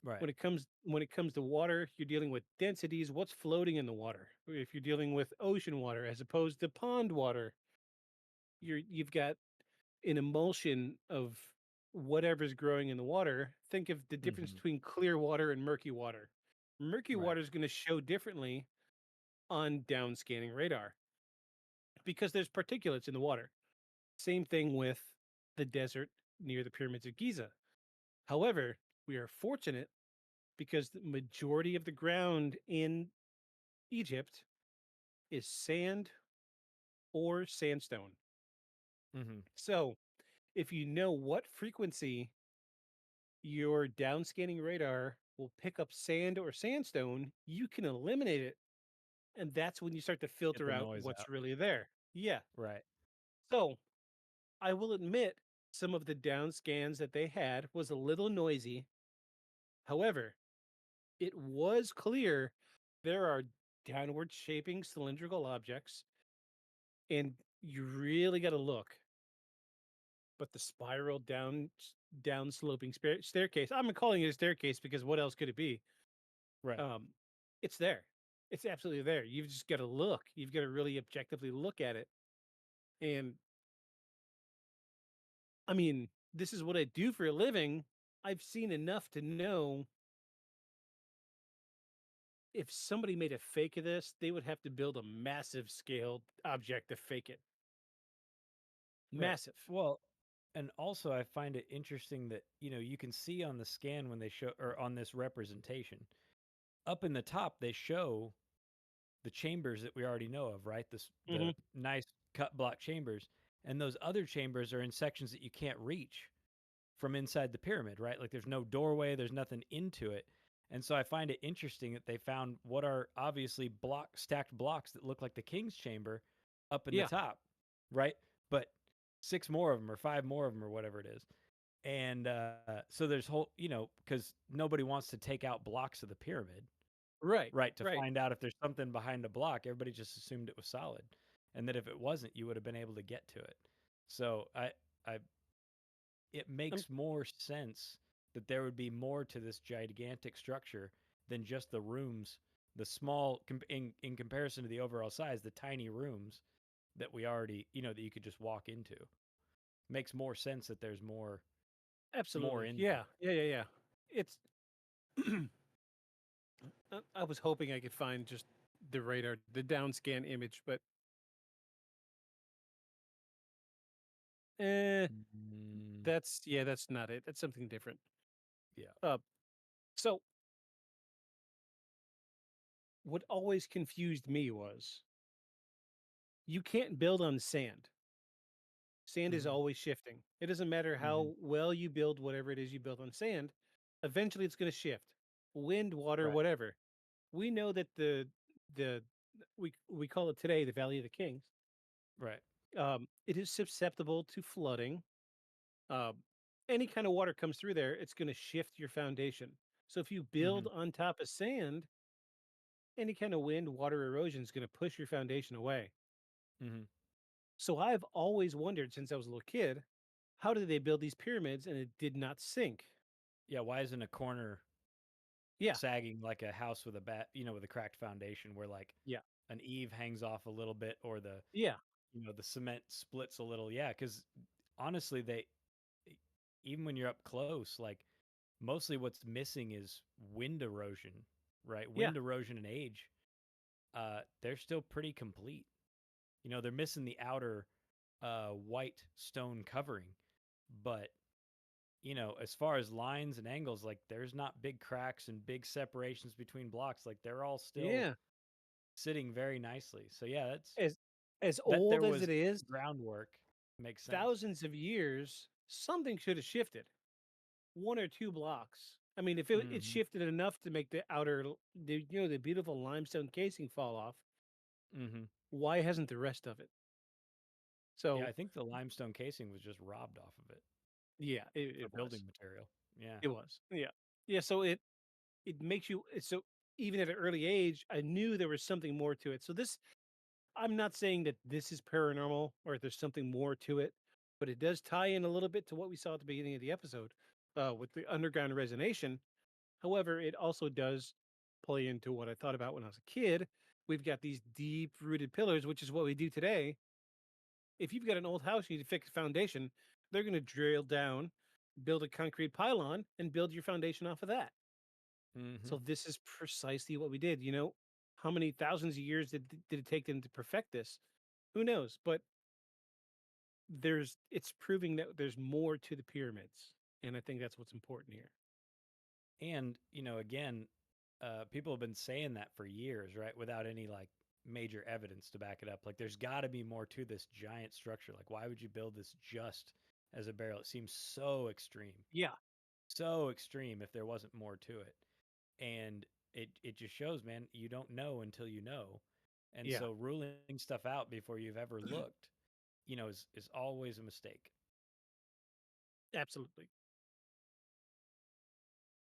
Right. When it comes to water, you're dealing with densities. What's floating in the water? If you're dealing with ocean water as opposed to pond water, you've got an emulsion of whatever's growing in the water. Think of the difference Mm-hmm. between clear water and murky water. Murky Right. water is going to show differently on down scanning radar because there's particulates in the water. Same thing with the desert near the pyramids of Giza. However, we are fortunate because the majority of the ground in Egypt is sand or sandstone. Mm-hmm. So, if you know what frequency your downscanning radar will pick up sand or sandstone, you can eliminate it. And that's when you start to Get filter the out noise what's out. really there. Yeah. Right. So, I will admit some of the down scans that they had was a little noisy. However, it was clear there are downward shaping cylindrical objects, and you really got to look. But the spiral down sloping staircase, I'm calling it a staircase because what else could it be? Right. Um, it's there. It's absolutely there. You've just got to look. You've got to really objectively look at it. And I mean, this is what I do for a living. I've seen enough to know if somebody made a fake of this, they would have to build a massive scale object to fake it. Right. Massive. Well, and also I find it interesting that, you can see on the scan when they show, or on this representation, up in the top they show the chambers that we already know of, right? The Hmm. nice cut block chambers, and those other chambers are in sections that you can't reach from inside the pyramid, right? Like there's no doorway, there's nothing into it. And so I find it interesting that they found what are obviously stacked blocks that look like the king's chamber up in the Yeah. top, right? But six more of them or five more of them or whatever it is. And so there's because nobody wants to take out blocks of the pyramid, Right. right? To Right. find out if there's something behind a block. Everybody just assumed it was solid. And that if it wasn't, you would have been able to get to it. So I it makes more sense that there would be more to this gigantic structure than just the rooms, the small in comparison to the overall size, the tiny rooms that we already, that you could just walk into. Makes more sense that there's more Absolutely. in Yeah. there. Yeah. It's I was hoping I could find just the radar, the downscan image, but eh, Mm, that's not it. That's something different. yeah. So what always confused me was you can't build on sand. Sand is Mm, always shifting. It doesn't matter hmm. how well you build whatever it is you build on sand, eventually it's going to shift. Wind, water, Right. whatever. We know that the we call it today the Valley of the Kings. Right. It is susceptible to flooding. Um, any kind of water comes through there, it's going to shift your foundation. So if you build on top of sand, any kind of wind, water erosion is going to push your foundation away. Mm-hmm. So I've always wondered since I was a little kid, how did they build these pyramids and it did not sink? Yeah, why isn't a corner Yeah. sagging like a house with with a cracked foundation where like Yeah. an eave hangs off a little bit or Yeah. the cement splits a little. Yeah, because honestly, even when you're up close, like mostly what's missing is wind erosion, right? Yeah. Wind erosion and age, they're still pretty complete. They're missing the outer white stone covering, but as far as lines and angles, like there's not big cracks and big separations between blocks. Like they're all still Yeah. sitting very nicely. So yeah, that's As bet there old as was it is, groundwork. Makes sense. thousands of years, something should have shifted. One or two blocks. I mean, if it Mm-hmm. shifted enough to make the the beautiful limestone casing fall off, Mm-hmm. why hasn't the rest of it? Yeah, So I think the limestone casing was just robbed off of it yeah, for it building was. material. Yeah. It was. Yeah. Yeah. So it makes you so even at an early age, I knew there was something more to it. So this I'm not saying that this is paranormal or there's something more to it, but it does tie in a little bit to what we saw at the beginning of the episode with the underground resonation. However, it also does play into what I thought about when I was a kid. We've got these deep rooted pillars, which is what we do today. If you've got an old house, you need to fix a foundation, they're going to drill down, build a concrete pylon, and build your foundation off of that. Mm-hmm. So this is precisely what we did. How many thousands of years did it take them to perfect this? Who knows? But it's proving that there's more to the pyramids, and I think that's what's important here. And again, people have been saying that for years, right? Without any like major evidence to back it up. Like, there's got to be more to this giant structure. Like, why would you build this just as a barrel? It seems so extreme, Yeah, so extreme. If there wasn't more to it, and it just shows, man, you don't know until you know, and yeah, so ruling stuff out before you've ever looked, is always a mistake. absolutely.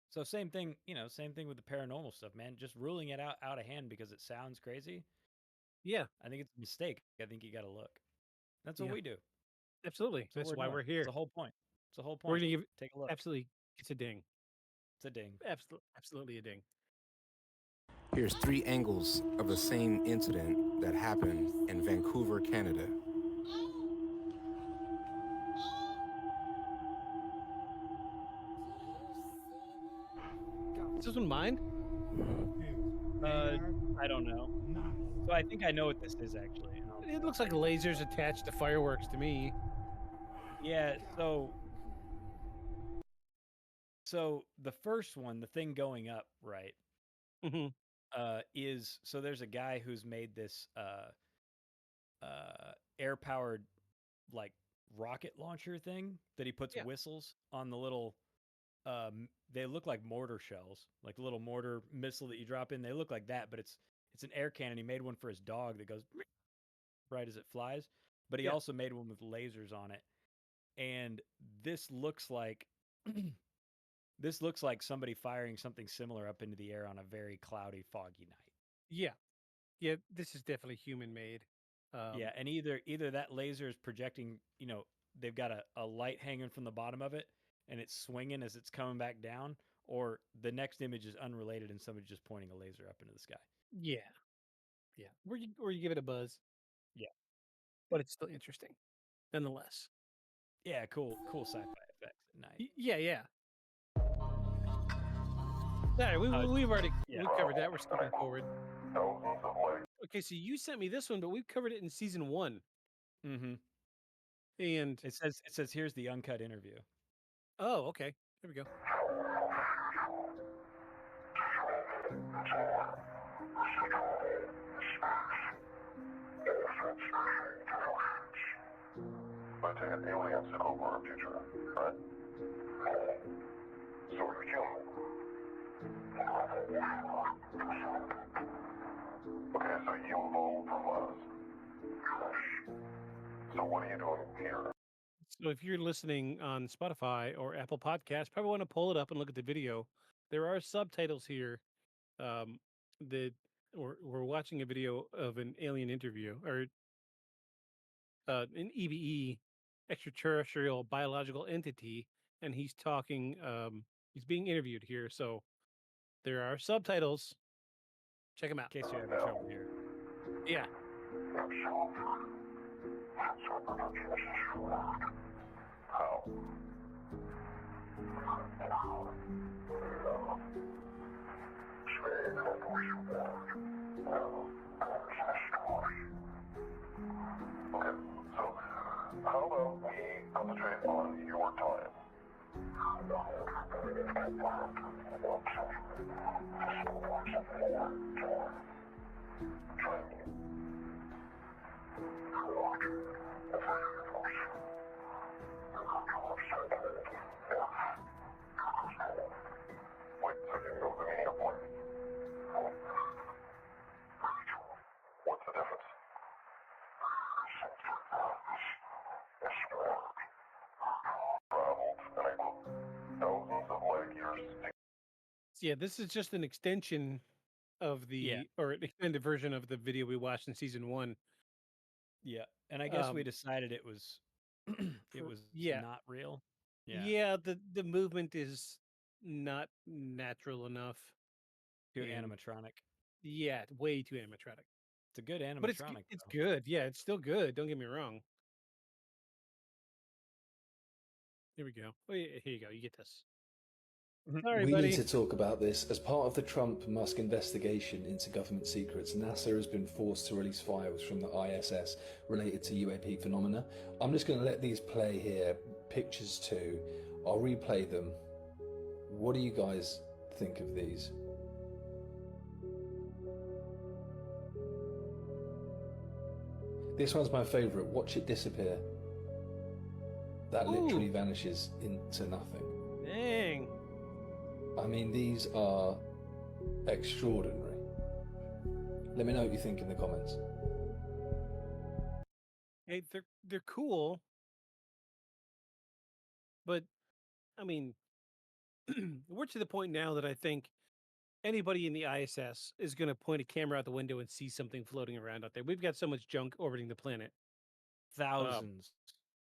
So same thing with the paranormal stuff, man. Just ruling it out of hand because it sounds crazy. Yeah, I think it's a mistake. I think you got to look. That's what yeah, we do. absolutely. That's what That's we're why doing. we're It's here. the whole point. It's the whole We're point. gonna give Take a look. absolutely. It's a ding. It's a ding. Absolutely a ding. Here's 3 angles of the same incident that happened in Vancouver, Canada. Is this one mine? I don't know. So I think I know what this is actually. It looks like lasers attached to fireworks to me. Yeah. So the first one, the thing going up, right? Mm-hmm. Is so there's a guy who's made this air powered like rocket launcher thing that he puts Yeah. whistles on the little they look like mortar shells, like the little mortar missile that you drop in. They look like that, but it's an air cannon. He made one for his dog that goes right as it flies, but he Yeah. also made one with lasers on it. And this looks like this looks like somebody firing something similar up into the air on a very cloudy, foggy night. Yeah. Yeah. This is definitely human made. Yeah, and either that laser is projecting, they've got a light hanging from the bottom of it and it's swinging as it's coming back down, or the next image is unrelated and somebody's just pointing a laser up into the sky. Yeah. Yeah. Or you give it a buzz. Yeah. But it's still interesting, nonetheless. Yeah, cool sci-fi effects at night. Yeah. Yeah. Yeah, we've already we covered that. We're skipping forward. Okay, so you sent me this one, but we've covered it in season 1. Mm-hmm. And it says here's the uncut interview. Oh, okay. There we go. I take it aliens took over our future, right? So we're human. Okay, so you evolved from us. So what are you doing here? So if you're listening on Spotify or Apple Podcasts, probably want to pull it up and look at the video. There are subtitles here. That we're watching a video of an alien interview or an EBE, extraterrestrial biological entity, and he's talking. He's being interviewed here, so there are subtitles. Check them out. In case you're having trouble here. Yeah. Okay, so how about we concentrate on your time? Wait, so you know the meaning of what? What's the difference? Thousands of light years. Yeah, this is just an extension of the or an extended version of the video we watched in season 1. Yeah, and I guess we decided it was it was yeah. not real. Yeah, the movement is not natural enough. Too and- animatronic. Yeah, way too animatronic. It's a good animatronic. But it's good. Yeah, it's still good. Don't get me wrong. Here we go. Oh, yeah, here you go. You get this. Sorry, we buddy. need to talk about this. As part of the Trump-Musk investigation into government secrets, NASA has been forced to release files from the ISS related to UAP phenomena. I'm just going to let these play here, pictures too. I'll replay them. What do you guys think of these? This one's my favorite. Watch it disappear. That literally vanishes into nothing. Dang. I mean, these are extraordinary. Let me know what you think in the comments. Hey, they're cool. But I mean, we're to the point now that I think anybody in the ISS is going to point a camera out the window and see something floating around out there. We've got so much junk orbiting the planet. Thousands.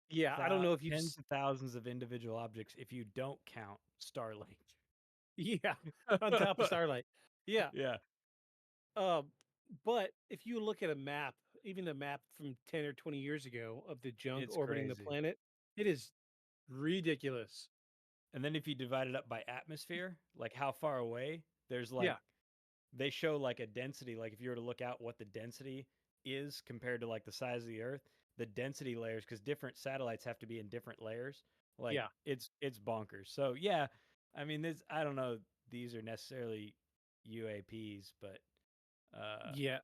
Yeah, I don't know if you've tens of thousands of individual objects if you don't count Starlink. Yeah, on top of Starlight. Yeah. Yeah. But if you look at a map, even a map from 10 or 20 years ago of the junk It's orbiting the crazy. planet, it is ridiculous. And then if you divide it up by atmosphere, like how far away, there's like Yeah. they show like a density, like if you were to look out what the density is compared to like the size of the Earth, the density layers, because different satellites have to be in different layers. Like Yeah. it's bonkers. So yeah, I mean this I don't know these are necessarily UAPs, but Yeah.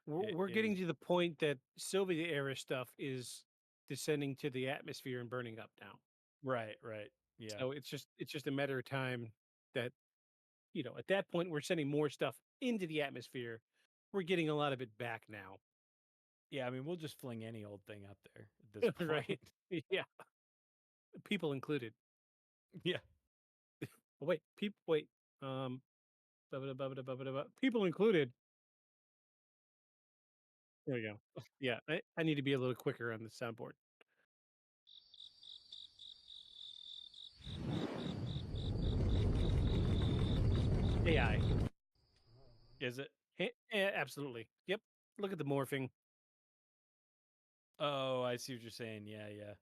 We're, it we're getting is- to the point that Soviet era stuff is descending to the atmosphere and burning up now. right. Yeah. So it's just a matter of time that, at that point we're sending more stuff into the atmosphere. We're getting a lot of it back now. Yeah, I mean we'll just fling any old thing up there at this point. Right. Yeah. People included. Yeah. Oh, wait, wait. People included. There we go. Yeah, I need to be a little quicker on the soundboard. AI. Is it? Yeah, absolutely. Yep. Look at the morphing. Oh, I see what you're saying. Yeah.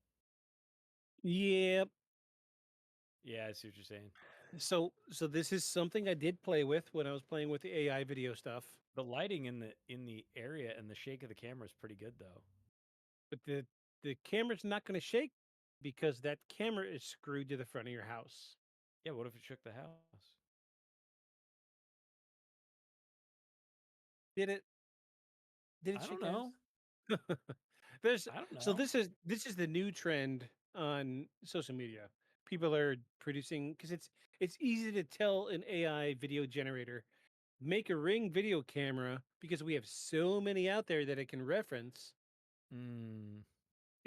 Yep. Yeah, I see what you're saying. So this is something I did play with when I was playing with the AI video stuff. The lighting in the area and the shake of the camera is pretty good though. But the camera's not going to shake because that camera is screwed to the front of your house. Yeah, what if it shook the house? Did it? Did it I shake don't the know. house? There's I don't know. so this is the new trend on social media. People are producing because it's easy to tell an AI video generator make a Ring video camera because we have so many out there that it can reference. Mm.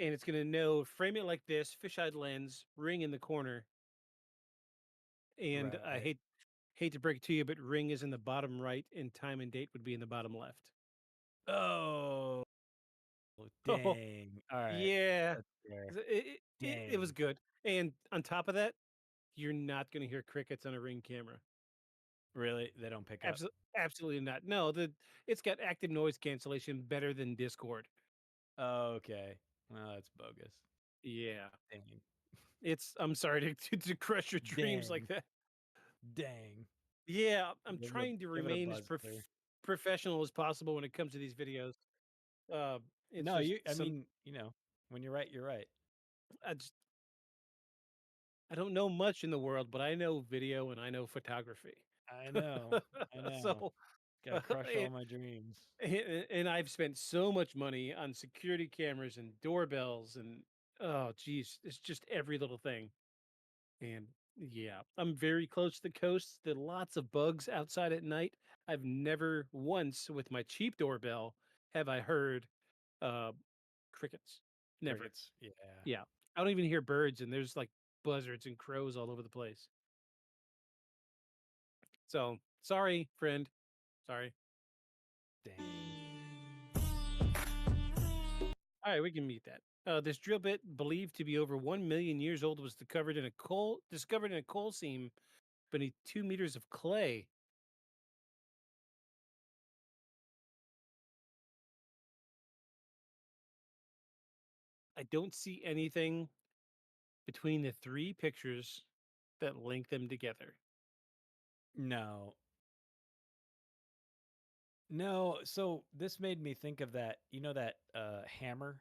and it's going to know, frame it like this, fisheye lens, ring in the corner. And I Right. hate to break it to you, but ring is in the bottom right, and time and date would be in the bottom left. Oh, Oh, dang. All right. yeah. That's fair. It was Dang. good. And on top of that, you're not going to hear crickets on a ring camera. Really? They don't pick up? Absolutely not. No, it's got active noise cancellation better than Discord. Oh, okay. Well, that's bogus. Yeah. Dang. I'm sorry to crush your dreams like Dang. that. Dang. Yeah, I'm Give it a trying to give it a remain as buzz clear. professional as possible when it comes to these videos. It's No, just I mean, when you're right, you're right. I just I don't know much in the world, but I know video and I know photography. I know. I know. So, Gotta crush all and, my dreams. and I've spent so much money on security cameras and doorbells and oh geez, it's just every little thing. And yeah, I'm very close to the coast. There are lots of bugs outside at night. I've never once with my cheap doorbell have I heard uh crickets. Never. Crickets. Yeah. Yeah. I don't even hear birds, and there's like buzzards and crows all over the place. So sorry, friend. Sorry. Dang. All right, we can meet that. This drill bit, believed to be over 1 million years old, was discovered in a coal seam beneath 2 meters of clay. I don't see anything between the three pictures that link them together. No. No, so this made me think of that, that hammer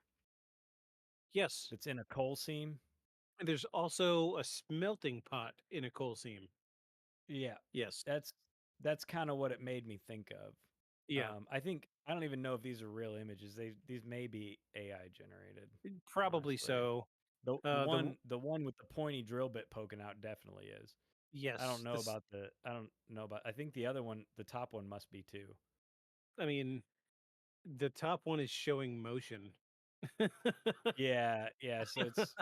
Yes. that's in a coal seam? And there's also a smelting pot in a coal seam. Yeah. Yes. That's kind of what it made me think of. Yeah. I don't even know if these are real images. These may be AI generated. Probably Honestly. so. The one with the pointy drill bit poking out definitely is. Yes. I don't know about I think the other one, the top one must be too. I mean, the top one is showing motion. Yeah, so it's,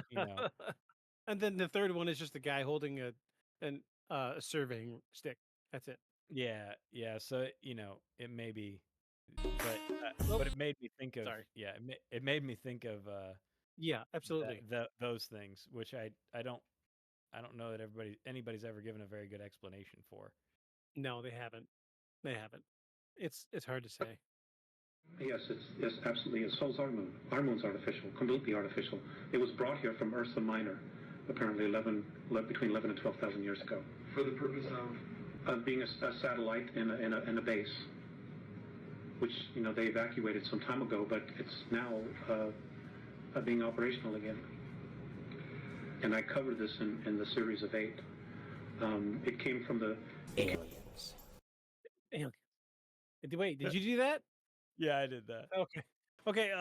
And then the third one is just a guy holding a surveying stick. That's it. Yeah, so, it may be, but Oh, but it made me think of, sorry. yeah, it made me think of Yeah, absolutely. those things, which I don't know that anybody's ever given a very good explanation for. No, they haven't. They haven't. It's hard to say. Yes, absolutely. It's Sol's our moon. Our moon's artificial, completely artificial. It was brought here from Ursa Minor, apparently between 11 and 12,000 years ago. For the purpose of? Being a satellite in a base, which they evacuated some time ago, but it's now being operational again. And I covered this in the series of 8. It came from the aliens. Wait, did you do that? Yeah, I did that. Okay.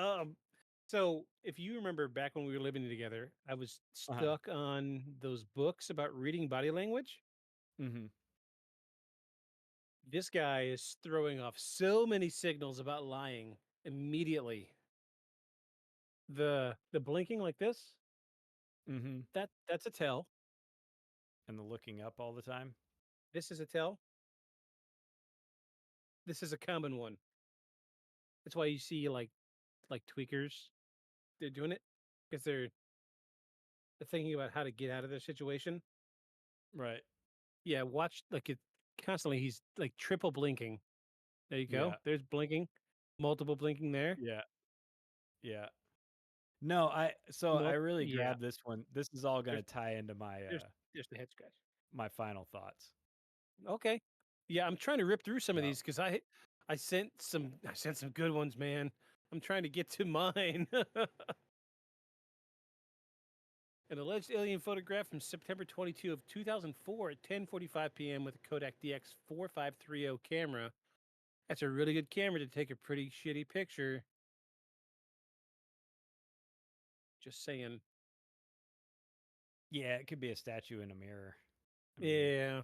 So if you remember back when we were living together, I was stuck on those books about reading body language. Mm-hmm. This guy is throwing off so many signals about lying immediately. The blinking like this, Mm-hmm. that's a tell. And the looking up all the time. This is a tell. This is a common one. That's why you see like tweakers, they're doing it because they're thinking about how to get out of their situation. Right. Yeah, watch it constantly. He's like triple blinking. There you go. Yeah. There's blinking, multiple blinking there. Yeah. Yeah. No, I really grabbed this one. This is all going to tie into my there's the head scratch. My final thoughts. Okay. Yeah, I'm trying to rip through some of these because I sent some good ones, man. I'm trying to get to mine. An alleged alien photograph from September 22 of 2004 at 10:45 p.m. with a Kodak DX4530 camera. That's a really good camera to take a pretty shitty picture. Just saying. Yeah, it could be a statue in a mirror. Yeah.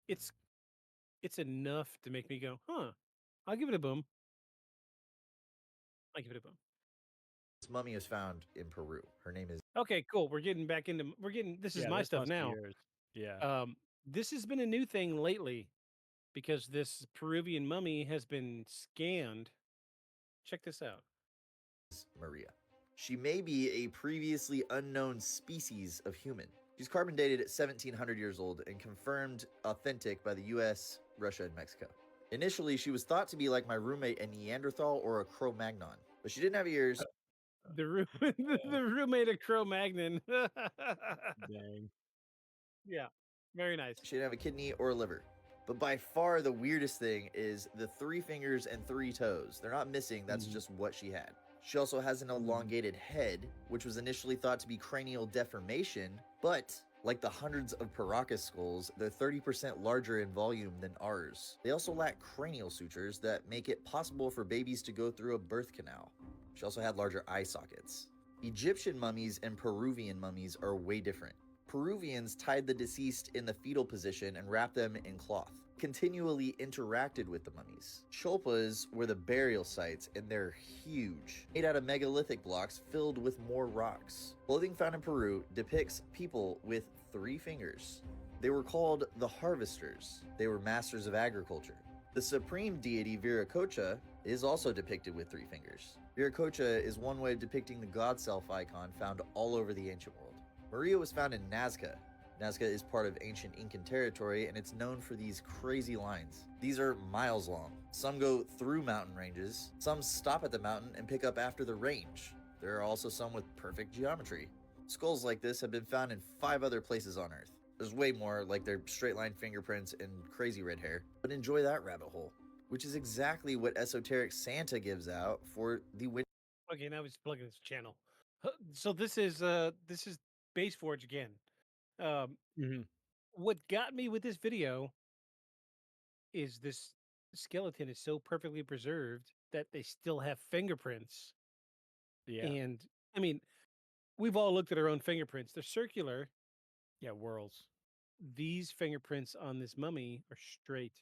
It's enough to make me go, huh. I'll give it a boom. I give it a boom. This mummy was found in Peru. Her name is... Okay, cool. We're getting back into this is Yeah, my this stuff must be now. yours. Yeah. This has been a new thing lately because this Peruvian mummy has been scanned. Check this out. Maria. She may be a previously unknown species of human. She's carbon dated at 1700 years old and confirmed authentic by the US, Russia, and Mexico. Initially, she was thought to be like my roommate, a Neanderthal or a Cro-Magnon, but she didn't have ears. The roommate of Cro-Magnon. Dang. Yeah, very nice. She didn't have a kidney or a liver. But by far the weirdest thing is the 3 fingers and 3 toes. They're not missing, that's just what she had. She also has an elongated head, which was initially thought to be cranial deformation, but like the hundreds of Paracas skulls, they're 30% larger in volume than ours. They also lack cranial sutures that make it possible for babies to go through a birth canal. She also had larger eye sockets. Egyptian mummies and Peruvian mummies are way different. Peruvians tied the deceased in the fetal position and wrapped them in cloth, continually interacted with the mummies. Cholpas were the burial sites, and they're huge, made out of megalithic blocks filled with more rocks. Clothing found in Peru depicts people with 3 fingers. They were called the harvesters. They were masters of agriculture. The supreme deity Viracocha is also depicted with 3 fingers. Viracocha is one way of depicting the god self icon found all over the ancient world. Maria was found in Nazca. Nazca is part of ancient Incan territory, and it's known for these crazy lines. These are miles long. Some go through mountain ranges, some stop at the mountain and pick up after the range. There are also some with perfect geometry. Skulls like this have been found in 5 other places on Earth. There's way more, like their straight line fingerprints and crazy red hair, but enjoy that rabbit hole, which is exactly what Esoteric Santa gives out for the win. Okay, now he's plugging his channel. So this is Base Forge again. What got me with this video is this skeleton is so perfectly preserved that they still have fingerprints. Yeah. And I mean, we've all looked at our own fingerprints. They're circular. Yeah, whorls. These fingerprints on this mummy are straight.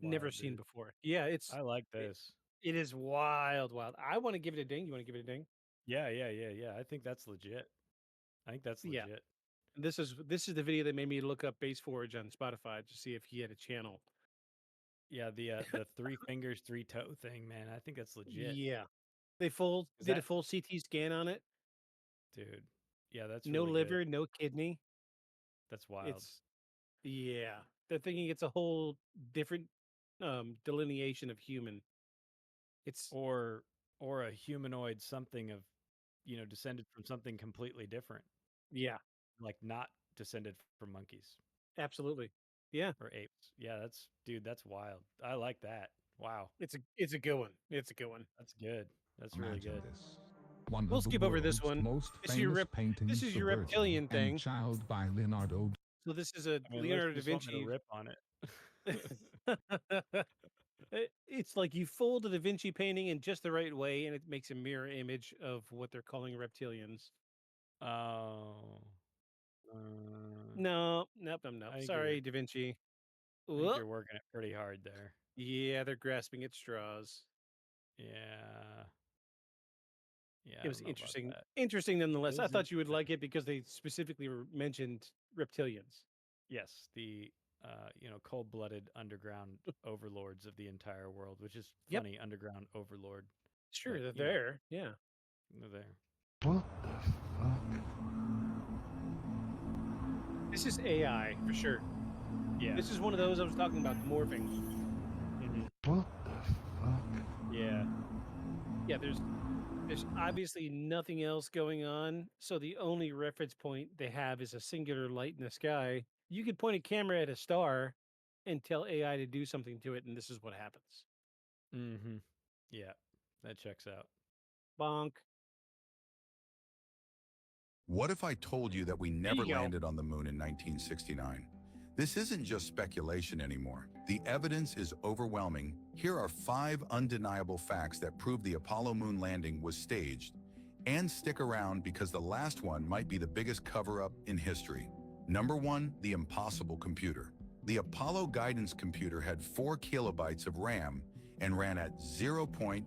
Never Wild, seen dude. before. Yeah, I like this. It is wild. I want to give it a ding. You want to give it a ding? Yeah. I think that's legit. Yeah. This is the video that made me look up Base Forge on Spotify to see if he had a channel. Yeah, the 3 fingers, 3 toe thing, man. I think that's legit. Yeah. They did a full CT scan on it. Dude. Yeah, that's no really liver, good. no kidney. That's wild. Yeah. They're thinking it's a whole different delineation of human. It's or a humanoid something of, descended from something completely different. Yeah. Like not descended from monkeys. Absolutely. Yeah. Or apes. Yeah, that's wild. I like that. Wow. It's a good one. It's a good one. That's good. That's really good. We'll skip over this one. This is your reptilian thing. Child by Leonardo. So this is a Leonardo da Vinci. Rip on it. It's like you fold a Da Vinci painting in just the right way, and it makes a mirror image of what they're calling reptilians. Oh. No. Sorry, Da Vinci. I think you're working it pretty hard there. Yeah, they're grasping at straws. Yeah. It was interesting. Interesting nonetheless. I thought you would like it because they specifically mentioned reptilians. Yes, the cold-blooded underground overlords of the entire world, which is funny. Underground overlord. Sure, but, they're there. Yeah, they're there. What the fuck? This is AI for sure. Yeah, this is one of those I was talking about morphing. What the fuck? Yeah. There's obviously nothing else going on, so the only reference point they have is a singular light in the sky. You could point a camera at a star and tell AI to do something to it, and this is what happens. Yeah, that checks out. Bonk. What if I told you that we never landed on the moon in 1969? This isn't just speculation anymore. The evidence is overwhelming. Here are 5 undeniable facts that prove the Apollo moon landing was staged. And stick around because the last one might be the biggest cover-up in history. Number 1, the impossible computer. The Apollo guidance computer had 4 kilobytes of RAM and ran at 0.043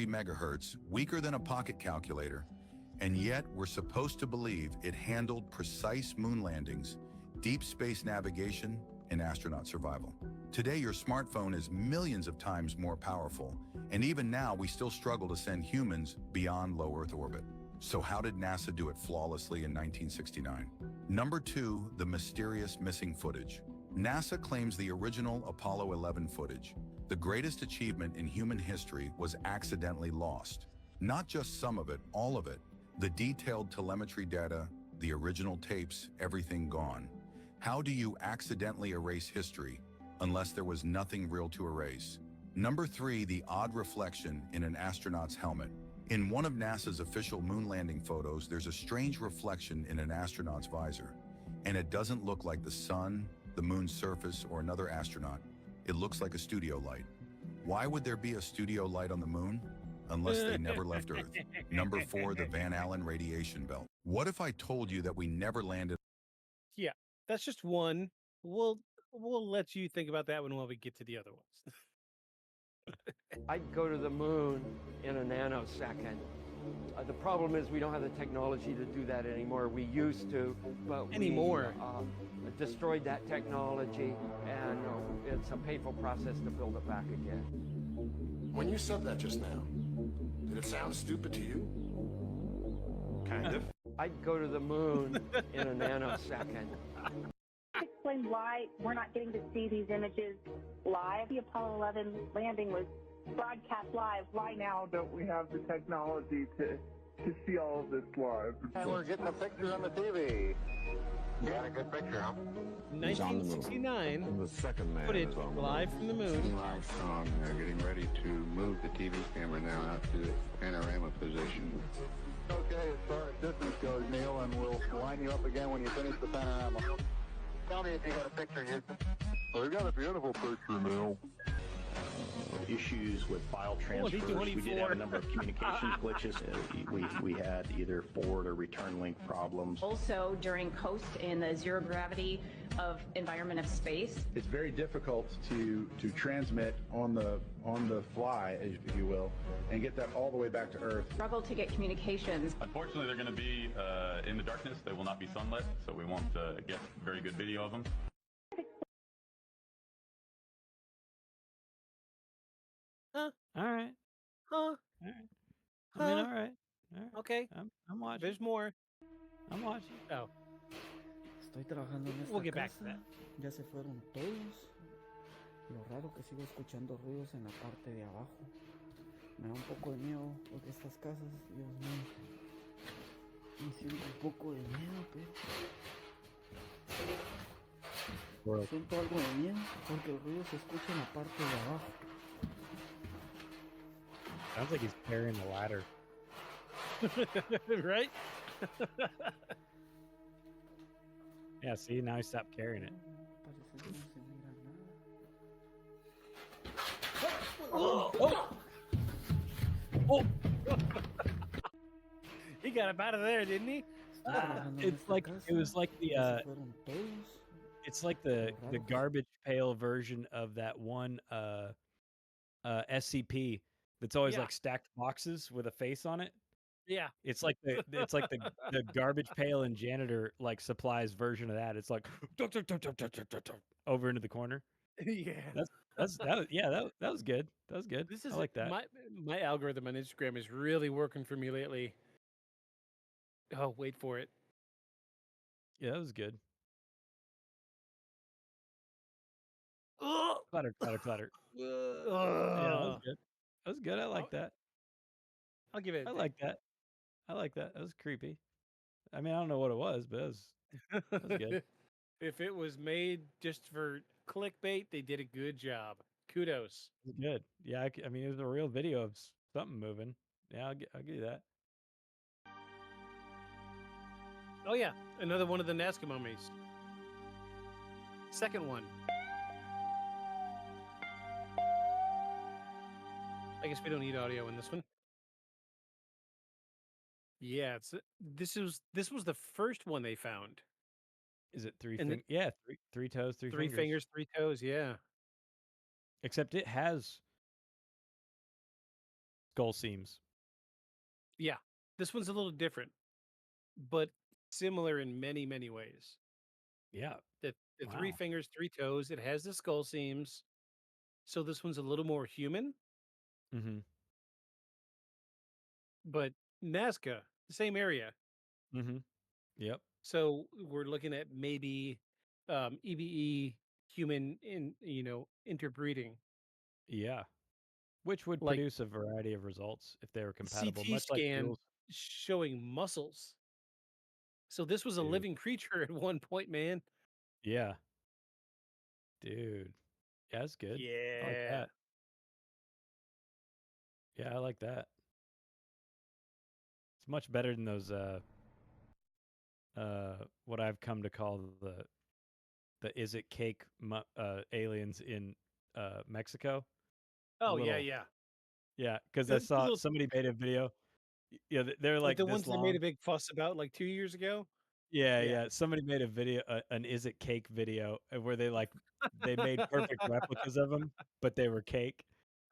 megahertz, weaker than a pocket calculator, and yet we're supposed to believe it handled precise moon landings, deep space navigation, and astronaut survival. Today, your smartphone is millions of times more powerful, and even now we still struggle to send humans beyond low Earth orbit. So how did NASA do it flawlessly in 1969? Number 2, the mysterious missing footage. NASA claims the original Apollo 11 footage, the greatest achievement in human history, was accidentally lost. Not just some of it, all of it. The detailed telemetry data, the original tapes, everything gone. How do you accidentally erase history unless there was nothing real to erase? Number 3, the odd reflection in an astronaut's helmet. In one of NASA's official moon landing photos, there's a strange reflection in an astronaut's visor. And it doesn't look like the sun, the moon's surface, or another astronaut. It looks like a studio light. Why would there be a studio light on the moon? Unless they never left Earth. Number 4, the Van Allen radiation belt. What if I told you that we never landed? Yeah, that's just one. We'll let you think about that one while we get to the other ones. I'd go to the moon in a nanosecond. The problem is we don't have the technology to do that anymore. We used to, but Anymore. we destroyed that technology, and it's a painful process to build it back again. When you said that just now, did it sound stupid to you? Kind of. I'd go to the moon in a nanosecond. Explain why we're not getting to see these images live. The Apollo 11 landing was broadcast live. Why now don't we have the technology to see all of this live? And we're getting a picture on the TV. You got a good picture, huh? 1969 The second man footage is on the live from the moon. Neil Armstrong, they're getting ready to move the TV camera now out to the panorama position. Okay, as far as distance goes, Neil, and we'll line you up again when you finish the panorama. Tell me if you got a picture, Houston. Well, we got a beautiful picture, Neil. Issues with file transfers. We did have a number of communication glitches. We had either forward or return link problems. Also, during coast in the zero gravity of environment of space, it's very difficult to transmit on the fly, if you will, and get that all the way back to Earth. struggle to get communications. Unfortunately, they're going to be in the darkness. They will not be sunlit, so we won't get very good video of them. Huh? All right. Huh? All right. I mean, all right. All right. Okay. I'm watching. There's more. I'm watching. Oh. Estoy trabajando en esta We'll get back to casa. that. Ya se fueron todos. Lo raro que sigo escuchando ruidos en la parte de abajo. Me da un poco de miedo porque estas casas, Dios mío. Me siento un poco de miedo, pero siento algo de miedo porque el ruido se escucha en la parte de abajo. Sounds like he's carrying the ladder. Right? Yeah, see, now he stopped carrying it. Parece que no se mira nada. Oh! Oh! He got up out of there, didn't he? It's like it was like the it's like the garbage pail version of that one SCP that's always Yeah. like stacked boxes with a face on it. Yeah. It's like the garbage pail and janitor like supplies version of that. It's like over into the corner. Yeah. That was good. That was good. This is I like that. My algorithm on Instagram is really working for me lately. Oh, wait for it. Yeah, that was good. Ugh. Clutter, clutter, clutter. Yeah, that was good. That was good. I like that. I'll give it. I like that. I like that. That was creepy. I mean, I don't know what it was, but that was good. If it was made just for clickbait, they did a good job. Kudos. It was good. Yeah, I mean, it was a real video of something moving. Yeah, I'll give you that. Oh yeah, another one of the Nazca mummies. Second one. I guess we don't need audio in this one. Yeah, this was the first one they found. Is it three? And Yeah, three toes, three fingers, 3 toes. Yeah. Except it has skull seams. Yeah, this one's a little different, but similar in many, many ways. Yeah. The three Wow. fingers, three toes. It has the skull seams, so this one's a little more human. Mm-hmm. But Nazca, the same area. Mm-hmm. Yep. So we're looking at maybe EBE human interbreeding. Yeah. Which would Like produce a variety of results if they were compatible, CT much like scan tools. showing muscles. So this was a Dude. living creature at one point, man. Yeah. Dude. Yeah, that's good. I like Yeah. that. Yeah, I like that. It's much better than those what I've come to call the is it cake aliens in Mexico. Oh Little yeah. Yeah, because I The saw little, somebody made a video. Yeah, they're like like the this ones they made long. a big fuss about like 2 years ago. Yeah, Yeah. yeah. Somebody made a video, an is it cake video, where they made perfect replicas of them, but they were cake.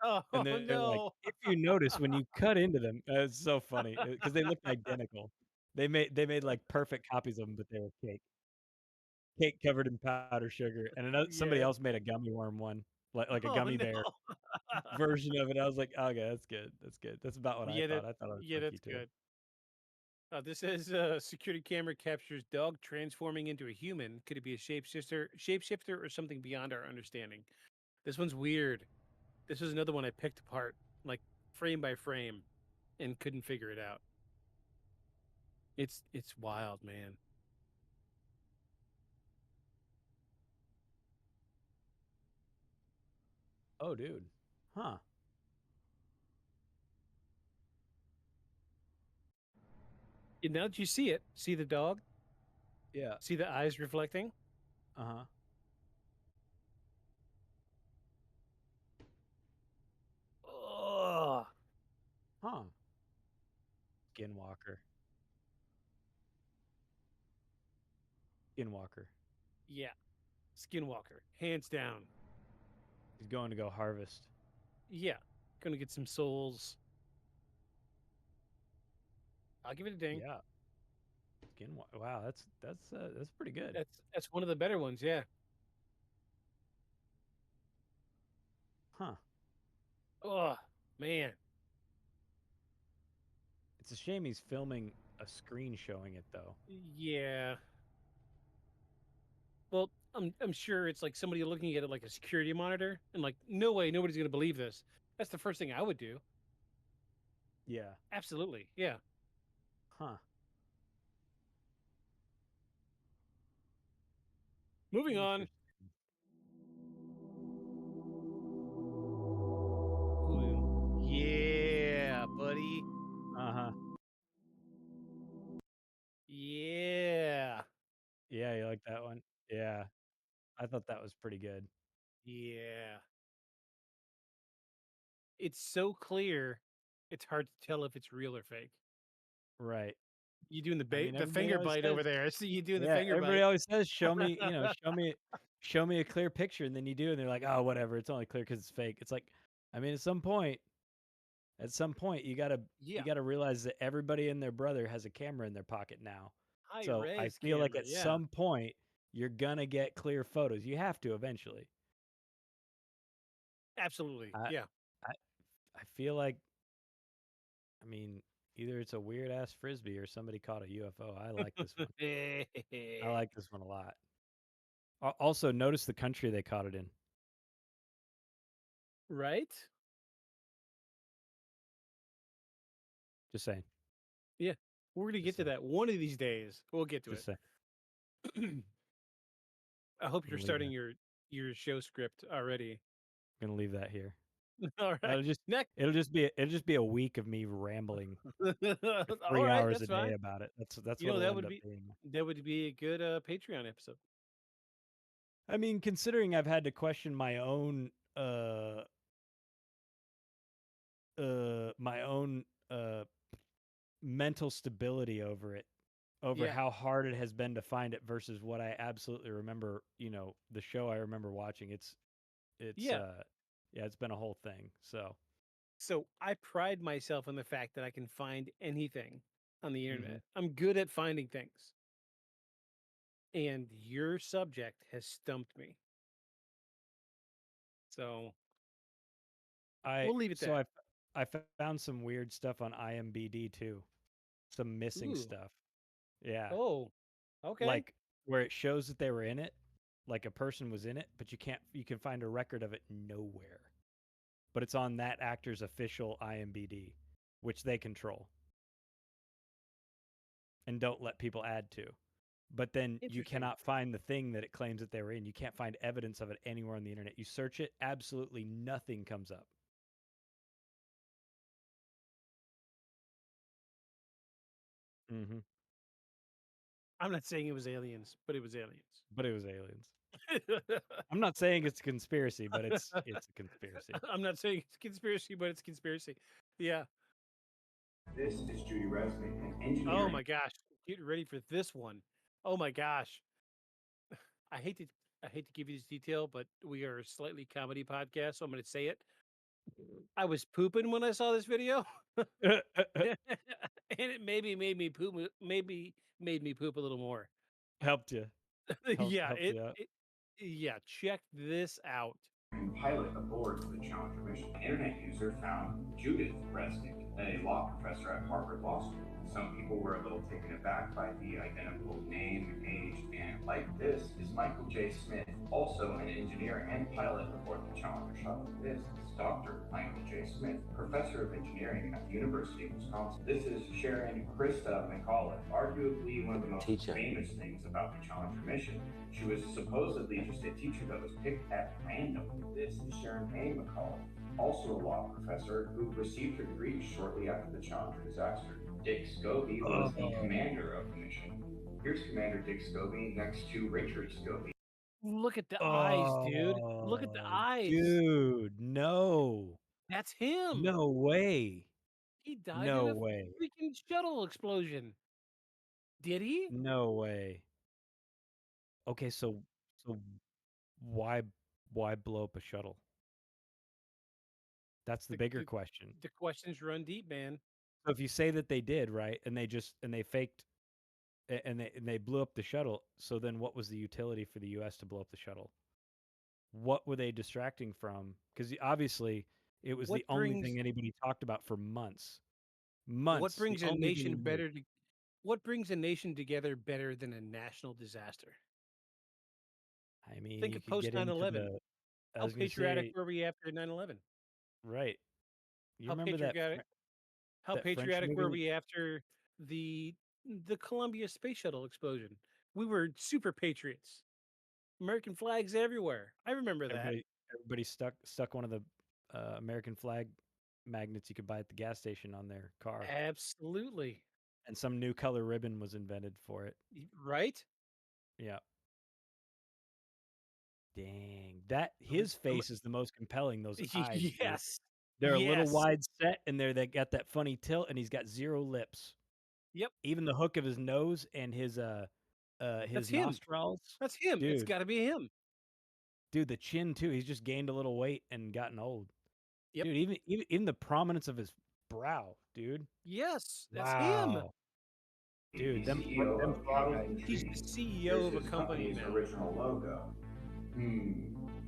Oh And they're like, no. if you notice when you cut into them, it's so funny because they looked identical. They made like perfect copies of them, but they were cake. Cake covered in powdered sugar, and somebody Yeah. else made a gummy worm one, like a Oh gummy no. bear version of it. I was like, okay, that's good. That's good. That's about what I Yeah, thought. I thought it was funky that's too. good. This says security camera captures dog transforming into a human. Could it be a shapeshifter, or something beyond our understanding? This one's weird. This was another one I picked apart, like frame by frame, and couldn't figure it out. It's wild, man. Oh, dude. Huh. And now that you see it, see the dog, Yeah. see the eyes reflecting. Uh-huh. Oh Huh. Skinwalker. Skinwalker. yeah, Skinwalker, hands down. He's going to go harvest. Yeah, gonna get some souls. I'll give it a ding. Yeah. Skinwalker. Wow, that's pretty good. That's one of the better ones. Yeah. Huh. Oh man. It's a shame he's filming a screen showing it though. Yeah. Well, I'm sure it's like somebody looking at it like a security monitor, and like, no way, nobody's gonna believe this. That's the first thing I would do. Yeah. Absolutely. Yeah. Huh. Moving on. Ooh, yeah, buddy. Uh-huh. Yeah. Yeah, you like that one? Yeah. I thought that was pretty good. Yeah. It's so clear, it's hard to tell if it's real or fake. Right. You doing I mean, the everybody finger always bite says, over there. I see you doing the yeah, finger everybody bite. always says, show me, show me a clear picture, and then you do, and they're like, oh, whatever, it's only clear because it's fake. It's like, I mean, at some point, you Yeah. gotta realize that everybody and their brother has a camera in their pocket now. High So I res feel like camera. at Yeah. some point you're gonna get clear photos. You have to eventually. Absolutely. I Yeah. I I feel like, I mean, either it's a weird ass frisbee or somebody caught a UFO. I like this one. I like this one a lot. Also, notice the country they caught it in. Right? Just saying. Yeah. We're gonna get to that one of these days. We'll get to Just it. saying. I hope I'm you're gonna leave starting that. your show script already. I'm gonna leave that here. All right. That'll just Next. it'll just be a week of me rambling for All 3 right, hours a that's day fine. about it. That's You what know, it'll end up being. that would be a good Patreon episode. I mean, considering I've had to question my own mental stability over it, over Yeah. how hard it has been to find it versus what I absolutely remember, the show I remember watching. It's Yeah. yeah, it's been a whole thing. So So I pride myself on the fact that I can find anything on the Mhm. internet. I'm good at finding things. And your subject has stumped me. So we'll leave it So there. I found some weird stuff on IMBD too. Some missing Ooh. stuff. Yeah. Oh, okay. Like where it shows that they were in it, like a person was in it, but you can find a record of it nowhere. But it's on that actor's official IMBD, which they control and don't let people add to. But then you Interesting. cannot find the thing that it claims that they were in. You can't find evidence of it anywhere on the internet. You search it, absolutely nothing comes up. Mm-hmm. I'm not saying it was aliens, but it was aliens. But it was aliens. I'm not saying it's a conspiracy, but it's a conspiracy. I'm not saying it's conspiracy, but it's conspiracy. Yeah. This is Judy Resnick, an engineering. Oh my gosh. Get ready for this one. Oh my gosh. I hate to give you this detail, but we are a slightly comedy podcast, so I'm going to say it. I was pooping when I saw this video, and it maybe made me poop. Maybe made me poop a little more. Helped you. Yeah, helped you out. yeah. Check this out. Pilot aboard the Challenger mission. An internet user found Judith Resnick, a law professor at Harvard Law School. Some people were a little taken aback by the identical name, age, and like this is Michael J. Smith, also an engineer and pilot aboard the Challenger shuttle. This is Dr. Michael J. Smith, professor of engineering at the University of Wisconsin. This is Sharon Krista McCullough, arguably one of the most famous things about the Challenger mission. She was supposedly just a teacher that was picked at random. This is Sharon A. McCullough, also a law professor who received her degree shortly after the Challenger disaster. Dick Scobie was the commander of the mission. Here's Commander Dick Scobie next to Richard Scobie. Look at the eyes, dude. Look at the eyes. Dude, no. That's him. No way. He died No in a way. freaking shuttle explosion. Did he? No way. Okay, so why blow up a shuttle? That's the bigger question. The questions run deep, man. So if you say that they did, right, and they faked and they blew up the shuttle, so then what was the utility for the US to blow up the shuttle? What were they distracting from? Because obviously it was What the only brings- thing anybody talked about for months. What brings the a only thing nation you knew. better to what brings a nation together better than a national disaster? I mean, Think you of could post get into 9/11. the. I How was gonna patriotic say, were we after 9/11? right. You How remember that patriotic How that French patriotic were movie? we after the Columbia space shuttle explosion? We were super patriots. American flags everywhere. I remember that. Everybody stuck one of the American flag magnets you could buy at the gas station on their car, Absolutely. and some new color ribbon was invented for it. Right? Yeah. Dang, that his face is the most compelling. Those eyes, dude. Yes. They're a little Yes. wide set, and they got that funny tilt, and he's got zero lips. Yep. Even the hook of his nose and his That's him. nostrils. That's him. Dude. It's got to be him. Dude, the chin too. He's just gained a little weight and gotten old. Yep. Dude, even the prominence of his brow, dude. Yes, that's him. Wow. Dude, them CEO them of frog Cowboy eyes. He's the CEO of a company company's now. original logo.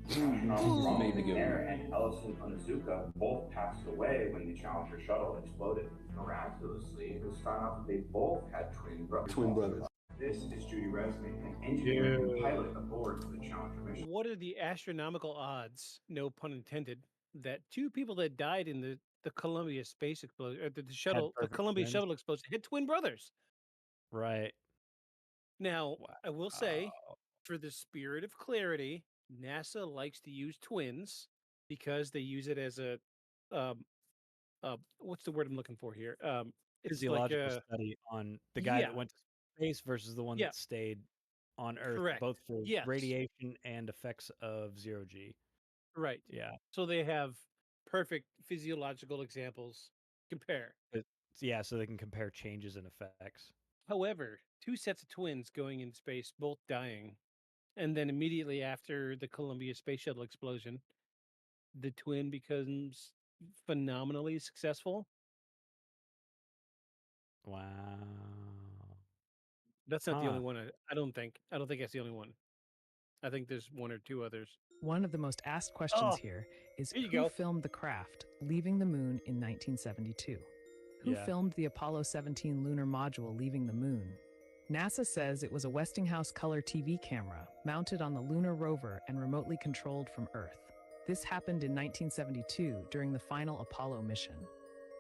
McNair and Ellison Onizuka both passed away when the Challenger shuttle exploded. Miraculously, it was found out that they both had twin brothers. This is Judy Resnick, an engineer and pilot aboard the Challenger mission. What are the astronomical odds, no pun intended, that two people that died in the Columbia space explosion, or the shuttle, the perfect Columbia twins. shuttle explosion, had twin brothers? Right. Now, I will say, for the spirit of clarity, NASA likes to use twins because they use it as a, what's the word I'm looking for here? It's like Physiological a study on the guy yeah, that went to space versus the one Yeah. that stayed on Earth, Correct. both for Yes. radiation and effects of zero G. right. Yeah. So they have perfect physiological examples. Compare. Yeah, so they can compare changes and effects. However, two sets of twins going in space, both dying, and then immediately after the Columbia space shuttle explosion, the twin becomes phenomenally successful. Wow. That's not the only Huh. one. I don't think. I don't think that's the only one. I think there's one or two others. One of the most asked questions Oh, here is here you who go. filmed the craft leaving the moon in 1972? Who Yeah. filmed the Apollo 17 lunar module leaving the moon? NASA says it was a Westinghouse color TV camera mounted on the lunar rover and remotely controlled from Earth. This happened in 1972 during the final Apollo mission.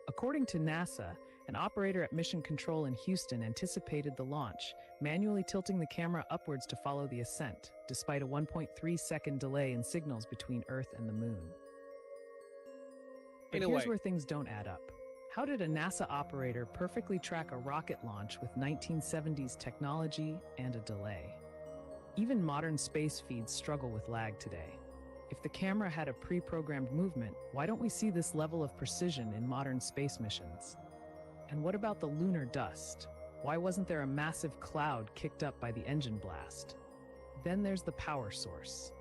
According to NASA, an operator at Mission Control in Houston anticipated the launch, manually tilting the camera upwards to follow the ascent, despite a 1.3-second delay in signals between Earth and the Moon. But In a here's way. where things don't add up. How did a NASA operator perfectly track a rocket launch with 1970s technology and a delay? Even modern space feeds struggle with lag today. If the camera had a pre-programmed movement, why don't we see this level of precision in modern space missions? And what about the lunar dust? Why wasn't there a massive cloud kicked up by the engine blast? Then there's the power source.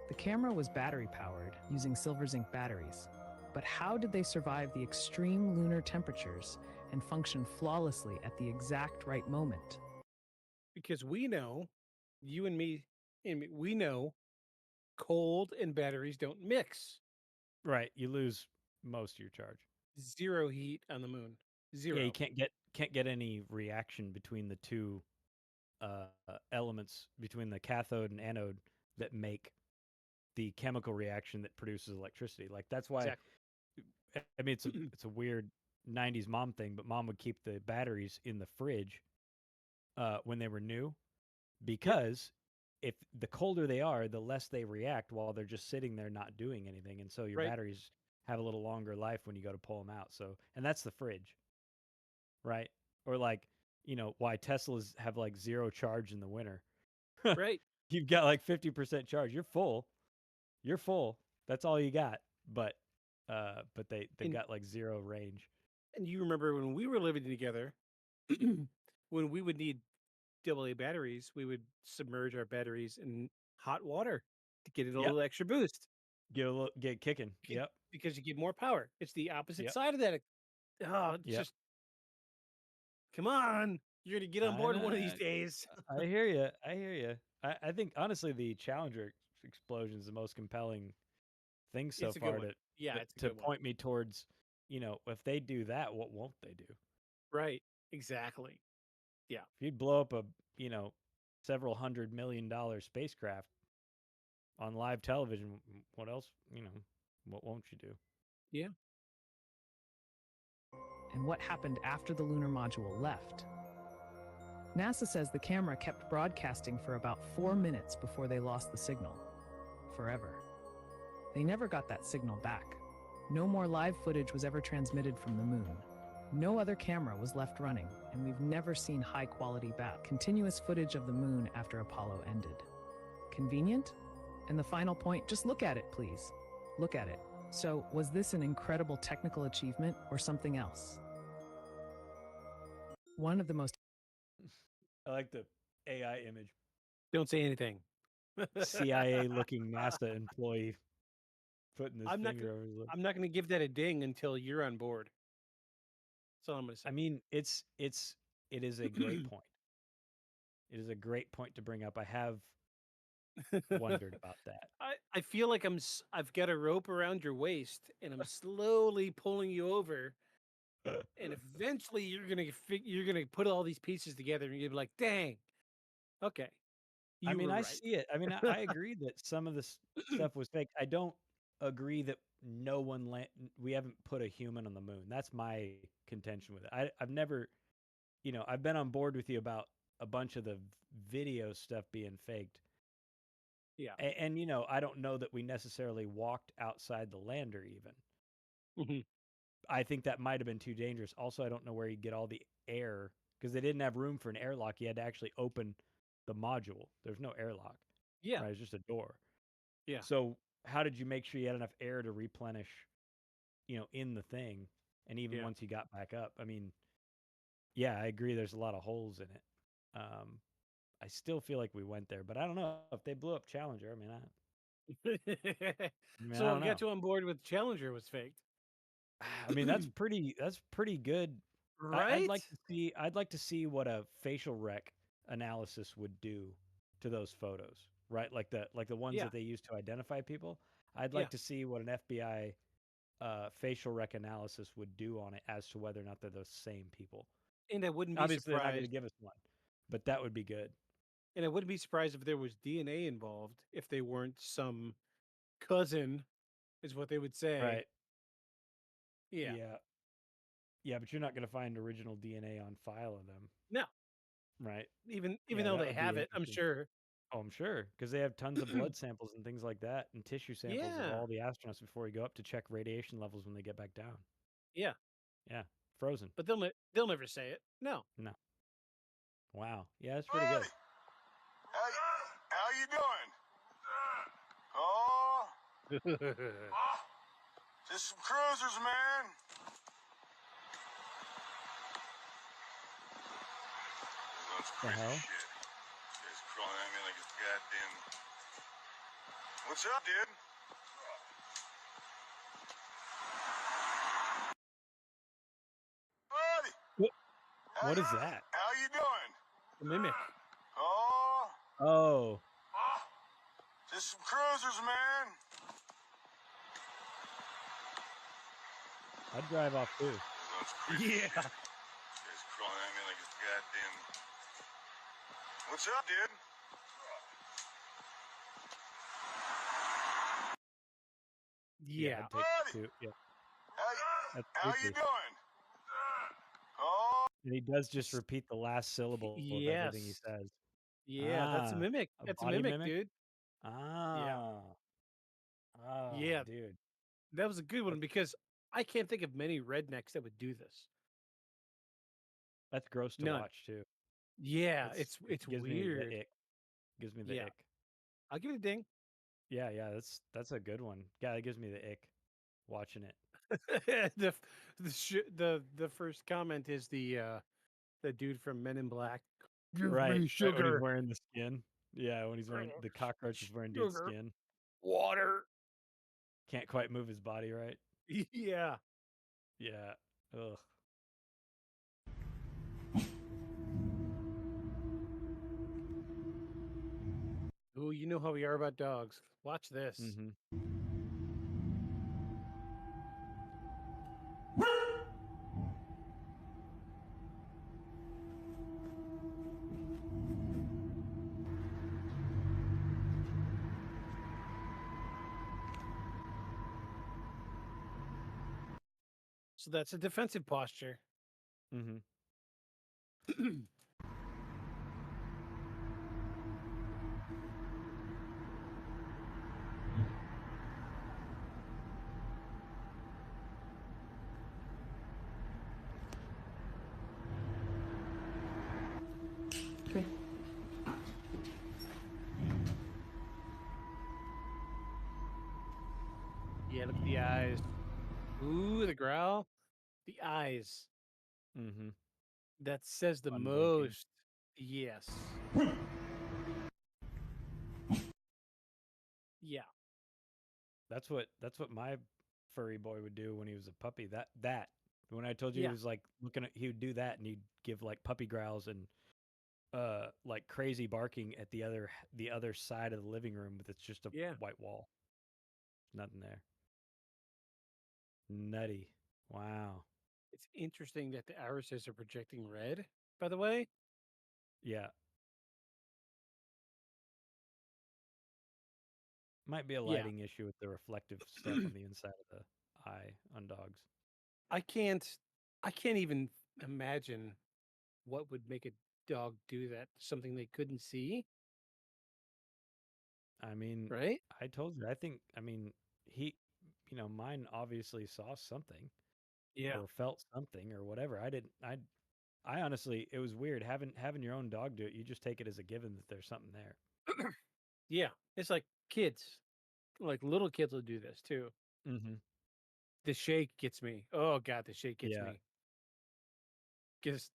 The camera was battery-powered, using silver zinc batteries. But how did they survive the extreme lunar temperatures and function flawlessly at the exact right moment? Because we know, you and me, we know cold and batteries don't mix. Right. You lose most of your charge. Zero heat on the moon. Zero. Yeah, you can't get any reaction between the two elements between the cathode and anode that make the chemical reaction that produces electricity. Like that's why. Exactly. I mean, it's a weird '90s mom thing, but mom would keep the batteries in the fridge when they were new, because if the colder they are, the less they react while they're just sitting there not doing anything, and so your Right. batteries have a little longer life when you go to pull them out. So, and that's the fridge, right? Or like, why Teslas have like zero charge in the winter. Right. You've got like 50% charge. You're full. You're full. That's all you got. But they've And- got like zero range. And you remember when we were living together, when we would need AA batteries, we would submerge our batteries in hot water to get it a Yep. little extra boost. Get kicking. Yep. Because you get more power. It's the opposite Yep. side of that. Oh, it's Yep. just come on. You're gonna get on I board one of these know. days. I hear you. I hear you. I think honestly the Challenger explosion is the most compelling thing so It's a good far one. Yeah, it's a to good one. point me towards, if they do that, what won't they do? Right. Exactly. Yeah. If you'd blow up a, several $100 million spacecraft on live television, what else, what won't you do? Yeah. And what happened after the lunar module left? NASA says the camera kept broadcasting for about 4 minutes before they lost the signal. Forever. They never got that signal back. No more live footage was ever transmitted from the moon. No other camera was left running, and we've never seen high-quality continuous footage of the moon after Apollo ended. Convenient? And the final point, just look at it, please. Look at it. So, was this an incredible technical achievement or something else? One of the most I like the AI image. Don't say anything. CIA looking NASA employee putting his I'm not finger over his lip. I'm not gonna give that a ding until you're on board. That's all I'm gonna say. I mean, it is a great point. It is a great point to bring up. I have wondered about that. I feel like I've got a rope around your waist and I'm slowly pulling you over, and eventually you're gonna put all these pieces together and you'll be like, "Dang, okay." I You mean, were I right. see it. I mean, I agree that some of this stuff was fake. I don't agree that we haven't put a human on the moon. That's my contention with it. I've never, I've been on board with you about a bunch of the video stuff being faked. Yeah. And I don't know that we necessarily walked outside the lander even. Mhm. I think that might have been too dangerous. Also, I don't know where you get all the air, because they didn't have room for an airlock. You had to actually open the module. There's no airlock. Yeah. Right? It's just a door. Yeah. So how did you make sure you had enough air to replenish, in the thing? And even once you got back up, I mean, yeah, I agree. There's a lot of holes in it. I still feel like we went there, but I don't know if they blew up Challenger. I mean, I So don't what got know. you on board with Challenger was faked. I mean, that's pretty good. I'd Right? like to see what a facial rec analysis would do to those photos, right? Like the ones Yeah. that they use to identify people. I'd Yeah. like to see what an FBI facial rec analysis would do on it as to whether or not they're the same people. And I wouldn't be Obviously, they're not going to surprised. give us one, but that would be good. And I wouldn't be surprised if there was DNA involved if they weren't some cousin, is what they would say. Right. Yeah. Yeah. Yeah, but you're not going to find original DNA on file of them, No. right? Even Yeah, though that they would be have it, I'm interesting. sure. Oh, I'm sure, because they have tons of blood samples and things like that, and tissue samples of Yeah. all the astronauts before we go up to check radiation levels when they get back down. Yeah. Yeah, frozen. But they'll never say it. No. No. Wow. Yeah, that's pretty good. How you doing? Oh, just some cruisers, man. That's The crazy hell? shit. Guys crawling at me like a goddamn. What's up, dude? Buddy. What is that? How you doing? The mimic. Oh, Oh. just some cruisers, man. I'd drive off too. That's crazy Yeah. shit. Guys crawling at me like a goddamn. What's up, dude? Yeah. I'd take two. Yeah. That's How you creepy. doing? Oh. And he does just repeat the last syllable of everything he Yes. says. Yeah, that's a mimic. A That's a body mimic, mimic? dude. Yeah. Ah. Oh, Yeah. dude. That was a good one because I can't think of many rednecks that would do this. That's gross to None. watch too. Yeah, It it's gives weird. me the ick. Gives me the Yeah. ick. I'll give it a ding. Yeah, that's a good one. Yeah, it gives me the ick watching it. The first comment is the dude from Men in Black. Give Right, me right when he's sugar. wearing the skin. Yeah, when he's wearing the cockroach is wearing dude's Sugar. skin. Water. Can't quite move his body right. Yeah. Yeah. Ugh. Oh, you know how we are about dogs. Watch this. Mm-hmm. So that's a defensive posture. Mm-hmm. Okay. Yeah, look at the eyes. Ooh, the growl. The eyes. Mm-hmm. That says the Unblinking. most. Yes. Yeah. That's what my furry boy would do when he was a puppy. That when I told you Yeah. he was like looking at, he would do that and he'd give like puppy growls and like crazy barking at the other side of the living room with it's just a Yeah. white wall. Nothing there. Nutty. Wow. It's interesting that the irises are projecting red, by the way. Yeah. Might be a Yeah. lighting issue with the reflective stuff on the inside of the eye on dogs. I can't even imagine what would make a dog do that. Something they couldn't see, I mean, right? I told you. I mean, he, mine obviously saw something Yeah. or felt something or whatever. I honestly, it was weird having your own dog do it. You just take it as a given that there's something there. Yeah. It's like kids. Like little kids will do this too. Mm-hmm. The shake gets me. Oh god, the shake gets Yeah. me. Because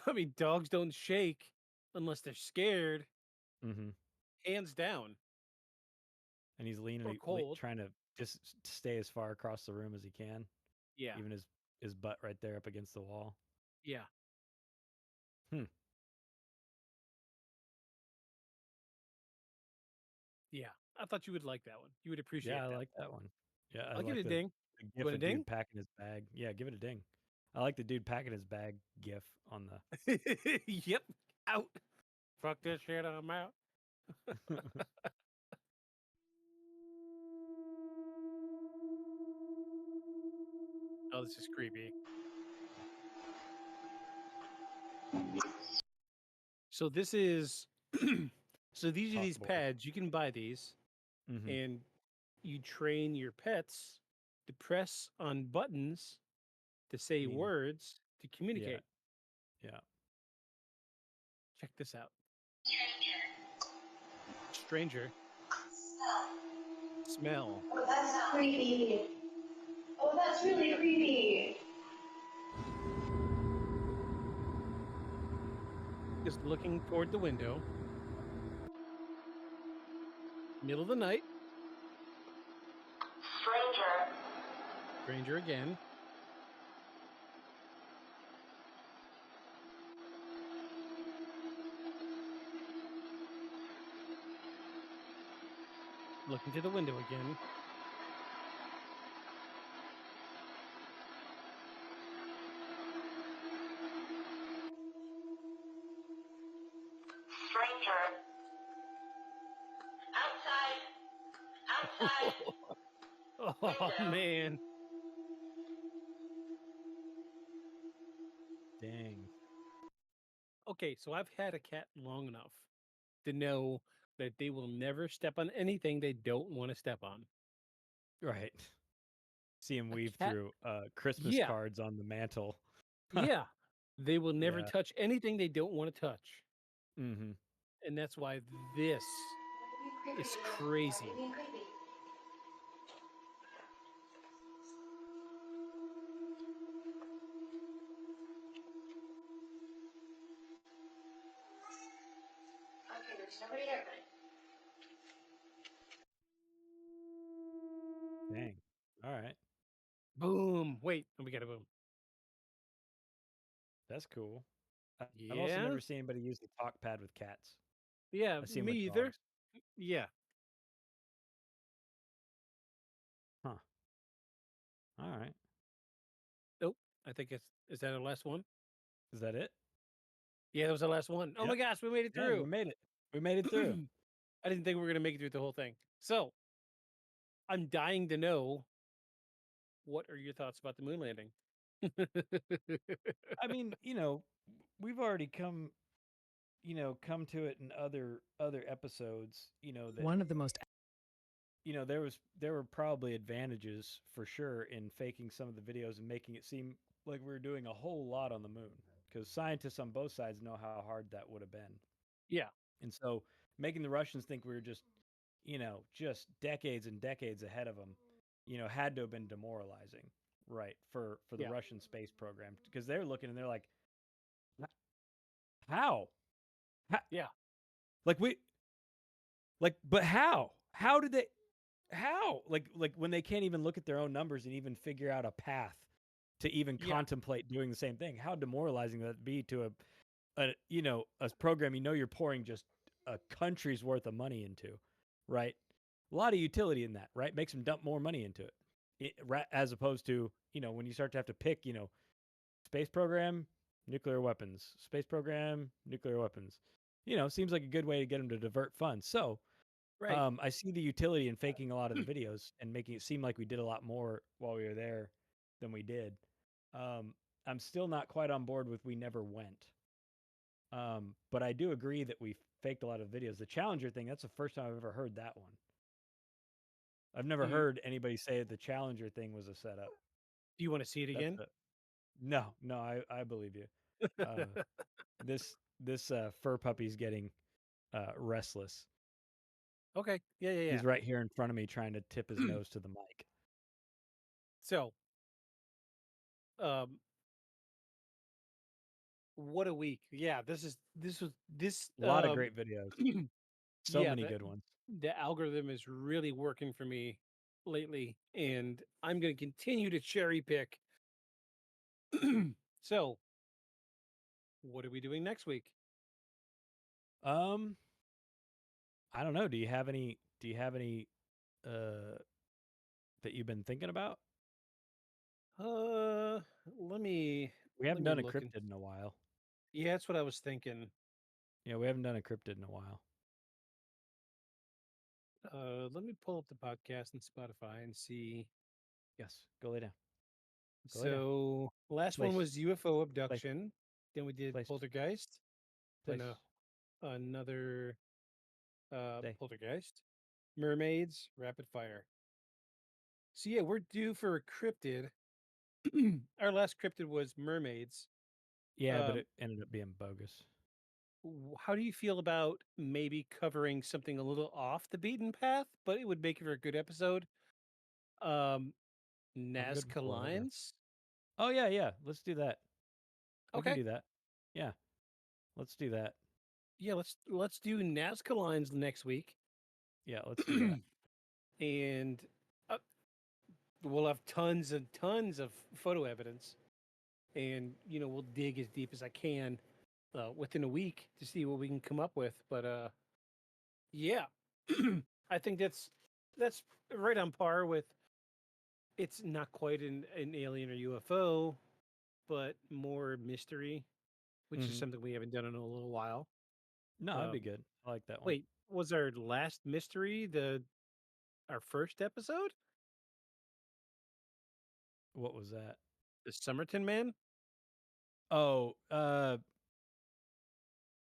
I mean, dogs don't shake unless they're scared. Mm-hmm. Hands down. And he's Or cold. trying to just stay as far across the room as he can. Yeah. Even his butt right there up against the wall. Yeah. Hmm. Yeah. I thought you would like that one. You would appreciate Yeah, I that. like that one. Yeah, I I'll give like it a ding. the You gif want a of ding? dude packing his bag. Yeah, give it a ding. I like the dude packing his bag gif on the. Yep. Out. Fuck this shit. I'm out. Oh, this is creepy. So this is so these are these Chalkboard. pads. You can buy these Mhm. and you train your pets to press on buttons to say Meaning. words to Yeah. communicate. Yeah. Check this out. Stranger. Smell. Oh, that's creepy. Oh, that's really creepy. Just looking toward the window. Middle of the night. Stranger. Stranger again. Looking to the window again. Stranger. Outside. Outside. Oh man. Dang. Okay, so I've had a cat long enough to know that they will never step on anything they don't want to step on. Right. See him A weave cat? through Christmas Yeah. cards on the mantle. Yeah. They will never Yeah. touch anything they don't want to touch. Mhm. And that's why this is crazy. Being creepy. Okay, there's nobody there, but Dang. All right. Boom. Wait, we got a boom. That's cool. I've also Yeah. never seen anybody use the talk pad with cats. Yeah, I see 'em me with either. dogs. Yeah. Huh. All right. Nope. I think is that our last one? Is that it? Yeah, that was the last one. Oh my Yep. gosh, we made it Yeah, we through. made it. We made it through. I didn't think we were gonna make it through the whole thing. So I'm dying to know, what are your thoughts about the moon landing? I mean, we've already come to it in other episodes, that One of the most there were probably advantages for sure in faking some of the videos and making it seem like we were doing a whole lot on the moon, because scientists on both sides know how hard that would have been. Yeah. And so making the Russians think we were just decades and decades ahead of them, had to have been demoralizing, right? For the Yeah. Russian space program, because they're looking and they're like, how? Yeah. Like but how? How did they? How? Like when they can't even look at their own numbers and even figure out a path to even Yeah. contemplate doing the same thing. How demoralizing would that be to a program you're pouring just a country's worth of money into, right? A lot of utility in that, right? Makes them dump more money into it, as opposed to when you start to have to pick, space program, nuclear weapons, space program, nuclear weapons. Seems like a good way to get them to divert funds. So, Right. I see the utility in faking a lot of the videos and making it seem like we did a lot more while we were there than we did. I'm still not quite on board with we never went. But I do agree that we faked a lot of videos. The Challenger thing, that's the first time I've ever heard that one. I've never heard anybody say that the Challenger thing was a setup. Do you want to see it again? No, I believe you. This fur puppy's getting restless. Okay. Yeah. He's right here in front of me trying to tip his nose to the mic. So, what a week. Yeah, this A lot of great videos. So yeah, many good ones. The algorithm is really working for me lately, and I'm going to continue to cherry pick So, what are we doing next week? I don't know. Do you have any? Uh, that you've been thinking about? Let me We let haven't me done a look. cryptid in a while. Yeah, that's what I was thinking. Yeah, we haven't done a cryptid in a while. Let me pull up the podcast and Spotify and see. Yes, go lay down. Go lay down. So last one was UFO abduction. Then we did poltergeist. Then another poltergeist, mermaids, rapid fire. So yeah, we're due for a cryptid. Our last cryptid was mermaids. Yeah, but it ended up being bogus. How do you feel about maybe covering something a little off the beaten path, but it would make it for a good episode? I'm good with Nazca whatever. lines. Oh yeah. Let's do that. We can Okay. do that. Yeah, let's do that. Yeah, let's do Nazca lines next week. Yeah, let's do that. And we'll have tons and tons of photo evidence, and we'll dig as deep as I can within a week to see what we can come up with. But yeah, I think that's right on par with. It's not quite an alien or UFO, but more mystery, which is something we haven't done in a little while. No, that'd be good. I like that one. Wait, was our last mystery our first episode? What was that? The Somerton Man? Oh,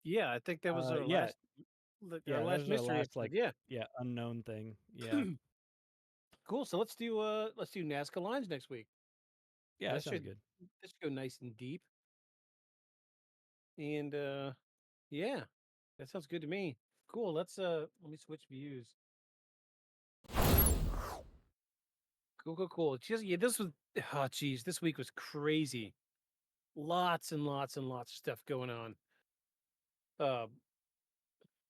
yeah, I think that was our yeah. our That last was our mystery last episode. Yeah. unknown thing. Yeah. Cool. So let's do Nazca lines next week. Yeah, that sounds good. That should go nice and deep. And yeah, that sounds good to me. Cool. Let me switch views. Cool. Just this was this week was crazy. Lots and lots and lots of stuff going on.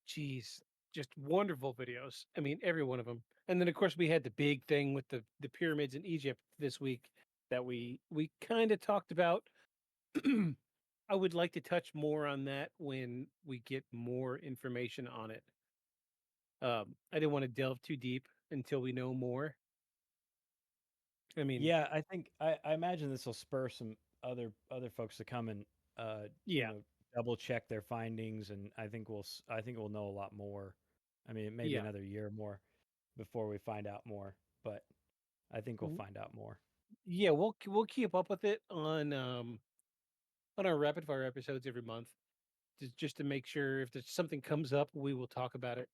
Geez, just wonderful videos. I mean, every one of them. And then of course we had the big thing with the pyramids in Egypt this week that we kind of talked about. I would like to touch more on that when we get more information on it. I didn't want to delve too deep until we know more. I mean, yeah, I think I imagine this will spur some other folks to come and double check their findings, and I think we'll know a lot more. I mean, it may be another year more before we find out more, but I think we'll find out more. Yeah, we'll keep up with it on our rapid fire episodes every month, just to make sure if there's something comes up, we will talk about it.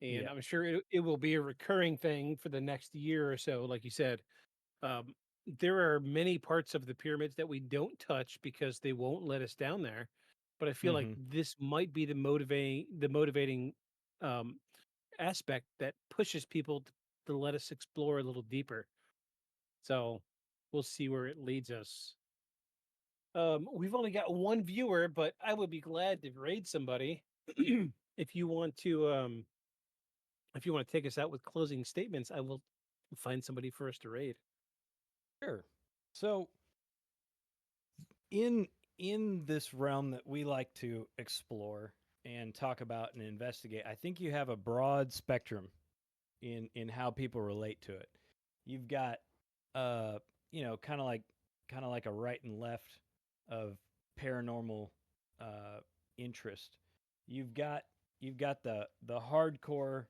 And I'm sure it will be a recurring thing for the next year or so, like you said. There are many parts of the pyramids that we don't touch because they won't let us down there. But I feel like this might be the motivating aspect that pushes people to let us explore a little deeper. So we'll see where it leads us. We've only got one viewer, but I would be glad to raid somebody. If you want to take us out with closing statements, I will find somebody for us to raid. Sure. So in this realm that we like to explore and talk about and investigate, I think you have a broad spectrum in how people relate to it. You've got kind of like a right and left of paranormal interest. You've got the hardcore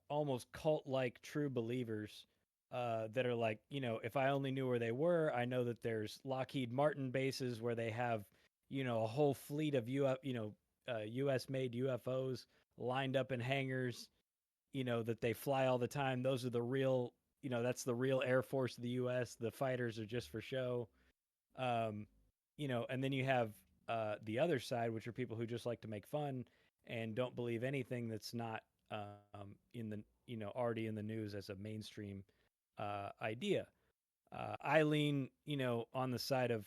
almost cult-like true believers that are like, if I only knew where they were. I know that there's Lockheed Martin bases where they have, a whole fleet of US made UFOs lined up in hangars, that they fly all the time. Those are the real, that's the real Air Force of the US. The fighters are just for show. And then you have the other side, which are people who just like to make fun and don't believe anything that's not in the, already in the news as a mainstream idea. I lean, on the side of,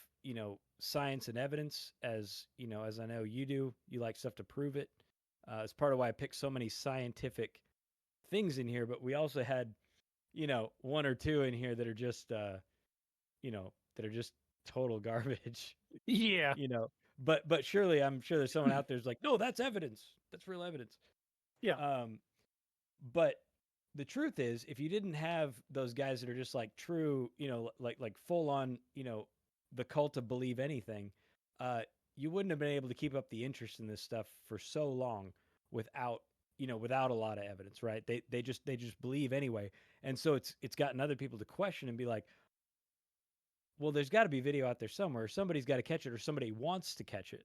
science and evidence, as as I know you do. You like stuff to prove it. It's part of why I picked so many scientific things in here. But we also had, one or two in here that are just, that are just total garbage. Yeah. You know, but surely I'm sure there's someone out there who's like, no, that's evidence. That's real evidence. Yeah. But the truth is, if you didn't have those guys that are just like true, you know, like full on, you know, the cult of believe anything, you wouldn't have been able to keep up the interest in this stuff for so long without, you know, without a lot of evidence, right? They just believe anyway. And so it's gotten other people to question and be like, well, there's got to be video out there somewhere. Somebody's got to catch it, or somebody wants to catch it.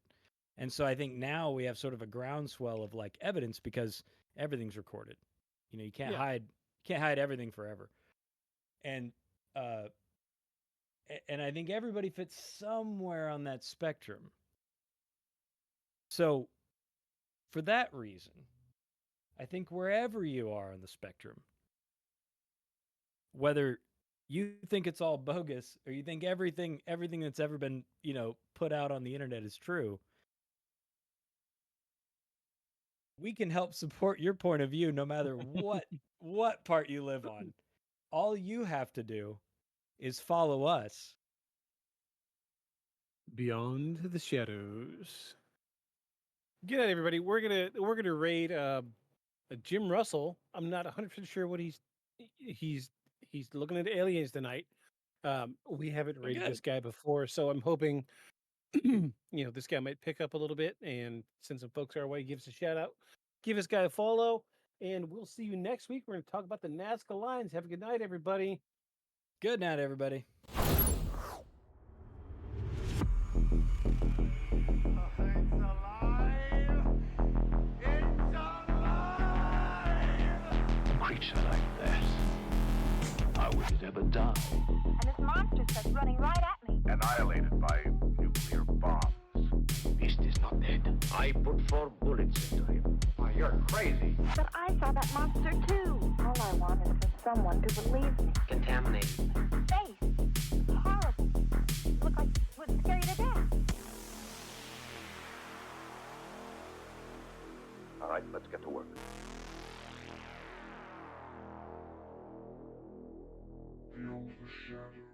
And so I think now we have sort of a groundswell of like evidence because everything's recorded. You know, you can't hide everything forever. And I think everybody fits somewhere on that spectrum. So for that reason, I think wherever you are on the spectrum, whether you think it's all bogus or you think everything that's ever been, you know, put out on the internet is true, we can help support your point of view no matter what part you live on. All you have to do is follow us. Beyond the Shadows. Good night, everybody. We're gonna raid Jim Russell. I'm not 100% sure what he's looking at aliens tonight. We haven't raided this guy before, so I'm hoping you know this guy might pick up a little bit and send some folks our way. Give us a shout out. Give this guy a follow, and we'll see you next week. We're going to talk about the Nazca lines. Have a good night, everybody. Good night, everybody. Creature like that, how would it ever die? And this monster starts running right at me. Annihilated by nuclear bombs. Beast is not dead. I put 4 bullets into him. Oh, you're crazy. But I saw that monster too. All I want is for someone to believe me. Contaminated. Face. Horrible. Look like it would scare you to death. All right, let's get to work. Beyond the shadows.